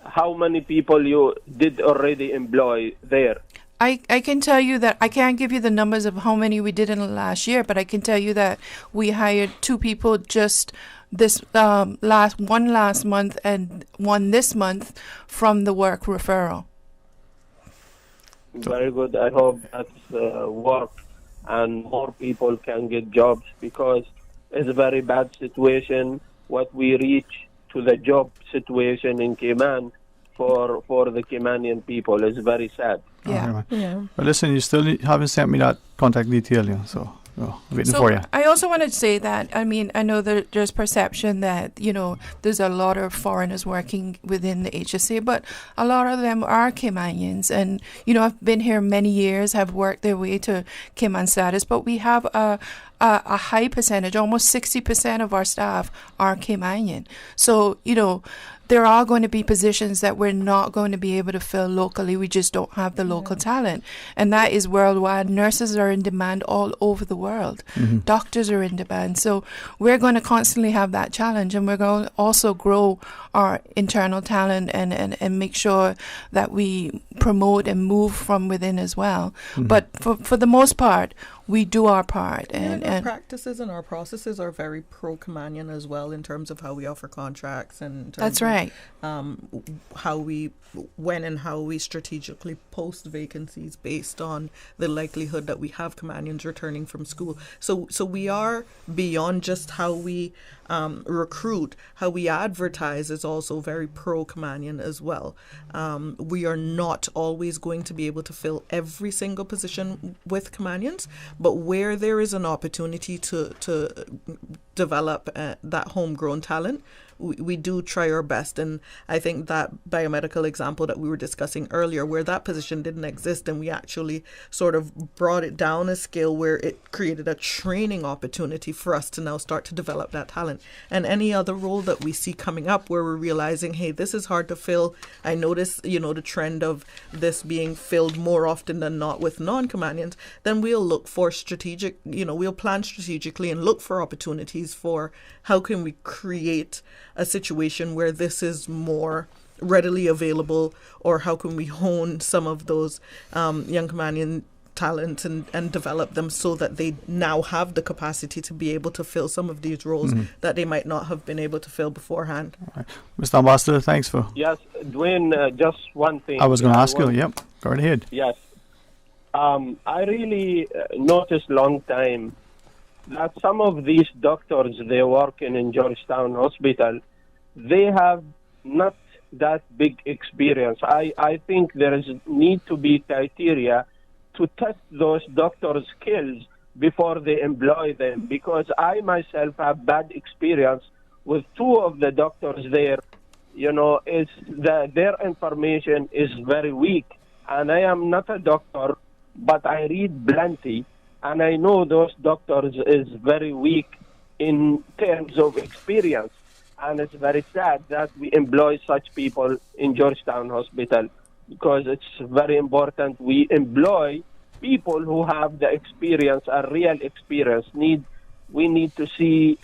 How many people you did already employ there? I can tell you that I can't give you the numbers of how many we did in the last year, but I can tell you that we hired 2 people just this last month and 1 this month from the work referral. Very good. I hope that's work and more people can get jobs, because it's a very bad situation what we reach to the job situation in Cayman for the Caymanian people. Is very sad. Yeah. But listen, you still haven't sent me that contact detail, so waiting for you. I also want to say that, I mean, I know that there's perception that, there's a lot of foreigners working within the HSA, but a lot of them are Caymanians. And, I've been here many years, have worked their way to Cayman status, but we have a high percentage, almost 60% of our staff are Caymanian. So, there are going to be positions that we're not going to be able to fill locally. We just don't have the local talent. And that is worldwide. Nurses are in demand all over the world. Mm-hmm. Doctors are in demand. So we're going to constantly have that challenge. And we're going to also grow our internal talent and make sure that we promote and move from within as well. Mm-hmm. But for the most part, we do our part. And our practices and our processes are very pro-Caymanian as well in terms of how we offer contracts and in terms That's right. how we strategically post vacancies based on the likelihood that we have Caymanians returning from school. So we are beyond just how we recruit, how we advertise is also very pro-Caymanian as well. We are not always going to be able to fill every single position with Caymanians, but where there is an opportunity to develop that homegrown talent, we do try our best. And I think that biomedical example that we were discussing earlier, where that position didn't exist and we actually sort of brought it down a scale where it created a training opportunity for us to now start to develop that talent. And any other role that we see coming up where we're realizing, hey, this is hard to fill. I notice, the trend of this being filled more often than not with non-Caymanians, then we'll look for we'll plan strategically and look for opportunities for how can we create a situation where this is more readily available, or how can we hone some of those young Caymanian talents and develop them so that they now have the capacity to be able to fill some of these roles that they might not have been able to fill beforehand. Right. Mr. Ambassador, thanks for... Yes, Dwayne, just one thing. I was going to ask you, yep, go right ahead. Yes. I really noticed long time that some of these doctors, they working in Georgetown Hospital, they have not that big experience. I think there is need to be criteria to test those doctors' skills before they employ them, because I myself have bad experience with 2 of the doctors there. Their information is very weak, and I am not a doctor, but I read plenty, and I know those doctors is very weak in terms of experience. And it's very sad that we employ such people in Georgetown Hospital, because it's very important we employ people who have the experience, a real experience, need we need to see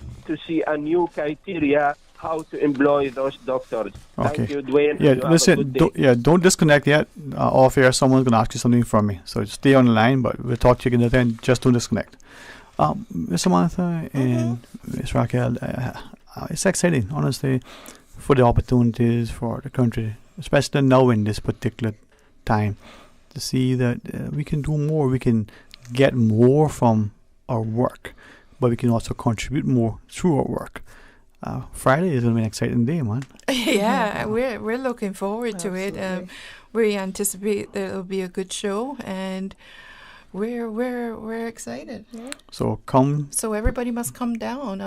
a new criteria how to employ those doctors. Okay. Thank you, Dwayne. Yeah, You have a listen, good day. don't disconnect yet. Off air, someone's going to ask you something from me. So stay on the line, but we'll talk to you again then. Just don't disconnect. Ms. Samantha and Ms. Raquel, it's exciting, honestly, for the opportunities for the country, especially now in this particular time, to see that we can do more. We can get more from our work, but we can also contribute more through our work. Friday is going to be an exciting day, man. Yeah, we're looking forward to it. We anticipate that it'll be a good show, and we're excited. Yeah. So everybody must come down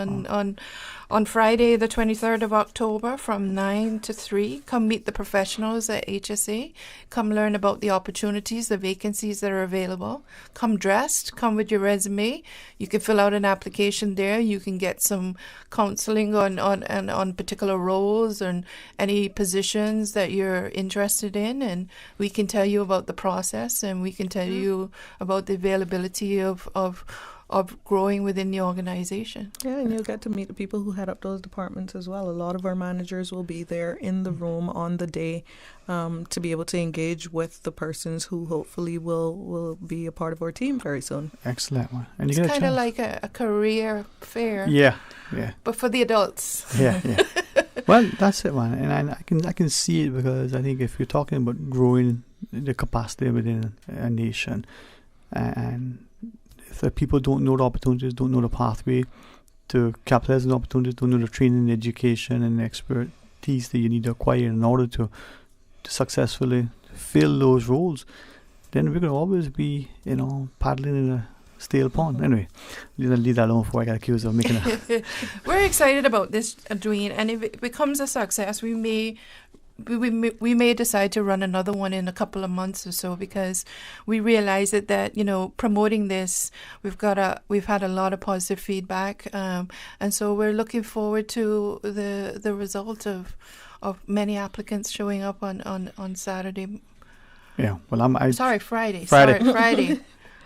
on Friday, the 23rd of October, from 9 to 3. Come meet the professionals at HSA. Come learn about the opportunities, the vacancies that are available. Come dressed. Come with your resume. You can fill out an application there. You can get some counseling on particular roles and any positions that you're interested in, and we can tell you about the process, and we can tell you about the availability of growing within the organization. Yeah, and you'll get to meet the people who head up those departments as well. A lot of our managers will be there in the room on the day to be able to engage with the persons who hopefully will be a part of our team very soon. Excellent one. And it's kind of like a career fair. Yeah. But for the adults. Yeah. Well, that's it, man. And I can see it, because I think if you're talking about growing the capacity within a nation, and if the people don't know the opportunities, don't know the pathway to capitalize on the opportunities, don't know the training, education, and expertise that you need to acquire in order to successfully fill those roles, then we're going to always be, paddling in a stale pond. Anyway, leave that alone before I get accused of making it. We're excited about this, Dwayne, and if it becomes a success, we may decide to run another one in a couple of months or so, because we realize that promoting this, we've had a lot of positive feedback, and so we're looking forward to the result of many applicants showing up on Saturday. Yeah, well, Sorry, Friday. Sorry, Friday.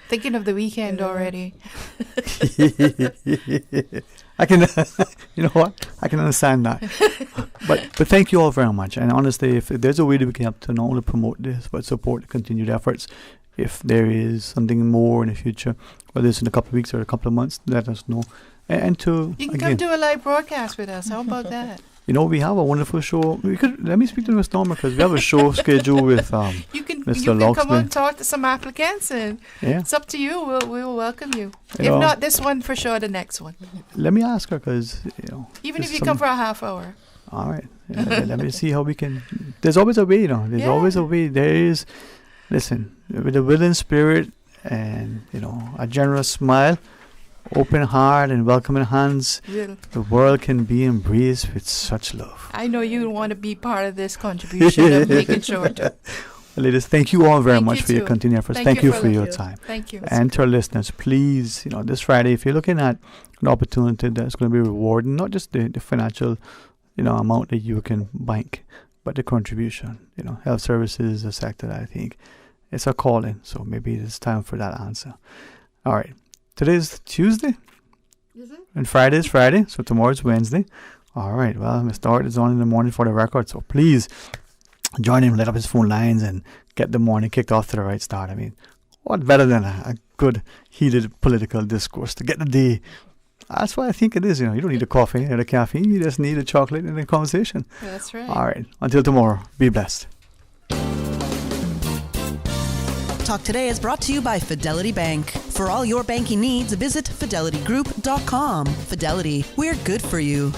Thinking of the weekend already. I can, you know what? I can understand that. But thank you all very much. And honestly, if there's a way that we can help to not only promote this, but support the continued efforts, if there is something more in the future, whether it's in a couple of weeks or a couple of months, let us know. And to you can come do a live broadcast with us. How about that? We have a wonderful show. Let me speak to Ms. Norma, because we have a show scheduled with you can Mr. come and talk to some applicants, and it's up to you. We will welcome you. If not this one, for sure the next one. Let me ask her, because even if you come for a half hour. All right. Let me see how we can. There's always a way, There's always a way. There is. Listen, with a willing spirit and a generous smile, open heart and welcoming hands, the world can be embraced with such love. I know you want to be part of this contribution of making sure to. Well, ladies, thank you all very much for your continued efforts. Thank you for your time. Thank you. And to our listeners, please, this Friday, if you're looking at an opportunity that's going to be rewarding, not just the financial, amount that you can bank, but the contribution. Health services is a sector that I think it's a calling. So maybe it's time for that answer. All right. Today's Tuesday, is it? And Friday's Friday, so tomorrow's Wednesday. All right, well, Mr. Hart is on in the morning for the record, so please join him, light up his phone lines, and get the morning kicked off to the right start. I mean, what better than a good, heated political discourse to get the day? That's what I think it is. You don't need a coffee or a caffeine, you just need a chocolate and a conversation. That's right. All right, until tomorrow, be blessed. Talk Today is brought to you by Fidelity Bank. For all your banking needs, visit fidelitygroup.com. Fidelity, we're good for you.